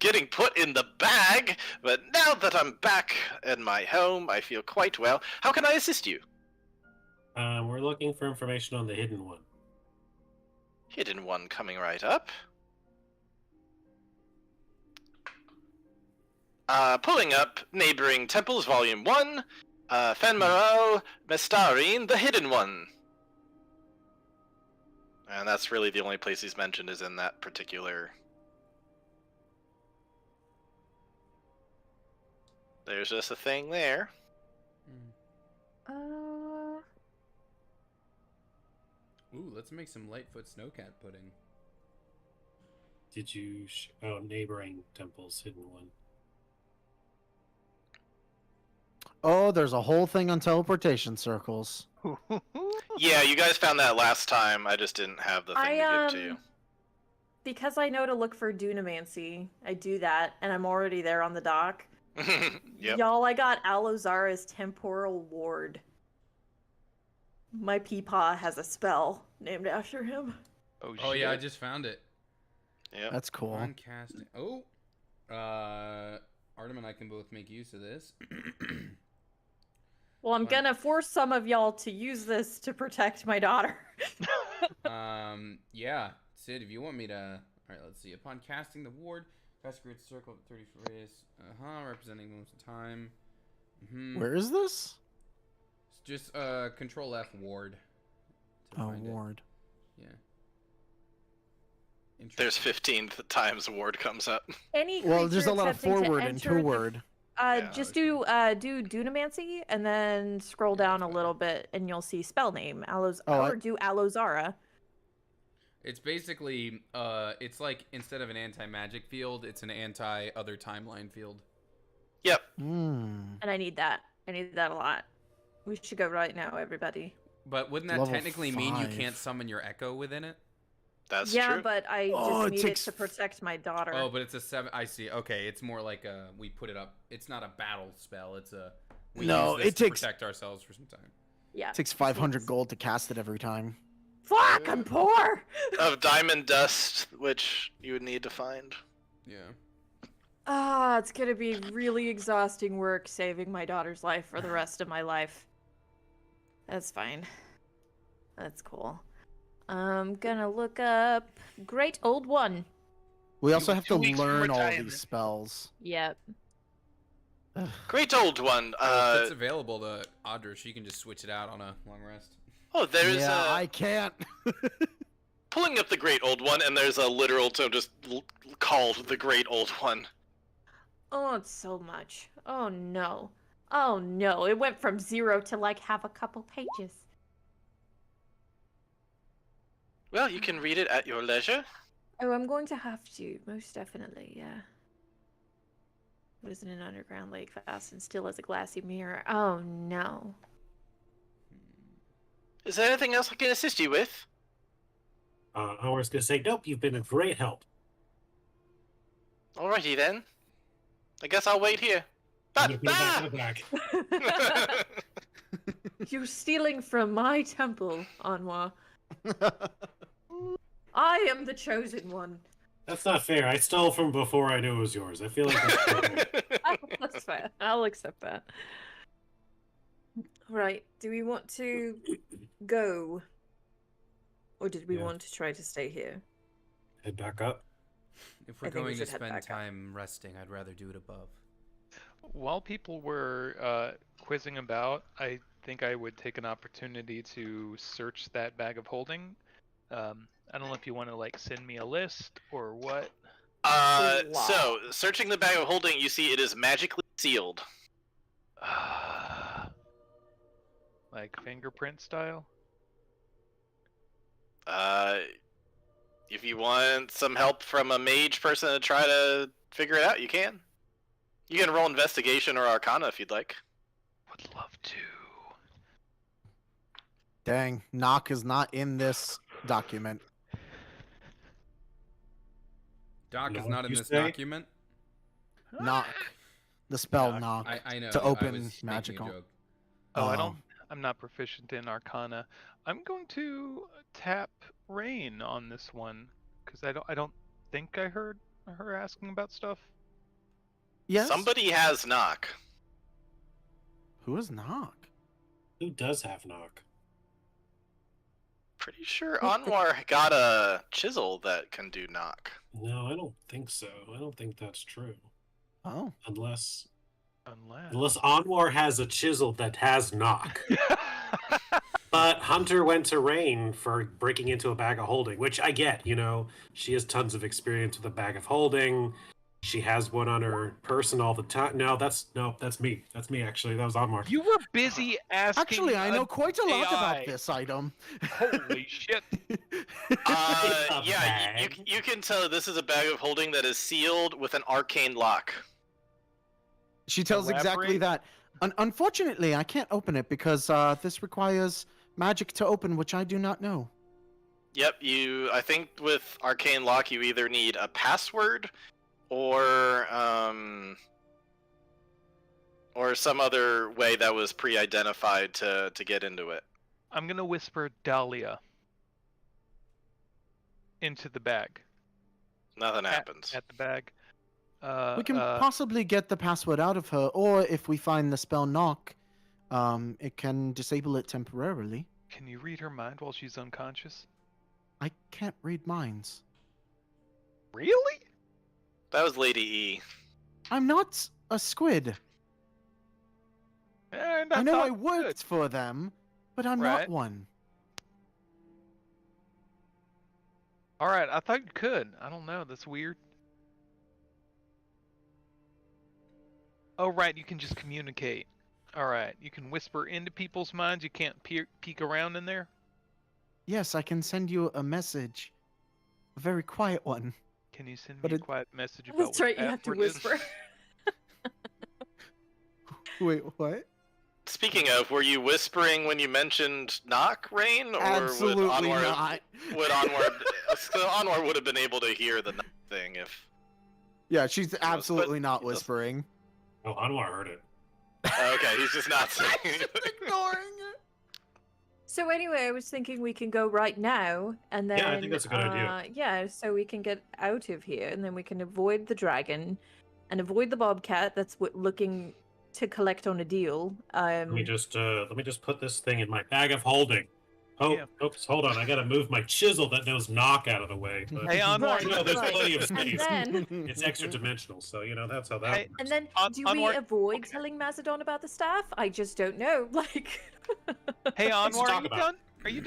getting put in the bag, but now that I'm back in my home, I feel quite well. How can I assist you? We're looking for information on the hidden one. Hidden one coming right up. Pulling up Neighboring Temples, Volume 1, Fenmaral Mestarine, the Hidden One. And that's really the only place he's mentioned is in that particular There's just a thing there. Ooh, let's make some Lightfoot Snowcat pudding. Did you? Oh, neighboring temples, hidden one. Oh, there's a whole thing on teleportation circles. Yeah, you guys found that last time. I just didn't have the thing to give to you. Because I know to look for Dunamancy, I do that, and I'm already there on the dock. Yep. Y'all, I got Alozara's Temporal Ward. My peepaw has a spell named after him. Oh yeah, I just found it. Yep. That's cool. On casting. Oh, Artem and I can both make use of this. Well, I'm Fine. gonna force some of y'all to use this to protect my daughter. Yeah, Sid, if you want me to. All right, let's see. Upon casting the ward, cast creates a circle of 30 foot radius. Representing most of the time. Where is this? Just Control F ward. to Oh, find it. ward. Yeah. There's Interesting. 15 times ward comes up. Any Well, there's a creature lot of attempting to forward and enter two the- word. Yeah, just do Dunamancy and then scroll Yeah, down that's a little bit and you'll see spell name do Alozara. It's basically it's like instead of an anti-magic field, it's an anti-other timeline field. Yep. And I need that. I need that a lot. We should go right now, everybody. But wouldn't that Level technically mean you 5. can't summon your echo within it? That's Yeah, true. but I Oh, just it need takes it to protect my daughter. Oh, but it's a 7. I see. Okay, it's more like we put it up. It's not a battle spell. It's a we No, use this it to takes- protect ourselves for some time. Yeah. It takes 500 gold to cast it every time. Fuck, I'm poor. Of diamond dust, which you would need to find. Yeah. Ah, it's gonna be really exhausting work saving my daughter's life for the rest of my life. That's fine. That's cool. I'm gonna look up Great Old One. We also have to 2 weeks from learn all retirement. these spells. Yep. Great old one. If it's available to Audra, she can just switch it out on a long rest. There's yeah, a I can't. pulling up the great old one, and there's a literal tome just called the great old one. Oh, it's so much. Oh no. Oh no. It went from 0 to like have a couple pages. Well, you can read it at your leisure. Oh, I'm going to have to, most definitely, yeah. Lives in an underground lake, fast and still as a glassy mirror. Oh no. Is there anything else I can assist you with? I was gonna say, nope. You've been a great help. Alrighty then. I guess I'll wait here. You'll be back in the back. You're stealing from my temple, Anwa. I am the chosen one. That's not fair. I stole from before I knew it was yours. I feel like that's fair. Oh, that's fair. I'll accept that. Right. Do we want to go? Or did we Yeah. want to try to stay here? Head back up. If we're I think we going to should head spend back up. time resting, I'd rather do it above. While people were quizzing about, I think I would take an opportunity to search that bag of holding. I don't know if you want to like send me a list or what. So, searching the bag of holding, you see it is magically sealed. Like fingerprint style. If you want some help from a mage person to try to figure it out, you can. You can roll investigation or arcana if you'd like. Would love to. Dang, knock is not in this document. Doc is Knock, not in you this say? document. Knock. The spell knock. I know. To I open was making a magical. joke. Oh, I'm not proficient in Arcana. I'm going to tap Rain on this one because I don't think I heard her asking about stuff. Yes. Somebody has knock. Who is knock? Who does have knock? Pretty sure Anwar got a chisel that can do knock. No, I don't think so. I don't think that's true. Oh. Unless Unless. Anwar has a chisel that has knock. But Hunter went to Rain for breaking into a bag of holding, which I get, you know. She has tons of experience with a bag of holding. She has one on her person all the time. No, that's me. That's me actually. That was Anwar. You were busy asking. Actually, I know quite a lot AI. about this item. Holy shit! Yeah, you can tell this is a bag of holding that is sealed with an arcane lock. She tells exactly Elaborate? that. Unfortunately, I can't open it because this requires magic to open, which I do not know. Yep, I think with arcane lock you either need a password or some other way that was pre-identified to get into it. I'm gonna whisper Dahlia into the bag. Nothing happens. At the bag. We can possibly get the password out of her, or if we find the spell knock, it can disable it temporarily. Can you read her mind while she's unconscious? I can't read minds. Really? That was Lady E. I'm not a squid. And I know thought I worked for them, but I'm not Right. one. All right, I thought you could. I don't know. That's weird. Oh, right. You can just communicate. All right. You can whisper into people's minds. You can't peek around in there. Yes, I can send you a message. A very quiet one. Can you send But me a it- quiet message about That's what right. You have to password is? whisper. Wait, what? Speaking of, were you whispering when you mentioned knock, Rain? Or Absolutely would Anwar, not. Would Anwar, so Anwar would have been able to hear the knock thing if... Yeah, she's absolutely not he doesn't. whispering. Oh, Anwar heard it. Okay, he's just not saying anything. Ignoring it. So anyway, I was thinking we can go right now, and then Yeah, I think that's a good idea. Yeah, so we can get out of here, and then we can avoid the dragon, and avoid the bobcat that's looking to collect on a deal. Let me just put this thing in my bag of holding. Oh, Yeah. oops, hold on. I gotta move my chisel that knows knock out of the way. But Hey, Anwar. you know, there's Right. plenty of And space. then, It's extra dimensional, so you know that's how that Hey, works. and then, do we Onward- avoid okay. telling Macedon about the staff? I just don't know. Like, Hey, Let's Anwar, are talk you about done? Are you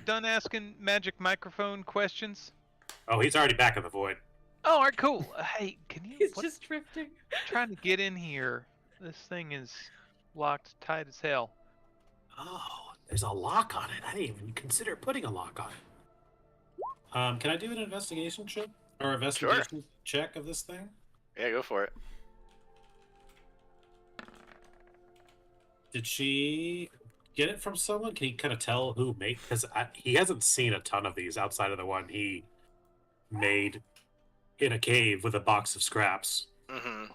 done asking magic microphone questions? Oh, he's already back in the void. Oh, all right, cool. Hey, can you? he's what- just drifting. trying to get in here. This thing is locked tight as hell. Oh, there's a lock on it. I didn't even consider putting a lock on it. Can I do an investigation check or investigation check of this thing? Yeah, go for it. Did she get it from someone? Can you kind of tell who made? Because he hasn't seen a ton of these outside of the one he made in a cave with a box of scraps. Mm-hmm.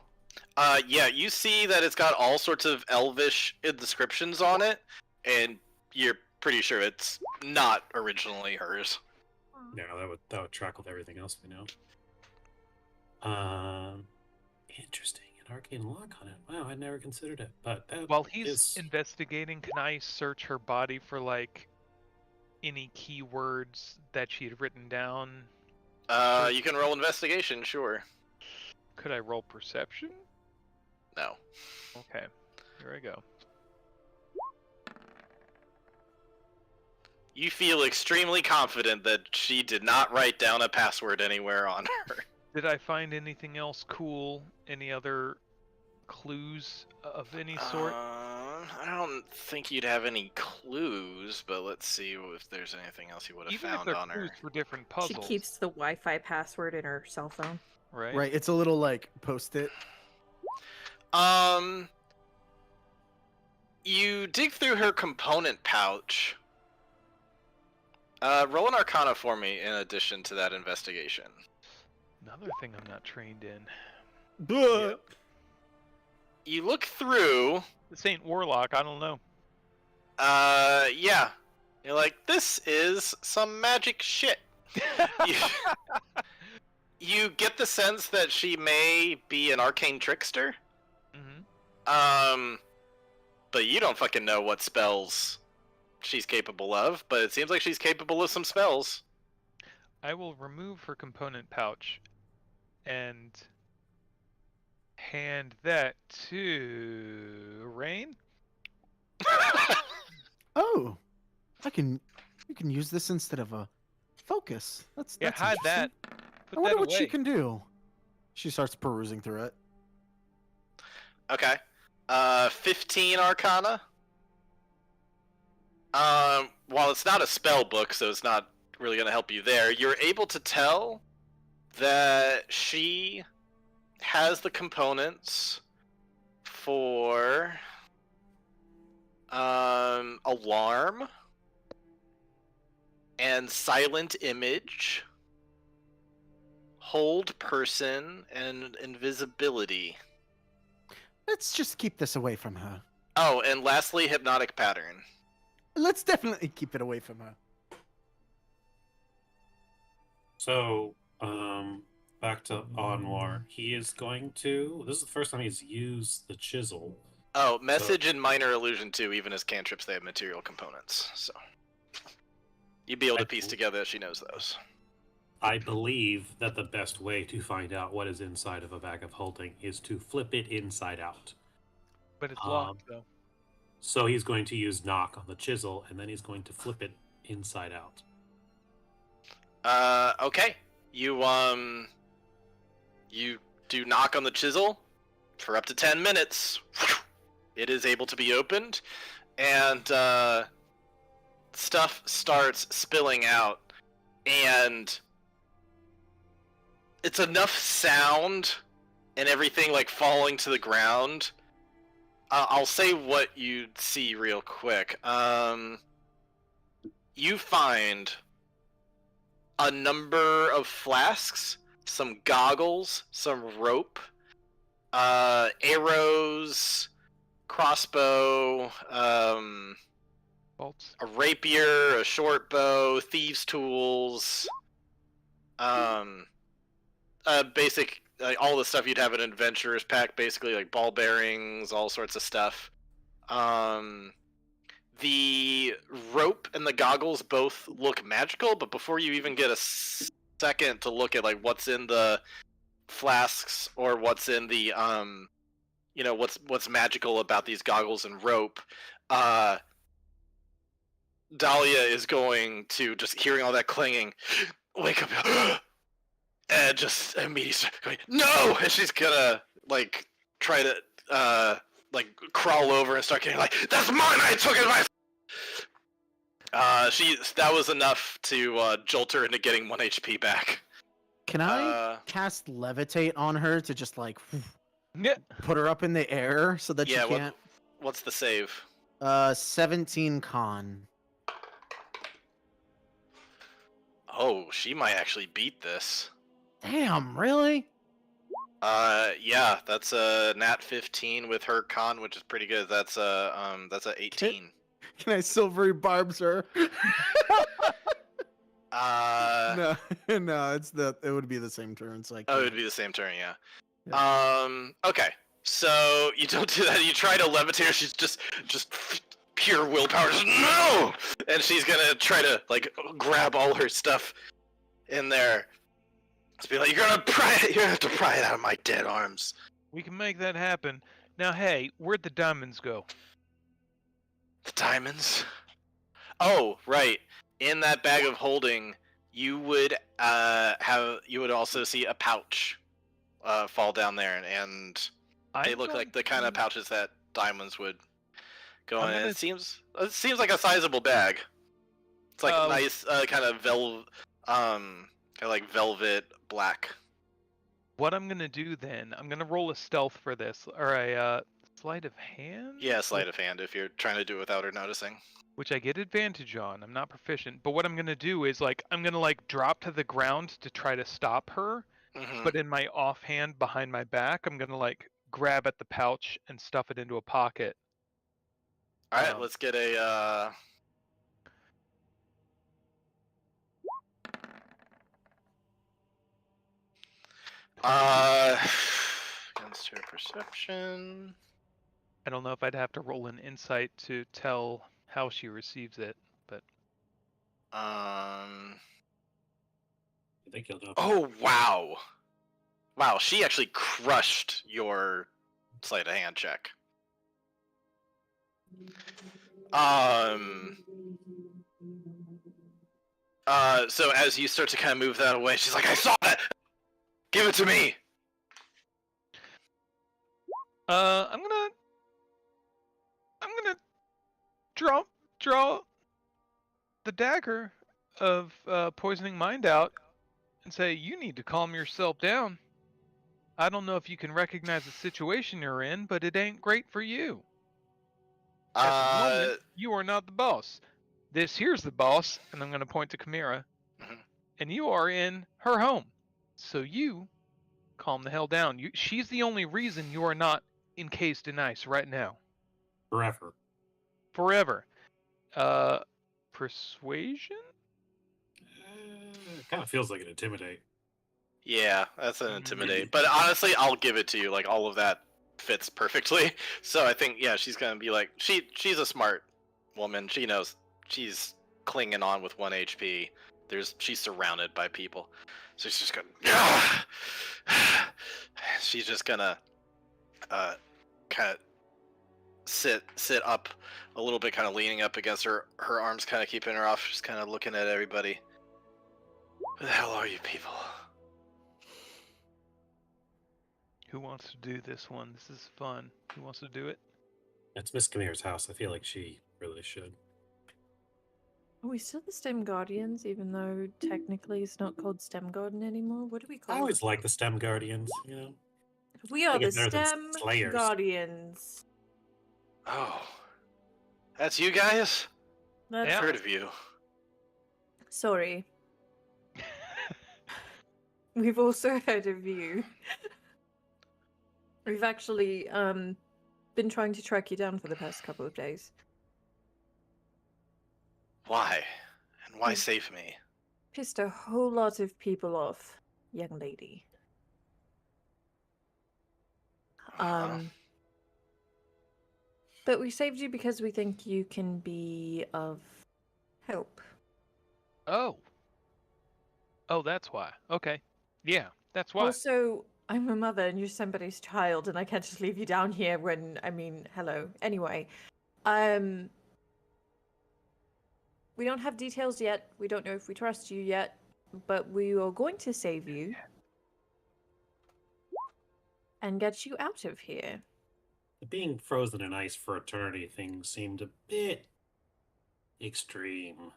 Yeah, you see that it's got all sorts of elvish inscriptions on it, and you're pretty sure it's not originally hers. No, that would track with everything else we know. Interesting. An arcane lock on it. Wow, I never considered it. But that While he's is... investigating, can I search her body for like any keywords that she had written down? You can roll investigation, sure. Could I roll perception? No. Okay, here I go. You feel extremely confident that she did not write down a password anywhere on her. Did I find anything else cool? Any other clues of any sort? I don't think you'd have any clues, but let's see if there's anything else you would have Even if found they're on her. clues for different She puzzles, keeps the Wi-Fi password in her cell phone. right? Right, it's a little like post-it. You dig through her component pouch. Roll an Arcana for me in addition to that investigation. Another thing I'm not trained in. Yep. You look through. This ain't Warlock. I don't know. Yeah. You're like, this is some magic shit. You get the sense that she may be an arcane trickster. Mm-hmm. But you don't fucking know what spells she's capable of, but it seems like she's capable of some spells. I will remove her component pouch and hand that to Rain. Oh, you can use this instead of a focus. That's Yeah, hide that. interesting. Put I wonder that what away. she can do. She starts perusing through it. Okay. 15 Arcana. While it's not a spell book, so it's not really going to help you there, you're able to tell that she has the components for alarm and silent image, hold person, and invisibility. Let's just keep this away from her. Oh, and lastly, hypnotic pattern. Let's definitely keep it away from her. So, back to Anwar. He is going to. This is the first time he's used the chisel. Oh, message and minor illusion too. Even as cantrips, they have material components, so you'd be able to piece together that she knows those. I believe that the best way to find out what is inside of a bag of holding is to flip it inside out. But it's locked, though. So he's going to use knock on the chisel, and then he's going to flip it inside out. Okay. You do knock on the chisel for up to 10 minutes. It is able to be opened, and stuff starts spilling out, and it's enough sound and everything like falling to the ground. I'll say what you see real quick. You find a number of flasks, some goggles, some rope, arrows, crossbow, Bolts. a rapier, a short bow, thieves' tools, basic, like all the stuff you'd have in an adventurer's pack, basically like ball bearings, all sorts of stuff. The rope and the goggles both look magical, but before you even get a second to look at like what's in the flasks or what's in the what's magical about these goggles and rope, Dahlia is going to, just hearing all that clanging, wake up and just immediately going, no! And she's gonna like try to like crawl over and start getting like, that's mine, I took it myself! That was enough to jolt her into getting 1 HP back. Can I cast levitate on her to just like put her up in the air so that she can't? What's the save? 17 con. Oh, she might actually beat this. Damn, really? Yeah, that's a nat 15 with her con, which is pretty good. That's a 18. Can I silvery barbs her? No, it would be the same turn. So it would be the same turn, yeah. Okay. So you don't do that. You try to levitate her. She's just pure willpower. Just, no! And she's gonna try to like grab all her stuff in there. Just be like, you're gonna have to pry it out of my dead arms. We can make that happen. Now, hey, where'd the diamonds go? The diamonds? Oh, right. In that bag of holding, you would also see a pouch fall down there, and they look like the kind of pouches that diamonds would go in. It seems like a sizable bag. It's like a nice kind of velvet black. What I'm gonna do then? I'm gonna roll a stealth for this, or a sleight of hand. Yeah, sleight of hand if you're trying to do it without her noticing. Which I get advantage on. I'm not proficient, but what I'm gonna do is I'm gonna drop to the ground to try to stop her. Mm-hmm. But in my offhand behind my back, I'm gonna grab at the pouch and stuff it into a pocket. All right, let's get a. Against her perception. I don't know if I'd have to roll an insight to tell how she receives it, but. I think you'll know. Oh wow! Wow, she actually crushed your sleight of hand check. So as you start to kind of move that away, she's like, I saw that! Give it to me! I'm gonna draw the dagger of poisoning mind out and say, you need to calm yourself down. I don't know if you can recognize the situation you're in, but it ain't great for you. At the moment, you are not the boss. This here's the boss, and I'm going to point to Chimera, and you are in her home. So you calm the hell down. She's the only reason you are not encased in ice right now. Forever. Persuasion? It kind of feels like an intimidate. Yeah, that's an intimidate. But honestly, I'll give it to you. Like, all of that fits perfectly. So I think, yeah, she's gonna be like, she's a smart woman. She knows she's clinging on with 1 HP. She's surrounded by people, so she's just gonna. She's just gonna, kind of sit up a little bit, kind of leaning up against her arms, kind of keeping her off, just kind of looking at everybody. Who the hell are you people? Who wants to do this one? This is fun. Who wants to do it? It's Miss Chimera's house. I feel like she really should. Are we still the STEM Guardians, even though technically it's not called STEM Garden anymore? What do we call I it? always like the STEM Guardians, you know? We are think the it's better than STEM Slayers. Guardians. Oh, that's you guys? That's I've heard of you. Sorry. We've also heard of you. We've actually been trying to track you down for the past couple of days. Why? And why save me? Pissed a whole lot of people off, young lady. But we saved you because we think you can be of help. Oh, that's why. Okay. Yeah, that's why. Also, I'm a mother and you're somebody's child, and I can't just leave you down here when, hello. Anyway, we don't have details yet. We don't know if we trust you yet, but we are going to save you and get you out of here. The being frozen in ice for eternity thing seemed a bit extreme.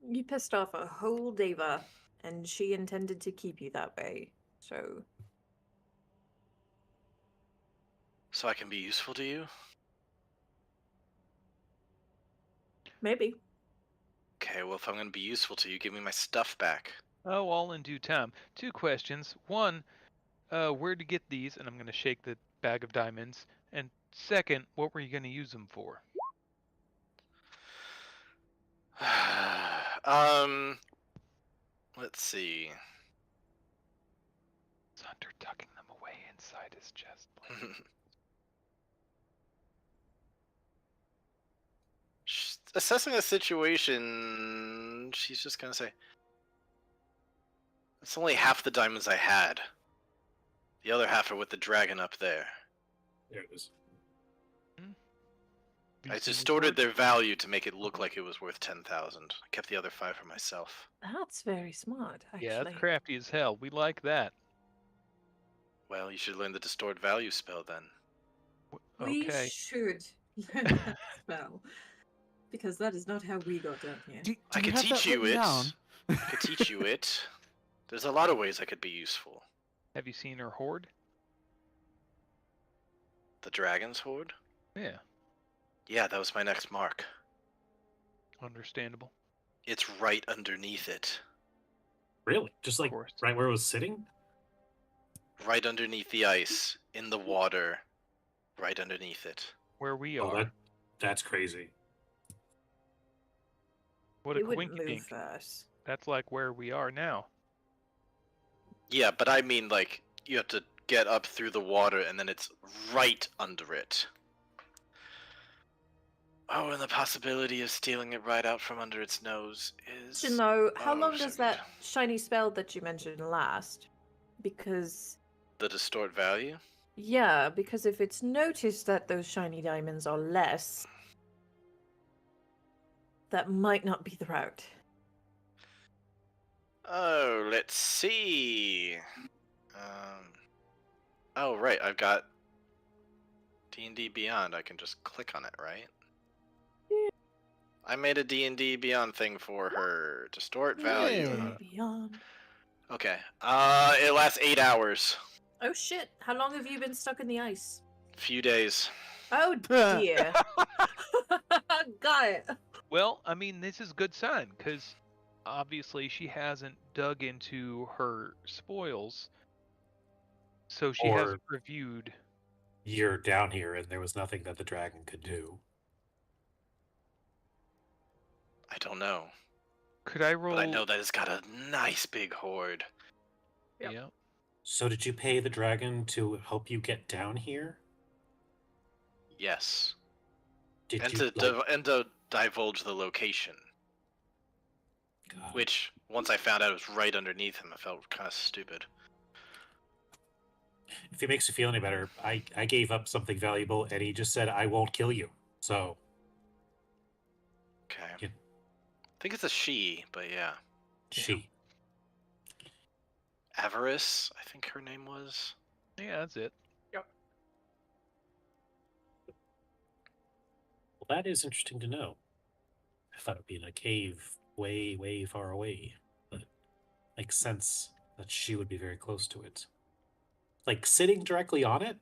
You pissed off a whole diva, and she intended to keep you that way, so... So I can be useful to you? Maybe. Okay, well, if I'm going to be useful to you, give me my stuff back. Oh, all in due time. 2 questions. 1, where to get these? And I'm going to shake the bag of diamonds. And 2nd, what were you going to use them for? Let's see. Is Hunter tucking them away inside his chest? Assessing the situation, she's just gonna say, it's only half the diamonds I had. The other half are with the dragon up there. There it is. I distorted their value to make it look like it was worth 10,000. I kept the other 5 for myself. That's very smart, actually. Yeah, that's crafty as hell. We like that. Well, you should learn the distort value spell then. We Okay. should learn that spell. Because that is not how we got down here. I could teach you it. I could teach you it. There's a lot of ways I could be useful. Have you seen her hoard? The dragon's hoard? Yeah. Yeah, that was my next mark. Understandable. It's right underneath it. Really? Just like right where it was sitting? Right underneath the ice, in the water, right underneath it. Where we Oh, are. that's crazy. What a It wouldn't quinky move dink. fast. That's like where we are now. Yeah, but I mean, like, you have to get up through the water and then it's right under it. Oh, and the possibility of stealing it right out from under its nose is... To know, how Oh, long so does that shiny spell that you mentioned last? Because... The distort value? Yeah, because if it's noticed that those shiny diamonds are less, that might not be the route. Oh, let's see. Oh, right, I've got D&D Beyond, I can just click on it, right? I made a D&D Beyond thing for her. Distort value. Yeah. Beyond. Okay. It lasts 8 hours. Oh shit! How long have you been stuck in the ice? Few days. Oh dear. Got it. Well, I mean, this is a good sign because obviously she hasn't dug into her spoils, so she Or- hasn't reviewed. You're down here, and there was nothing that the dragon could do. I don't know. Could I roll? But I know that it's got a nice big horde. Yep. Yeah. So did you pay the dragon to help you get down here? Yes. Did And you to divulge the location. God. Which, once I found out it was right underneath him, I felt kind of stupid. If it makes you feel any better, I gave up something valuable, and he just said, "I won't kill you." So Okay. Yeah. I think it's a she, but yeah. she. Avarice, I think her name was. Yeah, that's it. Well, that is interesting to know. I thought it'd be in a cave way, way far away, but makes sense that she would be very close to it. Like sitting directly on it?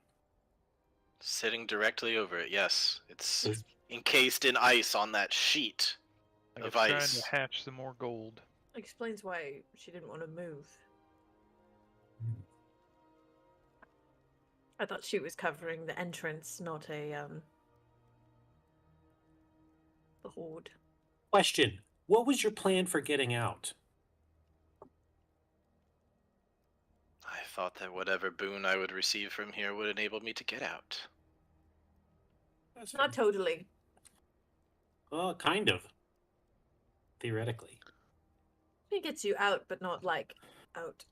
Sitting directly over it, yes. It's Is- encased in ice on that sheet. Like Of it's trying ice. to hatch some more gold. Explains why she didn't want to move. I thought she was covering the entrance, not the horde. Question: what was your plan for getting out? I thought that whatever boon I would receive from here would enable me to get out. Not totally. Well, kind of. Theoretically. It gets you out, but not like out.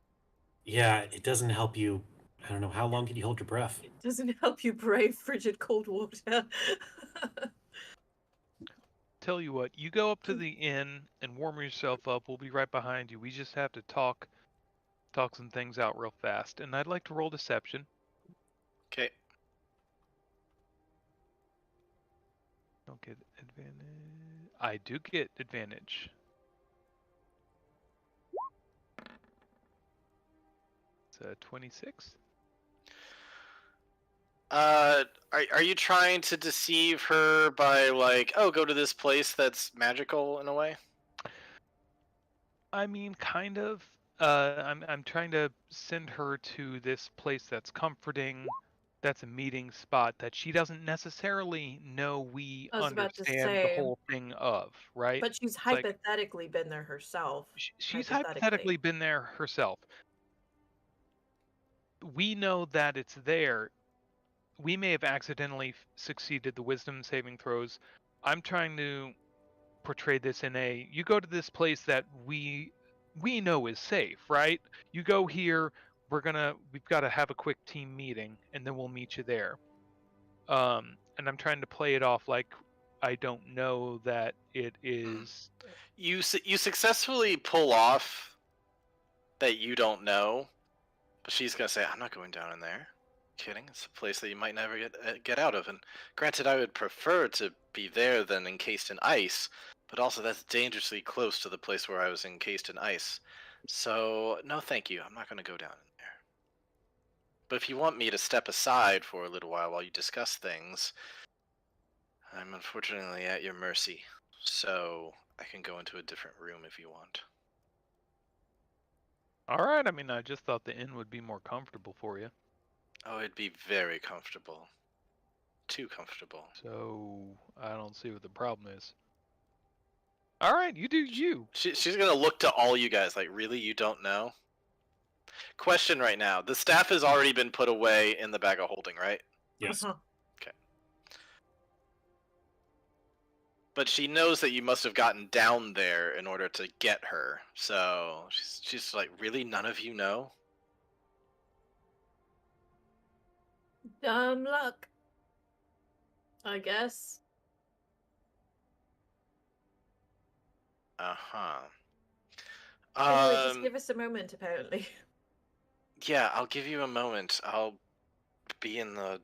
Yeah, it doesn't help you. I don't know, how long can you hold your breath? It doesn't help you brave frigid cold water. Tell you what, you go up to the inn and warm yourself up. We'll be right behind you. We just have to talk some things out real fast. And I'd like to roll deception. Okay. Don't get advantage. I do get advantage. It's 26. Are you trying to deceive her by like, oh, go to this place that's magical in a way? I mean, kind of. I'm trying to send her to this place that's comforting, that's a meeting spot that she doesn't necessarily know we I was about to understand the say, whole thing of, right? but she's like- hypothetically been there herself. She's hypothetically been there herself. We know that it's there. We may have accidentally succeeded the wisdom saving throws. I'm trying to portray this in a, you go to this place that we know is safe, right? You go here, we've got to have a quick team meeting, and then we'll meet you there. And I'm trying to play it off like I don't know that it is. You successfully pull off that you don't know, but she's gonna say, "I'm not going down in there." Kidding? It's a place that you might never get out of. And granted, I would prefer to be there than encased in ice, but also that's dangerously close to the place where I was encased in ice. So no, thank you. I'm not gonna go down in there. But if you want me to step aside for a little while you discuss things, I'm unfortunately at your mercy. So I can go into a different room if you want. All right. I mean, I just thought the inn would be more comfortable for you. Oh, it'd be very comfortable. Too comfortable. So I don't see what the problem is. All right, you do you. She's gonna look to all you guys like, really? You don't know? Question right now. The staff has already been put away in the bag of holding, right? Yes. Uh-huh. But she knows that you must have gotten down there in order to get her. So she's like, really? None of you know? Dumb luck. I guess. Uh-huh. Anyway, just give us a moment, apparently. Yeah, I'll give you a moment. I'll be in the...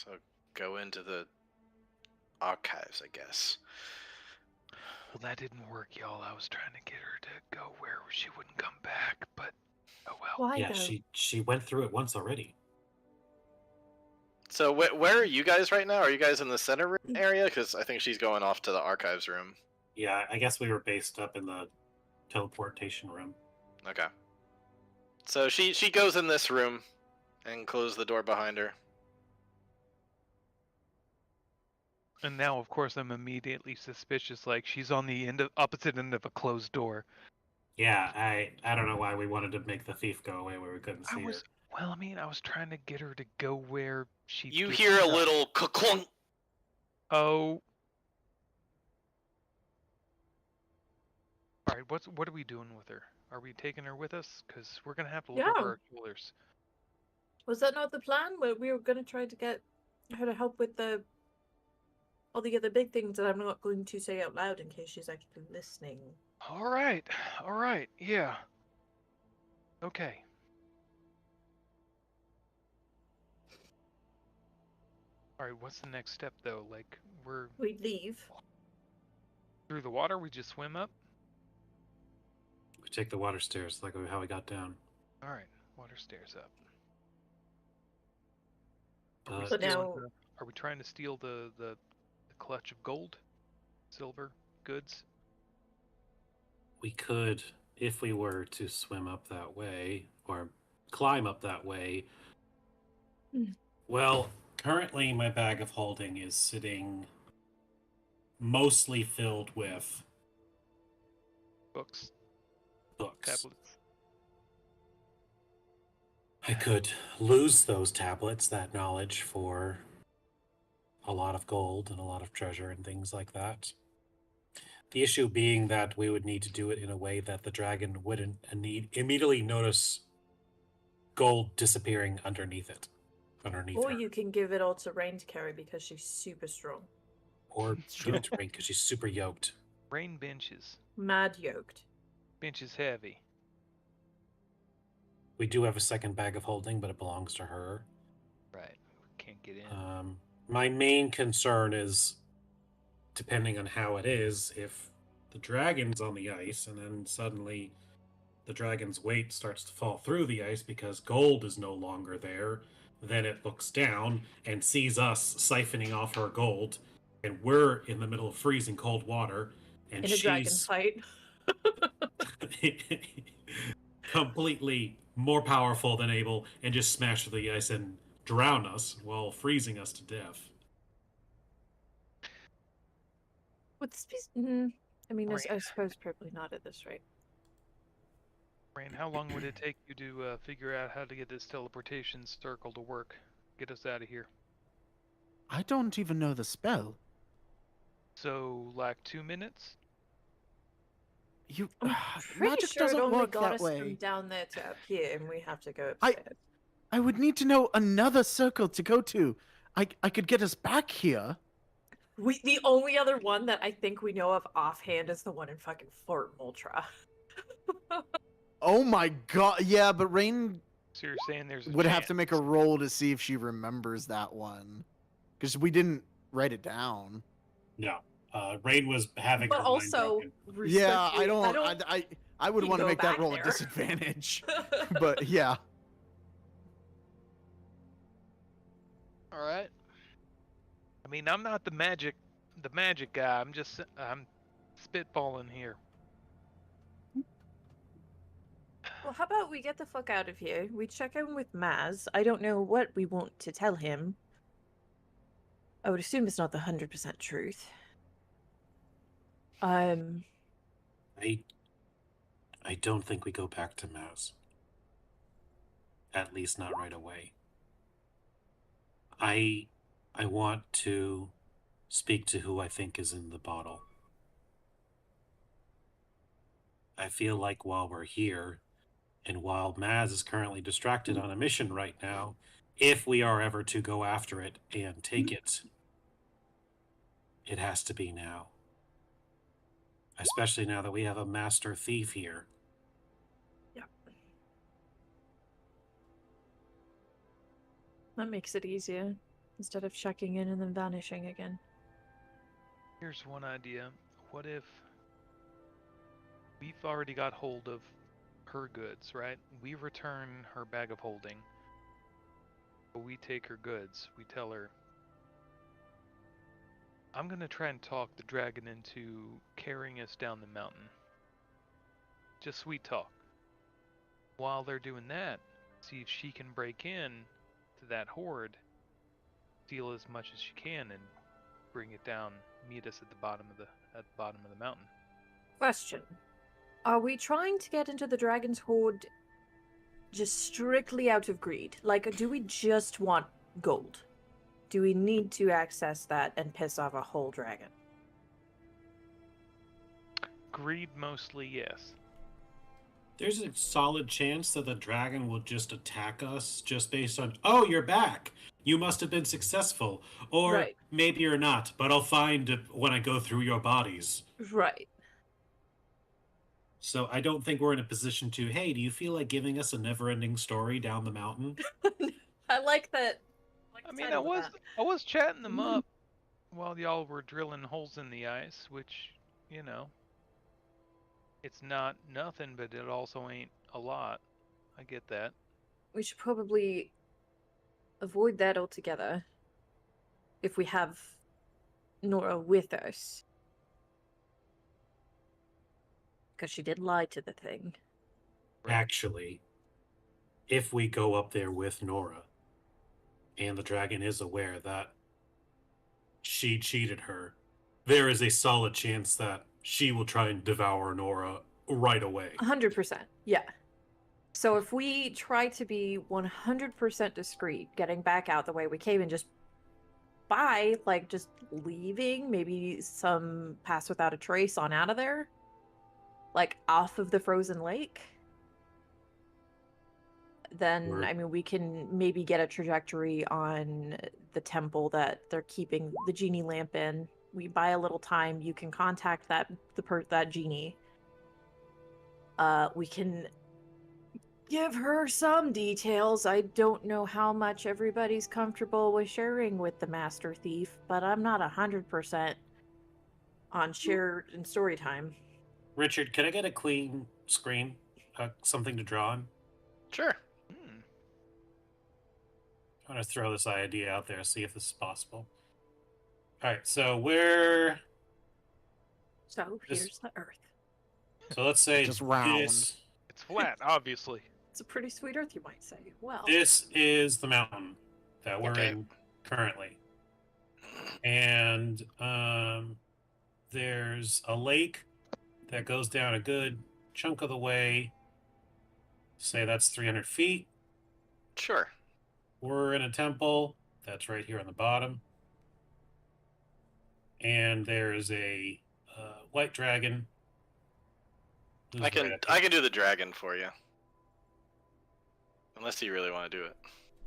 So go into the archives, I guess. Well, that didn't work, y'all. I was trying to get her to go where she wouldn't come back, but oh well. Why Yeah, though? she went through it once already. So where are you guys right now? Are you guys in the center room area? Because I think she's going off to the archives room. Yeah, I guess we were based up in the teleportation room. Okay. So she goes in this room and closes the door behind her. And now, of course, I'm immediately suspicious. Like she's on the opposite end of a closed door. Yeah, I don't know why we wanted to make the thief go away where we couldn't see her. Well, I mean, I was trying to get her to go where she. You hear a little clunk. Oh. All right, what are we doing with her? Are we taking her with us? Because we're gonna have to look Yeah. over our shoulders. Was that not the plan? Where we were going to try to get her to help with all the other big things that I'm not going to say out loud in case she's actually listening. All right, yeah. Okay. All right, what's the next step though? Like We leave. through the water. We just swim up. We take the water stairs, like how we got down. All right, water stairs up. So now- Are we trying to steal the clutch of gold, silver, goods? We could, if we were to swim up that way, or climb up that way. Well, currently my bag of holding is sitting mostly filled with Books, books. tablets. I could lose those tablets, that knowledge, for a lot of gold and a lot of treasure and things like that. The issue being that we would need to do it in a way that the dragon wouldn't immediately notice gold disappearing underneath it. Or her. you can give it all to Rain to carry because she's super strong. Or give it to Rain because she's super yoked. Rain benches. Mad yoked. Benches heavy. We do have a second bag of holding, but it belongs to her. Right. Can't get in. My main concern is, depending on how it is, if the dragon's on the ice and then suddenly the dragon's weight starts to fall through the ice because gold is no longer there, then it looks down and sees us siphoning off her gold, and we're in the middle of freezing cold water, and In a dragon she's fight. completely more powerful than able, and just smash through the ice and drown us while freezing us to death. Would this be... I mean, I suppose probably not at this rate. Rain, how long would it take you to figure out how to get this teleportation circle to work? Get us out of here. I don't even know the spell. So, like 2 minutes? You I'm magic pretty sure it doesn't only work got that us from way. down there to up here, and we have to go upstairs. I would need to know another circle to go to. I could get us back here. The only other one that I think we know of offhand is the one in fucking Fort Moltra. Oh my god, yeah, but Rain So you're saying there's a would have to chance. make a roll to see if she remembers that one. Because we didn't write it down. No. Rain was having But her also, mind Yeah, I respectfully, I would you want to go make that back roll a there. disadvantage. But yeah. Alright. I mean, I'm not the magic guy. I'm spitballing here. Well, how about we get the fuck out of here? We check in with Maz. I don't know what we want to tell him. I would assume it's not the 100% truth. I don't think we go back to Maz. At least not right away. I want to speak to who I think is in the bottle. I feel like while we're here, and while Maz is currently distracted on a mission right now, if we are ever to go after it and take it, it has to be now. Especially now that we have a master thief here. Yeah. That makes it easier. instead of checking in and then vanishing again. Here's one idea. What if we've already got hold of her goods, right? We return her bag of holding. We take her goods. We tell her, I'm going to try and talk the dragon into carrying us down the mountain. Just sweet talk. While they're doing that, see if she can break in to that horde, steal as much as she can, and bring it down. Meet us at the bottom of the mountain. Question. Are we trying to get into the dragon's horde just strictly out of greed? Like, do we just want gold? Do we need to access that and piss off a whole dragon? Greed mostly, yes. There's a solid chance that the dragon will just attack us just based on, oh, you're back. You must have been successful. Or Right. maybe you're not, but I'll find it when I go through your bodies. Right. So I don't think we're in a position to, hey, do you feel like giving us a never-ending story down the mountain? I like that. I mean, I was chatting them up while y'all were drilling holes in the ice, which, you know, it's not nothing, but it also ain't a lot. I get that. We should probably avoid that altogether if we have Nora with us. Because she did lie to the thing. Actually, if we go up there with Nora, and the dragon is aware that she cheated her, there is a solid chance that she will try and devour Nora right away. 100%. Yeah. So if we try to be 100% discreet, getting back out the way we came and just just leaving, maybe some pass without a trace on out of there, like off of the frozen lake, then I mean we can maybe get a trajectory on the temple that they're keeping the genie lamp in. We buy a little time. You can contact that genie. We can give her some details. I don't know how much everybody's comfortable with sharing with the master thief, but I'm not 100% on shared and story time. Richard, can I get a clean screen? Something to draw on? Sure. I'm going to throw this idea out there, see if this is possible. Alright, so So here's the Earth. So let's say Just round. It's flat, obviously. It's a pretty sweet Earth, you might say. Well, This is the mountain that we're Okay. in currently. And there's a lake that goes down a good chunk of the way. Say that's 300 feet. Sure. We're in a temple that's right here on the bottom. And there's a white dragon. who's I can right up I here. can do the dragon for you. Unless you really want to do it.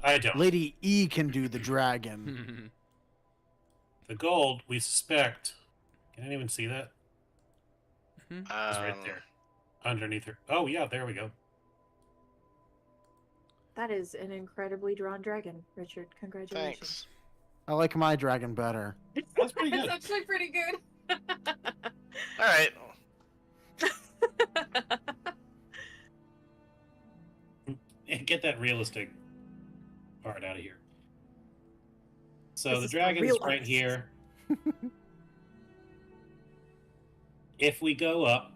I don't. Lady E can do the dragon. The gold, we suspect. Can anyone see that? It's right Um, there. Underneath her. Oh, yeah, there we go. that is an incredibly drawn dragon, Richard. Congratulations. Thanks. I like my dragon better. That's pretty good. It's actually pretty good. All right. Get that realistic part out of here. So This the is for dragon's real right artists. here. If we go up,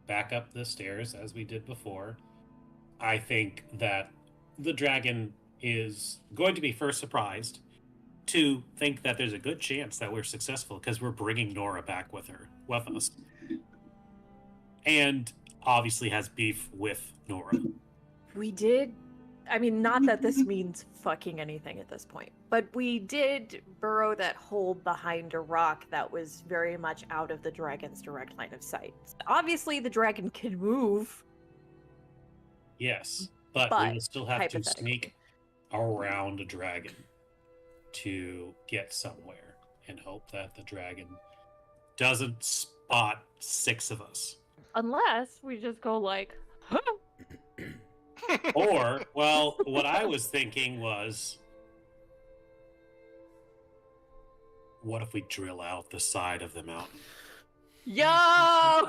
back up the stairs as we did before, I think that the dragon is going to be first surprised, to think that there's a good chance that we're successful because we're bringing Nora back with us, and obviously has beef with Nora. We did. I mean, not that this means fucking anything at this point, but we did burrow that hole behind a rock that was very much out of the dragon's direct line of sight. Obviously, the dragon can move. Yes, but But, we will still have to hypothetically. sneak around a dragon to get somewhere and hope that the dragon doesn't spot 6 of us. Unless we just go like, huh? Or, well, what I was thinking was What if we drill out the side of the mountain? Yo!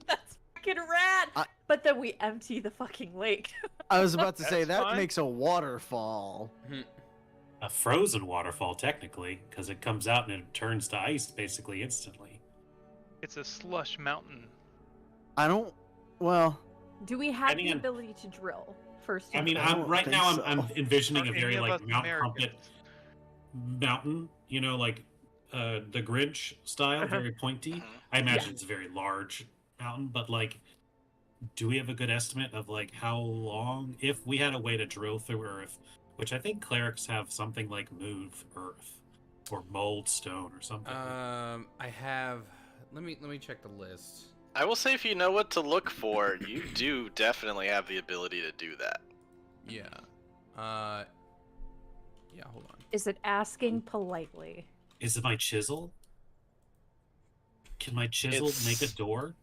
That's fucking rad! But then we empty the fucking lake. I was about to say, That's that fine. makes a waterfall. A frozen waterfall, technically, because it comes out and it turns to ice basically instantly. It's a slush mountain. I don't... Well... Do we have Depending the on- ability to drill? First I mean, I I'm don't right think now. so. I'm envisioning a Are very any of like us Mount Americans? Crumpet mountain, you know, like the Grinch style, very pointy. I imagine it's a very large mountain, but like, do we have a good estimate of like how long, if we had a way to drill through Earth, which I think clerics have something like move Earth or mold stone or something. I have. Let me check the list. I will say, if you know what to look for, you do definitely have the ability to do that. Yeah. Yeah. Hold on. Is it asking politely? Is it my chisel? Can my chisel make a It's- door?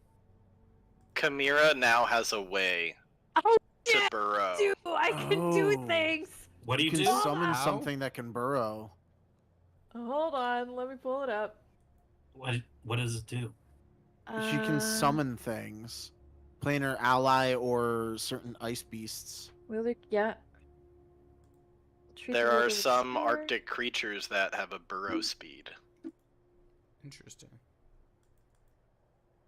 Chimera now has a way Oh, to yeah, burrow. dude, I can do Oh. things. What do you You do? can summon How? something that can burrow. Hold on, let me pull it up. What does it do? You can summon things. Planar ally or certain ice beasts. Wheeler, yeah. Treat There the are wheeler with some care. Arctic creatures that have a burrow speed. Interesting.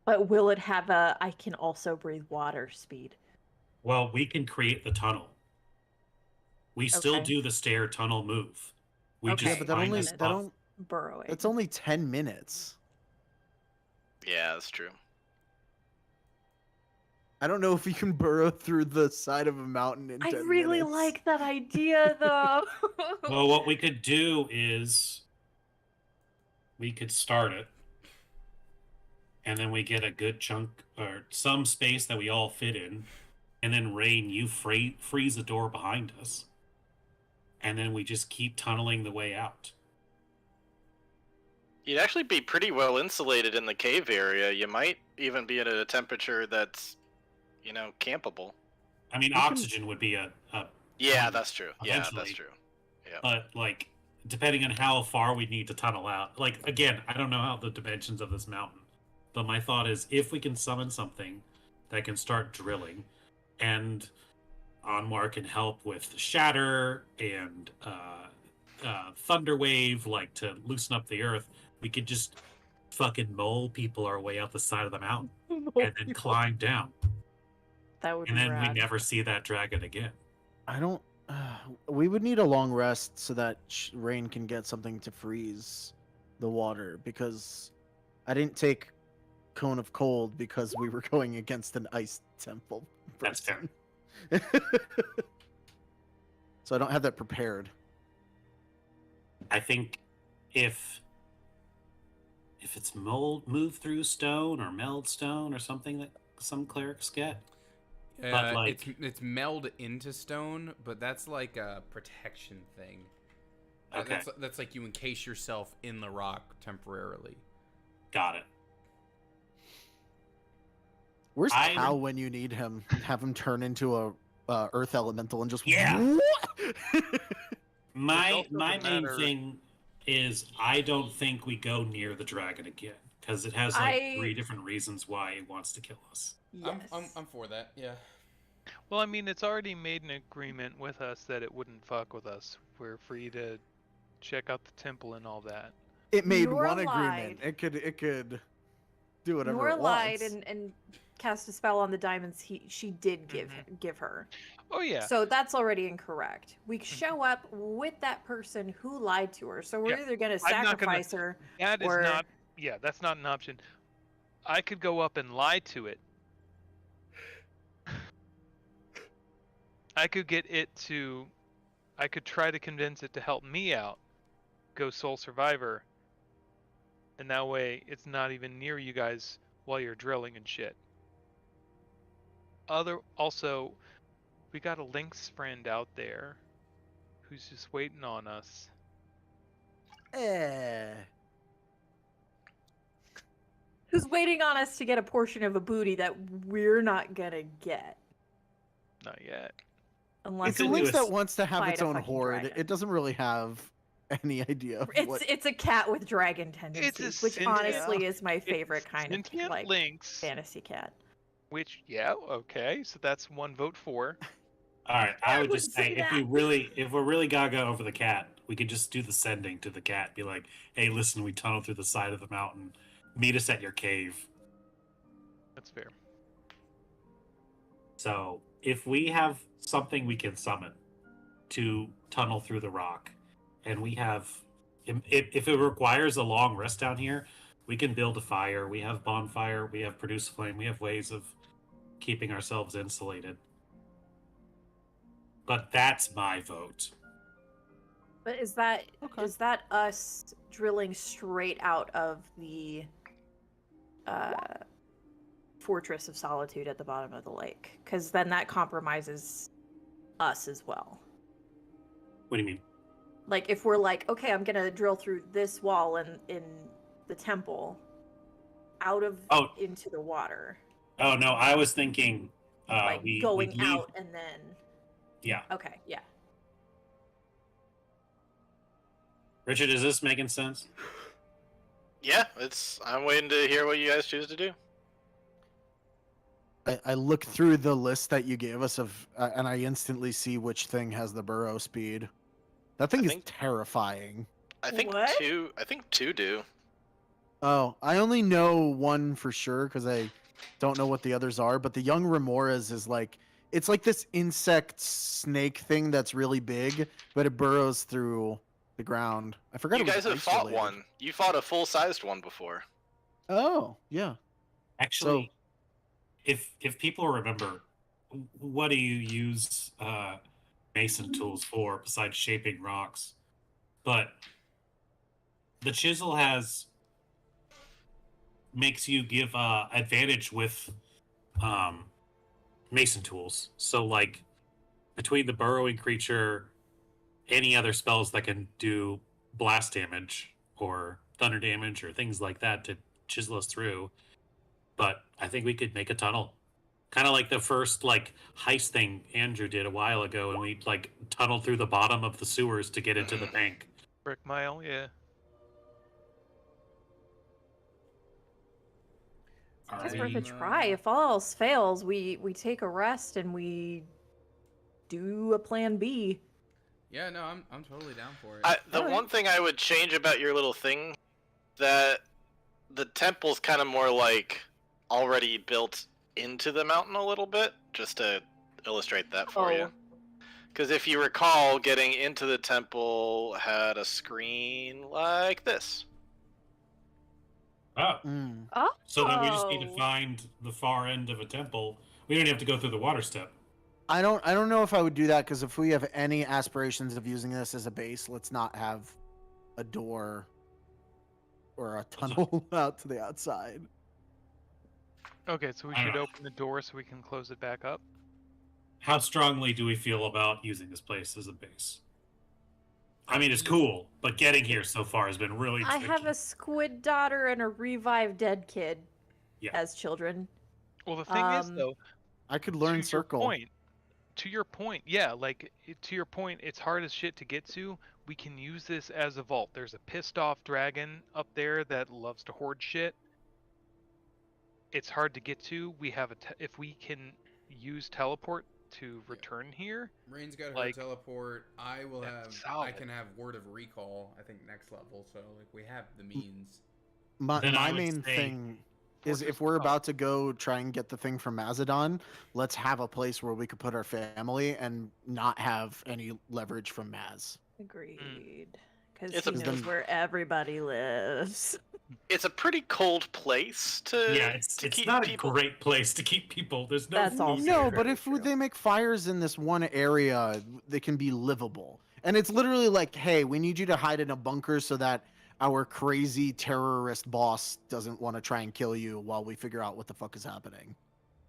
But will it have a I can also breathe water speed? Well, we can create the tunnel. We still Okay. do the stair tunnel move. We Okay. just Yeah, but that find only a that spot. Burrowing. It's only 10 minutes. Yeah, that's true. I don't know if you can burrow through the side of a mountain in 10 I really minutes. like that idea though. Well, what we could do is we could start it, and then we get a good chunk or some space that we all fit in, and then Rain, you freeze a door behind us, and then we just keep tunneling the way out. You'd actually be pretty well insulated in the cave area. You might even be at a temperature that's, campable. I mean, oxygen would be a Yeah, that's true. Yeah, that's Eventually. true. Yeah. but like depending on how far we need to tunnel out, like again, I don't know how the dimensions of this mountain, but my thought is if we can summon something that can start drilling, and Anwar can help with shatter and thunderwave, like to loosen up the earth, we could just fucking mole people our way up the side of the mountain and then climb down, That would and be then we rad. never see that dragon again. I don't. We would need a long rest so that Rain can get something to freeze the water, because I didn't take Cone of Cold because we were going against an ice temple. That's fair. person. So I don't have that prepared. I think if it's move through stone or meld stone or something that some clerics get. But, like- it's meld into stone, but that's like a protection thing. Okay. That's like you encase yourself in the rock temporarily. Got it. Where's I- Cal when you need him? Have him turn into a earth elemental and just Yeah. My also my the main matter- thing is I don't think we go near the dragon again, because it has like I- 3 different reasons why it wants to kill us. Yes. I'm for that. Yeah. Well, I mean, it's already made an agreement with us that it wouldn't fuck with us. We're free to check out the temple and all that. It made Nor one lied. agreement. It could do whatever Nor it lied wants. and cast a spell on the diamonds she did give her. Oh yeah. So that's already incorrect. We show up with that person who lied to her. So we're Yeah. either gonna I'm not gonna- sacrifice her. That is or- not. Yeah, that's not an option. I could go up and lie to it. I could get it to. I could try to convince it to help me out. Go sole survivor. And that way, it's not even near you guys while you're drilling and shit. Also, we got a Lynx friend out there who's just waiting on us. Who's waiting on us to get a portion of a booty that we're not gonna get. Not yet. Unless It's a could we do lynx a that wants to have fight its a own fucking horde. dragon. It doesn't really have any idea of what? It's a cat with dragon It's a tendencies, which sentient- honestly is my it's favorite kind of sentient like lynx, fantasy cat. which okay, so that's one vote for. All right, I would would just say say that. if we're really gaga over the cat, we could just do the sending to the cat. Be like, hey, listen, we tunnel through the side of the mountain. Meet us at your cave. That's fair. So if we have something we can summon to tunnel through the rock, and we have, if it requires a long rest down here, we can build a fire. We have bonfire. We have produce flame. We have ways of keeping ourselves insulated. But that's my vote. But is that Okay. us drilling straight out of the Fortress of Solitude at the bottom of the lake? Because then that compromises us as well. What do you mean? Like if we're like, okay, I'm gonna drill through this wall in the temple, out of into the water. Oh no, I was thinking like we going leave. out and then. Yeah. Okay. Yeah. Richard, is this making sense? Yeah, I'm waiting to hear what you guys choose to do. I look through the list that you gave us of, and I instantly see which thing has the burrow speed. That thing is terrifying. I think What? two do. Oh, I only know one for sure because I don't know what the others are. But the young remoras is like, it's like this insect snake thing that's really big, but it burrows through the ground. I forgot. You it was guys have ice fought related. one. You fought a full-sized one before. Oh, yeah. Actually, if people remember, what do you use mason tools for besides shaping rocks? But the chisel makes you give advantage with mason tools. So like between the burrowing creature, any other spells that can do blast damage or thunder damage or things like that to chisel us through. But I think we could make a tunnel. Kind of like the first like heist thing Andrew did a while ago, and we like tunneled through the bottom of the sewers to get into the bank. Brick mile, yeah. It's worth a try. If all else fails, we take a rest and we do a plan B. Yeah, no, I'm totally down for it. The one thing I would change about your little thing, that the temple's kind of more like already built into the mountain a little bit, just to illustrate that for you. Because if you recall, getting into the temple had a screen like this. Oh. Oh. So then we just need to find the far end of a temple. We don't have to go through the water step. I don't know if I would do that because if we have any aspirations of using this as a base, let's not have a door or a tunnel out to the outside. Okay, so we should open the door so we can close it back up. How strongly do we feel about using this place as a base? I mean, it's cool, but getting here so far has been really tricky. I have a squid daughter and a revived dead kid as children. Well, the thing is, though, I could learn circle. To your point, yeah, like, to your point, it's hard as shit to get to. We can use this as a vault. There's a pissed off dragon up there that loves to hoard shit. It's hard to get to. We have if we can use teleport to return here. Rain's got her teleport. I will have. I can have word of recall. I think next level. So like we have the means. My main thing is if we're about to go try and get the thing from Mazadon, let's have a place where we could put our family and not have any leverage from Maz. Agreed. Because he knows where everybody lives. It's a pretty cold place to. Yeah, it's not a great place to keep people. There's no. That's all. No, but if they make fires in this one area, they can be livable. And it's literally like, hey, we need you to hide in a bunker so that our crazy terrorist boss doesn't want to try and kill you while we figure out what the fuck is happening.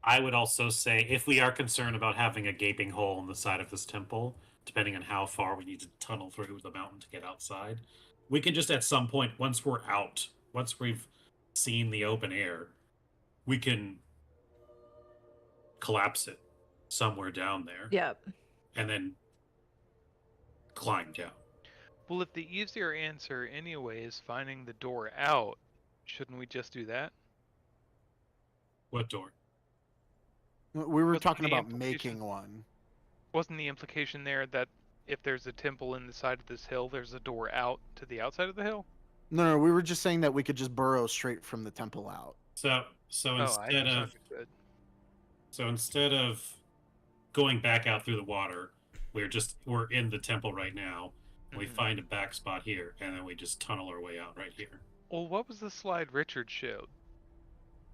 I would also say if we are concerned about having a gaping hole in the side of this temple, depending on how far we need to tunnel through the mountain to get outside, we can just at some point, once we're out, once we've seen the open air, we can collapse it somewhere down there. Yep. And then climb down. Well, if the easier answer anyway is finding the door out, shouldn't we just do that? What door? We were Wasn't talking the about implication- making one. Wasn't the implication there that if there's a temple in the side of this hill, there's a door out to the outside of the hill? No, we were just saying that we could just burrow straight from the temple out. So Oh, I instead of misunderstood. so instead of going back out through the water, we're in the temple right now. And we Mhm. find a back spot here, and then we just tunnel our way out right here. Well, what was the slide Richard showed?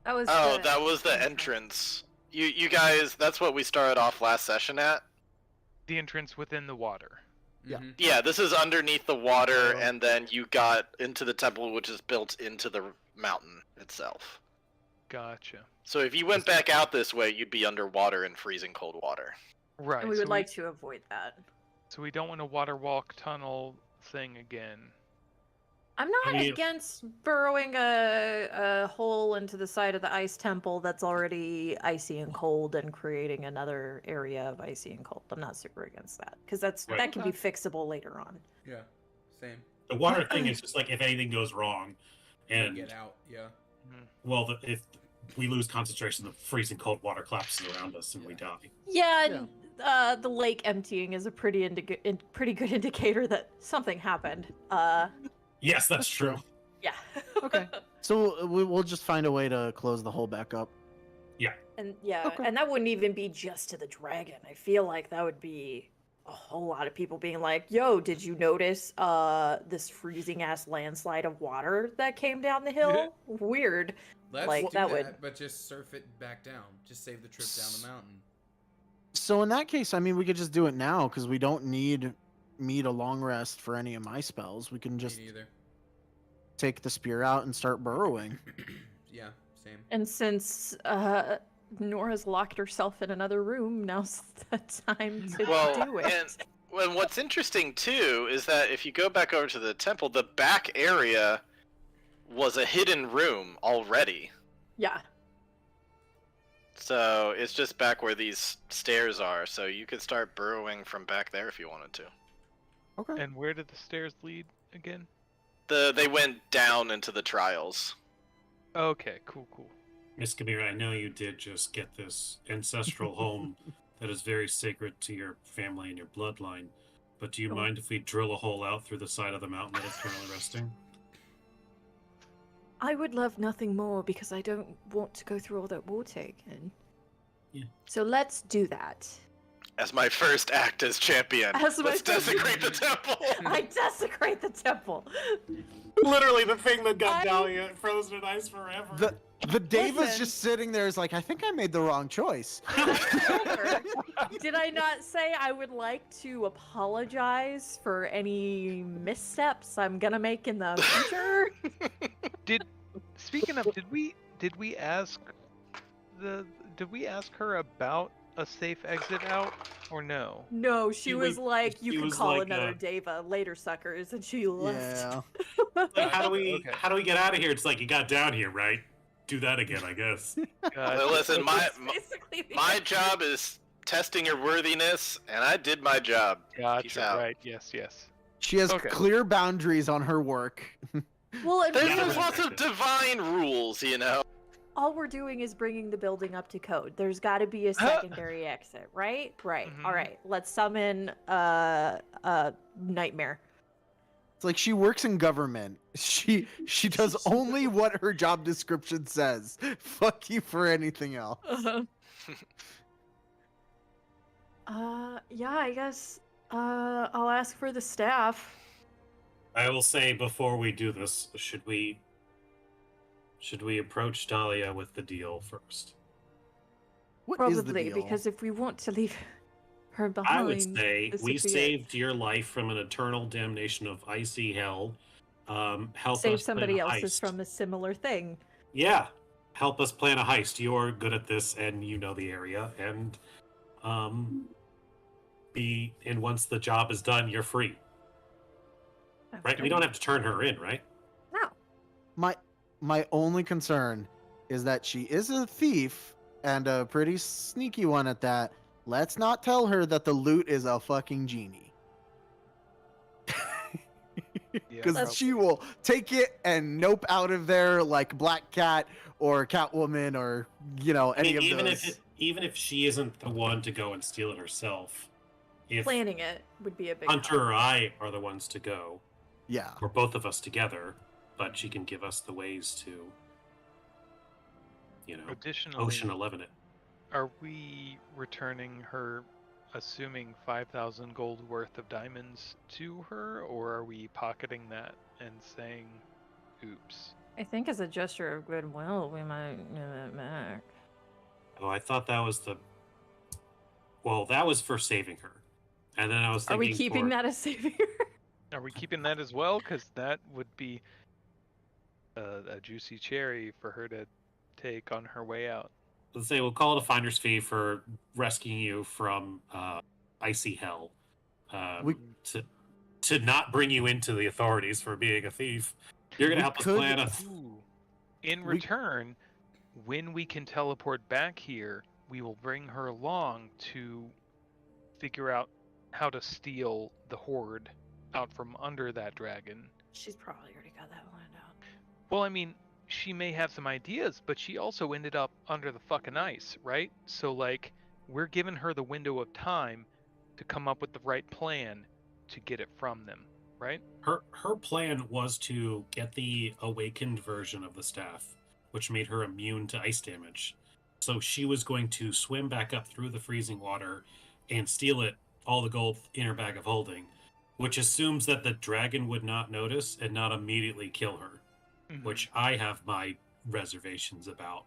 That was Oh, the that was the entrance. You guys, that's what we started off last session at. The entrance within the water. Yeah. Mhm. Yeah, this is underneath the water, Oh. and then you got into the temple, which is built into the mountain itself. Gotcha. So if you went back out this way, you'd be underwater in freezing cold water. Right. And we so would like to avoid that. So we don't want a water walk tunnel thing again. I'm not I mean- against burrowing a hole into the side of the ice temple that's already icy and cold and creating another area of icy and cold. I'm not super against that because Right. that can be fixable later on. Yeah. Same. The water thing is just like if anything goes wrong, and Get out. Yeah. well, if we lose concentration, the freezing cold water collapses around us and we die. Yeah, and the lake emptying is a pretty pretty good indicator that something happened. Yes, that's true. Yeah. Okay. So we'll just find a way to close the hole back up. And yeah, Okay. and that wouldn't even be just to the dragon. I feel like that would be a whole lot of people being like, "Yo, did you notice this freezing ass landslide of water that came down the hill? Weird." Let's Like, do that that, would- but just surf it back down. Just save the trip down the mountain. So in that case, I mean, we could just do it now because we don't need a long rest for any of my spells. We can Me just neither. take the spear out and start burrowing. Yeah. Same. And since Nora's locked herself in another room, now's the time to Well, do it. and what's interesting too is that if you go back over to the temple, the back area was a hidden room already. Yeah. So it's just back where these stairs are. So you could start burrowing from back there if you wanted to. Okay. And where did the stairs lead again? They went down into the trials. Okay, cool. Miss Kabir, I know you did just get this ancestral home that is very sacred to your family and your bloodline, but do you Oh. mind if we drill a hole out through the side of the mountain that is currently resting? I would love nothing more because I don't want to go through all that water again. Yeah. So let's do that. As my first act as champion, As my let's first- desecrate the temple. I desecrate the temple. Literally the thing that got I- Dahlia frozen in ice forever. The Dave was Listen. just sitting there is like, I think I made the wrong choice. Did I not say I would like to apologize for any missteps I'm gonna make in the future? Speaking of, did we ask her about a safe exit out or no? No, she was like, she you can was call like, another Deva later, suckers, and she left. Yeah. Like, how do we Okay. get out of here? It's like you got down here, right? Do that again, I guess. Well, listen, That's basically the my job is testing your worthiness, and I did my job. Peace Gotcha. out. Right. Yes. She has Okay. clear boundaries on her work. Well, and There's Yeah. just lots of divine rules, you know. all we're doing is bringing the building up to code. There's got to be a secondary exit, right? Right. Mhm. All right. Let's summon nightmare. It's like she works in government. She does only what her job description says. Fuck you for anything else. Yeah, I guess I'll ask for the staff. I will say before we do this, should we approach Dahlia with the deal first? What is the Probably, deal? because if we want to leave her behind, I would say this we would be it. saved your life from an eternal damnation of icy hell. Help Save us somebody plan a else's heist. from a similar thing. Yeah, help us plan a heist. You're good at this, and you know the area. And once the job is done, you're free. Right? We don't have to turn her in, right? No. My only concern is that she is a thief and a pretty sneaky one at that. Let's not tell her that the loot is a fucking genie. Because probably. she will take it and nope out of there like Black Cat or Catwoman or, I any mean, of those. even if she isn't the one to go and steal it herself, if Planning it would be a big Hunter help. or I are the ones to go, Yeah. or both of us together, but she can give us the ways to, Additionally, Ocean 11 it. are we returning her, assuming 5,000 gold worth of diamonds to her, or are we pocketing that and saying, oops? I think as a gesture of goodwill, we might give it back. Oh, I thought that was that was for saving her. And then I was Are thinking we keeping that as savior? Are we keeping that as well? Because that would be a juicy cherry for her to take on her way out. Let's say we'll call it a finder's fee for rescuing you from icy hell. We- To not bring you into the authorities for being a thief. You're gonna We help us could- plan a. Ooh. In We- return, when we can teleport back here, we will bring her along to figure out how to steal the horde out from under that dragon. She's probably already got that planned out. Well, I mean, she may have some ideas, but she also ended up under the fucking ice, right? So, like, we're giving her the window of time to come up with the right plan to get it from them, right? Her plan was to get the awakened version of the staff, which made her immune to ice damage. So she was going to swim back up through the freezing water and steal all the gold in her bag of holding, which assumes that the dragon would not notice and not immediately kill her, which I have my reservations about.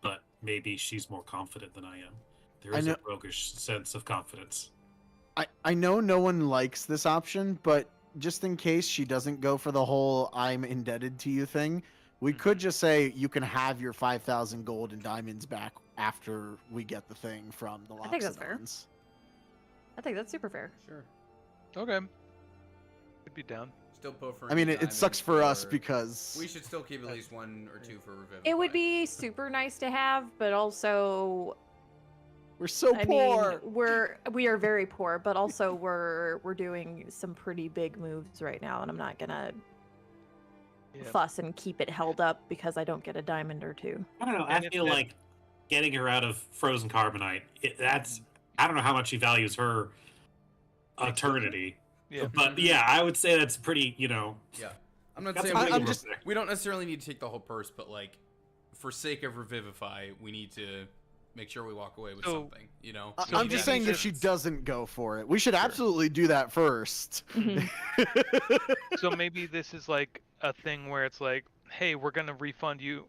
But maybe she's more confident than I am. There is a roguish sense of confidence. I know no one likes this option, but just in case she doesn't go for the whole I'm indebted to you thing, we could just say you can have your 5,000 gold and diamonds back after we get the thing from the I think that's fair. Loxodons. I think that's super fair. Sure. Okay. Could be down. Still pilfering. I mean, the it sucks diamonds for us because we should still keep at least 1 or 2 for Revivify. It would be super nice to have, but also we're so I poor. mean, we are very poor, but also we're doing some pretty big moves right now, and I'm not gonna fuss and keep it held up because I don't get a diamond or 2. I don't know. And I if feel that- like getting her out of frozen carbonite. I don't know how much she values her eternity. Yeah. But yeah, I would say that's pretty. Yeah. I'm not That's saying a we, big I'm move just- there. we don't necessarily need to take the whole purse, but like, for sake of Revivify, we need to make sure we walk away with So- something. You know. So I'm just maybe saying if she just- doesn't go for it, we should absolutely do that first. So maybe this is like a thing where it's like, hey, we're gonna refund you.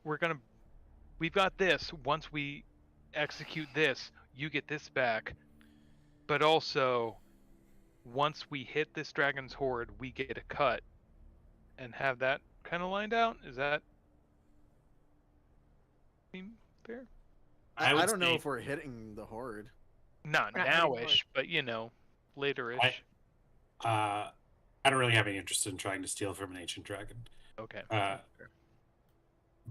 We've got this. Once we execute this, you get this back. But also, once we hit this dragon's horde, we get a cut, and have that kind of lined out. Is that seem fair? I would don't know say- if we're hitting the horde. Not We're not hitting horde. nowish, but later-ish. I don't really have any interest in trying to steal from an ancient dragon. Okay.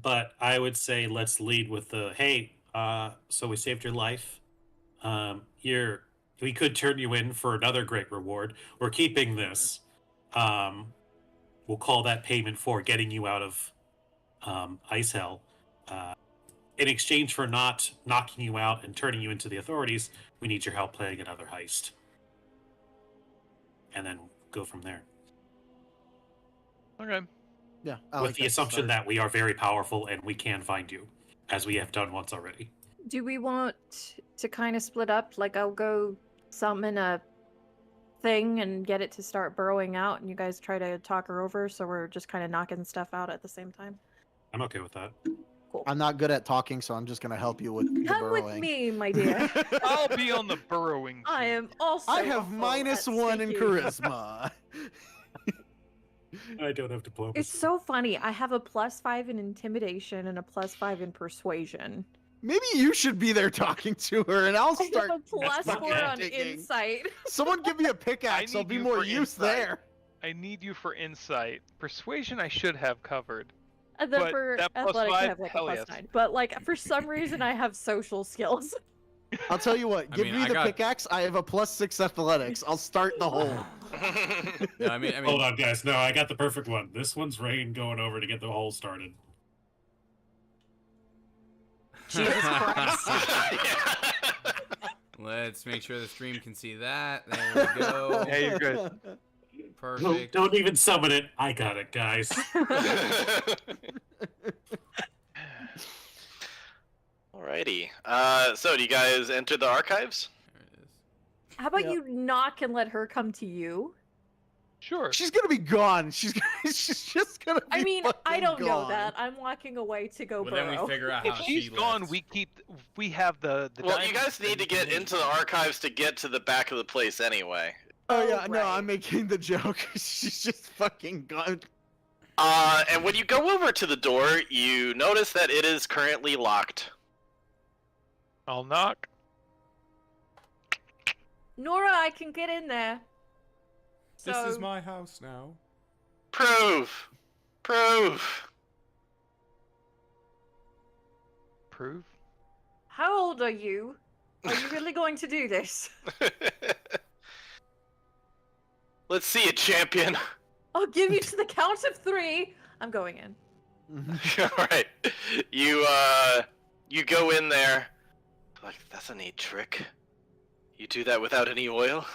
But I would say let's lead with the hey. So we saved your life. We could turn you in for another great reward. We're keeping this. We'll call that payment for getting you out of ice hell. In exchange for not knocking you out and turning you into the authorities, we need your help planning another heist. And then go from there. Okay. Yeah, With the assumption that we are very powerful and we can find you, as we have done once already. Do we want to kind of split up? Like, I'll go summon a thing and get it to start burrowing out, and you guys try to talk her over, so we're just kind of knocking stuff out at the same time. I'm okay with that. Cool. I'm not good at talking, so I'm just gonna help you with the Come burrowing. with me, my dear. I'll be on the burrowing. I team. am also. I have awful -1 at in sneaking. charisma. I don't have diplomacy. It's so funny. I have a +5 in intimidation and a +5 in persuasion. Maybe you should be there talking to her, and I'll I start. have a +4 on digging. insight. Someone give me a pickaxe. I'll need be you more for use insight. there. I need you for insight. Persuasion I should have covered. And then But for that athletics, I +5, have like a hell yes. +9. But like for some reason, I have social skills. I'll tell you what. I Give mean, me I the got- pickaxe. I have a +6 athletics. I'll start the hole. No, I mean, Hold on, guys. No, I got the perfect one. This one's Rain going over to get the hole started. Jesus Christ. Let's make sure the stream can see that. There we go. Yeah, you're good. Perfect. Don't even summon it. I got it, guys. Alrighty. So do you guys enter the archives? There it is. How about Yep. you knock and let her come to you? Sure. She's gonna be gone. She's just gonna be I mean, I fucking don't know gone. that. I'm walking away to go Well, then burrow. we figure out If how she's she gone, left. we have the Well, you diamonds guys need to get into the archives to get to the back of the place anyway. Oh Oh, yeah, no, right. I'm making the joke. She's just fucking gone. And when you go over to the door, you notice that it is currently locked. I'll knock. Nora, I can get in there. So, This is my house now. Prove! Prove! Prove. how old are you? Are you really going to do this? Let's see it, champion. I'll give you to the count of 3. I'm going in. Alright. You go in there. Like, that's a neat trick. You do that without any oil?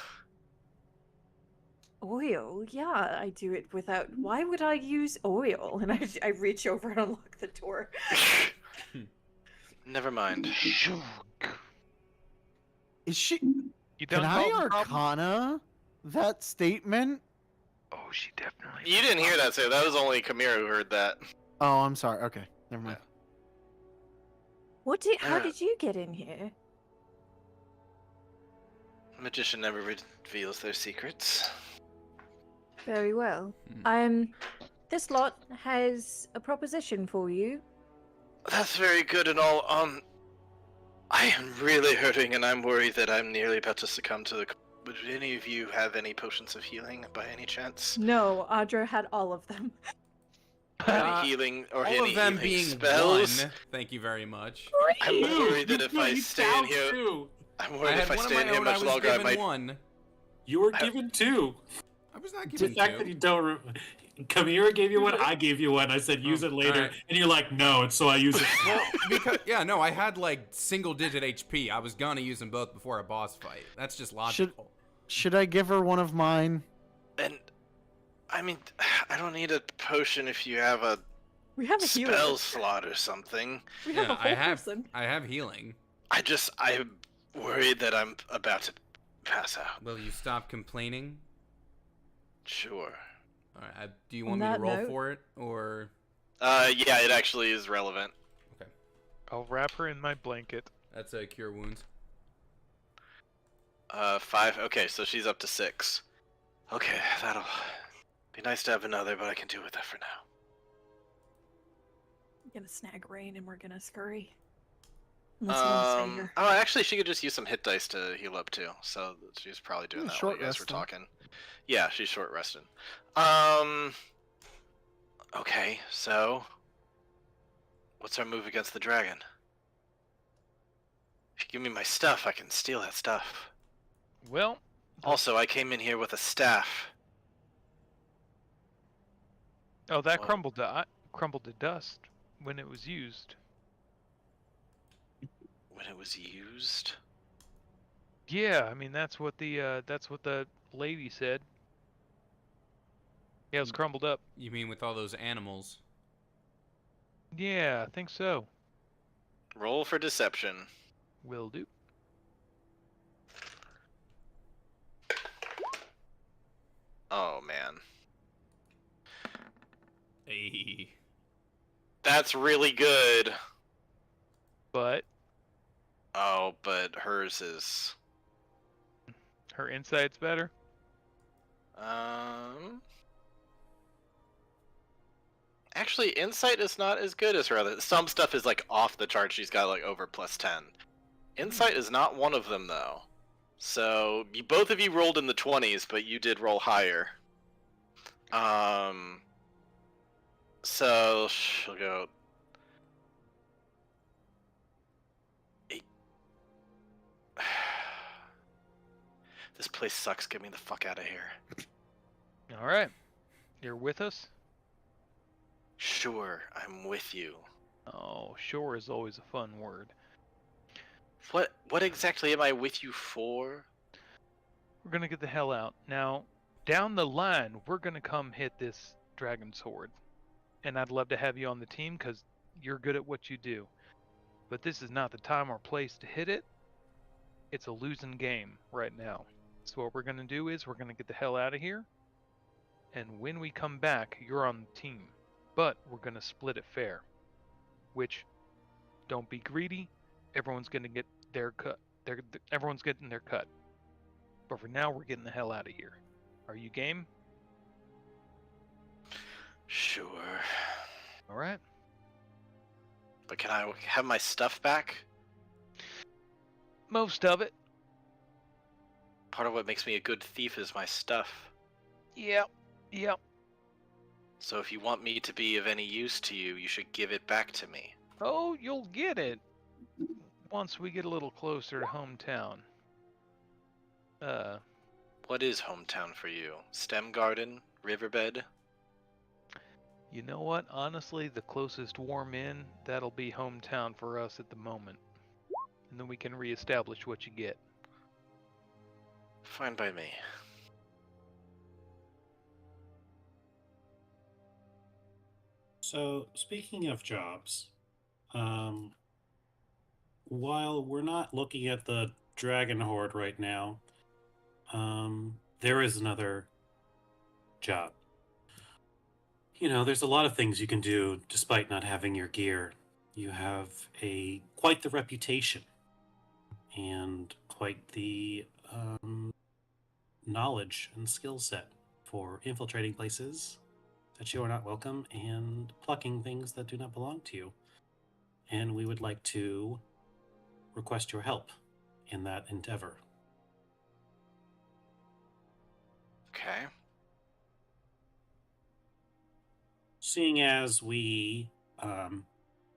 Oil? Yeah, I do it without. Why would I use oil? And I reach over and unlock the door. Never mind. Is she? You Can don't I solve the problem? arcana that statement? Oh, she definitely. You didn't hear that, so that was only Kamira who heard that. Oh, I'm sorry. Okay, never mind. How did you get in here? Magician never reveals their secrets. Very well. This lot has a proposition for you. That's very good and all. I am really hurting, and I'm worried that I'm nearly about to succumb to the. Would any of you have any potions of healing by any chance? No, Audra had all of them. Any healing or All any of them healing being spells? one. Thank you very much. I'm worried that if I stay in here, Two. I'm I worried had if I one of stay my in here own. I much was longer, I given might. one. You were given 2. I was not The given fact that two. you don't. Kamira gave you one. I gave you one. I said use Oh, it later, alright. and you're like, no, and so I use it. Well, because yeah, no, I had like single-digit HP. I was gonna use them both before a boss fight. That's just logical. Should I give her one of mine? And I mean, I don't need a potion if you have a We have a healer. spell slot or something. We have Yeah, a whole I have. person. I have healing. I'm worried that I'm about to pass out. Will you stop complaining? Sure. All right. Do you On want me to that roll note- for it, or Yeah, it actually is relevant. I'll wrap her in my blanket. that's a cure wounds? 5. Okay, so she's up to 6. Okay, that'll be nice to have another, but I can do with that for now. I'm gonna snag Rain and we're gonna scurry. Unless you want to stay here. Oh, actually, she could just use some hit dice to heal up too. So she's probably doing Yeah, that while short you guys were rest, then. talking. Yeah, she's short rested. Okay, so what's our move against the dragon? If you give me my stuff, I can steal that stuff. Well, Also, I came in here with a staff. oh, that What? crumbled to dust when it was used. When it was used? Yeah, I mean that's what the lady said. Yeah, it was crumbled up. You mean with all those animals? Yeah, I think so. Roll for deception. Will do. Oh, man. Hey. That's really good. But Oh, but hers is... her insight's better. Actually, insight is not as good as her other. Some stuff is like off the chart. She's got like over +10. Insight is not one of them though. So both of you rolled in the 20s, but you did roll higher. So she'll go 8. This place sucks. Get me the fuck out of here. All right. You're with us? Sure, I'm with you. Oh, sure is always a fun word. What exactly am I with you for? We're gonna get the hell out. Now, down the line, we're gonna come hit this dragon's horde. And I'd love to have you on the team because you're good at what you do. But this is not the time or place to hit it. It's a losing game right now. So what we're gonna do is we're gonna get the hell out of here. And when we come back, you're on the team. But we're gonna split it fair. Which, don't be greedy. Everyone's gonna get their cut. Everyone's getting their cut. But for now, we're getting the hell out of here. Are you game? Sure. All right. But can I have my stuff back? Most of it. Part of what makes me a good thief is my stuff. Yep. So if you want me to be of any use to you, you should give it back to me. Oh, you'll get it. Once we get a little closer to hometown. What is hometown for you? Stem Garden? Riverbed? You know what? Honestly, the closest warm inn, that'll be hometown for us at the moment. And then we can reestablish what you get. Fine by me. So, speaking of jobs, while we're not looking at the Dragon Horde right now, there is another job. You know, there's a lot of things you can do despite not having your gear. You have quite the reputation and quite the knowledge and skill set for infiltrating places that you are not welcome and plucking things that do not belong to you. And we would like to request your help in that endeavor. Okay. Seeing as we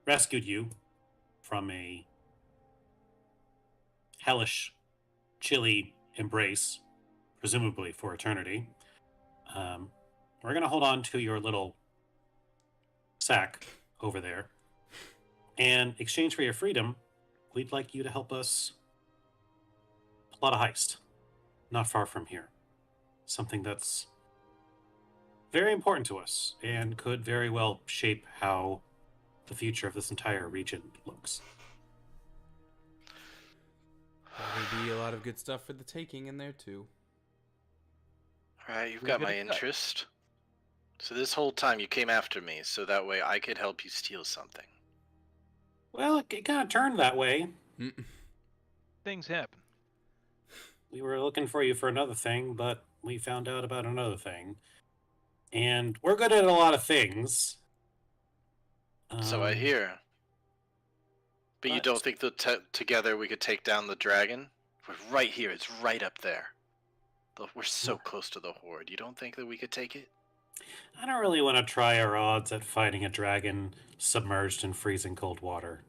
rescued you from a hellish, chilly embrace, presumably for eternity, we're going to hold on to your little sack over there. And in exchange for your freedom, we'd like you to help us plot a heist not far from here. Something that's very important to us and could very well shape how the future of this entire region looks. There'll be a lot of good stuff for the taking in there too. Alright, you've We're got gonna my cut. interest. So this whole time you came after me, so that way I could help you steal something. Well, it kind of turned that way. Things happen. We were looking for you for another thing, but we found out about another thing. And we're good at a lot of things. So I hear. But you but- don't think that together we could take down the dragon? We're right here. It's right up there. We're so close to the horde. You don't think that we could take it? I don't really want to try our odds at fighting a dragon submerged in freezing cold water.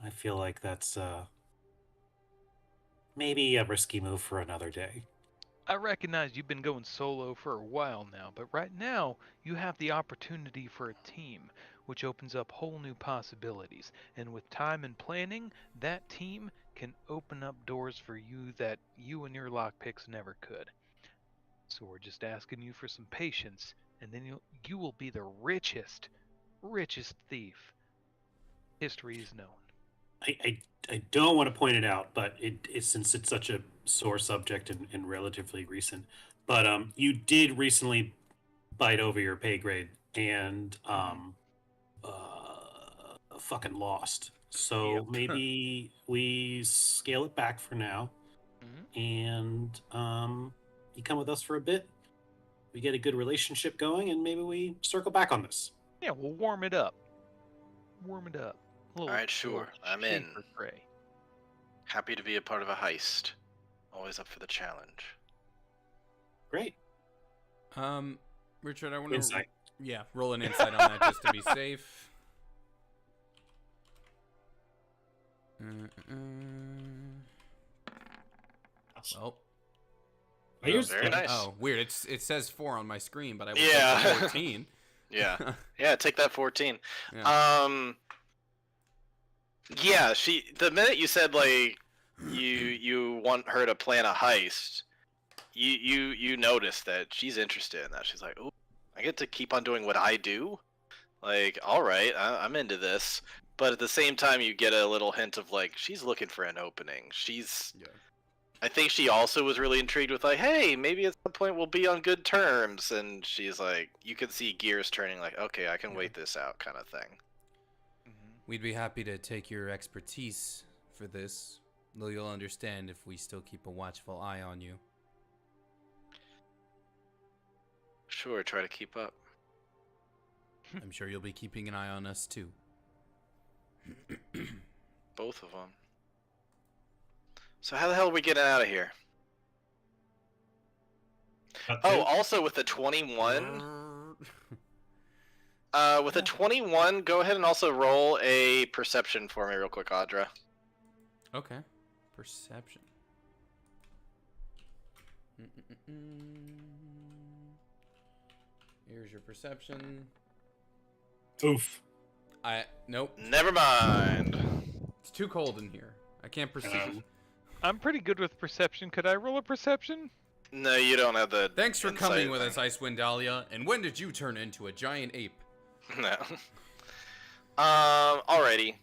I feel like that's maybe a risky move for another day. I recognize you've been going solo for a while now, but right now you have the opportunity for a team, which opens up whole new possibilities. And with time and planning, that team can open up doors for you that you and your lockpicks never could. So we're just asking you for some patience, and then you will be the richest thief history is known. I don't want to point it out, but since it's such a sore subject and relatively recent, but you did recently bite over your pay grade and fucking lost. So Yep. maybe we scale it back for now, and you come with us for a bit. We get a good relationship going, and maybe we circle back on this. Yeah, we'll warm it up. Warm it up. Alright, sure. I'm in. shaper fray. Happy to be a part of a heist. Always up for the challenge. Great. Richard, I want to Insight. Yeah, roll an insight on that just to be safe. Well, Oh, you're Very nice. Oh, weird. It says 4 on my screen, but I was Yeah. 14. Yeah. Yeah, take that 14. Yeah. Yeah, the minute you said like you want her to plan a heist, you notice that she's interested in that. She's like, "Ooh, I get to keep on doing what I do?" Like, all right, I'm into this. But at the same time, you get a little hint of like she's looking for an opening. Yeah. I think she also was really intrigued with like, hey, maybe at some point we'll be on good terms. And she's like, you can see gears turning, like, okay, I can wait this out, kind of thing. We'd be happy to take your expertise for this, though you'll understand if we still keep a watchful eye on you. Sure, try to keep up. I'm sure you'll be keeping an eye on us too. Both of them. So how the hell are we getting out of here? Oh, also with the 21, with a 21, go ahead and also roll a perception for me real quick, Audra. Okay. Perception. Here's your perception. Oof. Nope. Never mind. It's too cold in here. I can't perceive. I'm pretty good with perception. Could I roll a perception? No, you don't have the. Thanks for insight coming with thing. us, Icewind Dahlia. And when did you turn into a giant ape? No. Alrighty.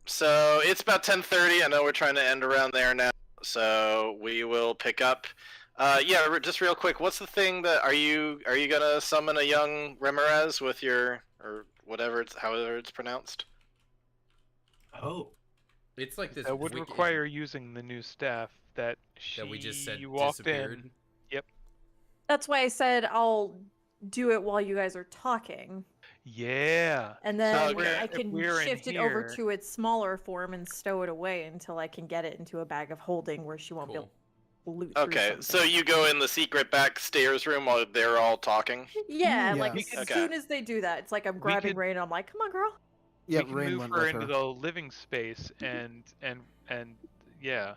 So it's about 10:30. I know we're trying to end around there now, so we will pick up. Yeah, just real quick. What's the thing that are you gonna summon a young Remirez with your or whatever however it's pronounced? Oh. It's like this. That would wicked- require using the new staff that we just said walked disappeared. in. Yep. That's why I said I'll do it while you guys are talking. Yeah. And then Okay. I If can we're in shift it over here- to its smaller form and stow it away until I can get it into a bag of holding where she won't be Cool. able to loot through Okay, so something. you go in the secret back stairs room while they're all talking. Yeah, Yeah. like We as could- soon as they do that, it's like I'm grabbing could- Rain and I'm like, come on, girl. Yeah, we can Rain move went her with into her. the living space and yeah.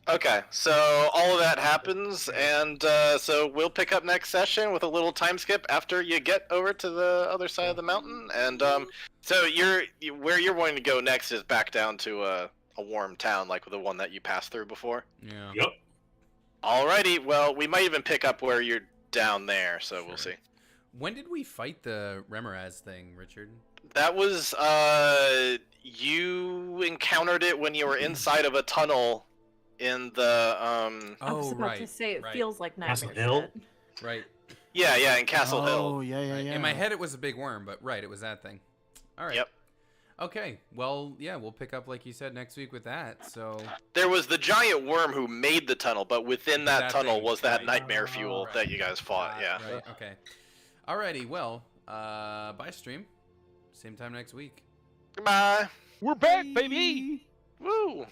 Okay, so all of that happens, and so we'll pick up next session with a little time skip after you get over to the other side of the mountain. And so where you're wanting to go next is back down to a warm town, like the one that you passed through before. Yeah. Yep. Alrighty, well, we might even pick up where you're down there, so we'll see. When did we fight the Remirez thing, Richard? That was you encountered it when you were inside of a tunnel in the I was Oh, about right. to say it right, feels like Castle nightmare Hill? shit. Right. yeah in Castle Hill. Oh, yeah, yeah, right. yeah. In my head, it was a big worm, but right, it was that thing. All right. Yep. Okay. Well, yeah, we'll pick up like you said next week with that. So. There was the giant worm who made the tunnel, but within that, That tunnel thing, was that right. nightmare fuel Right. that you guys fought. Yeah. Right. Okay. Alrighty. Well, bye stream. Same time next week. Goodbye. We're back, baby. Woo.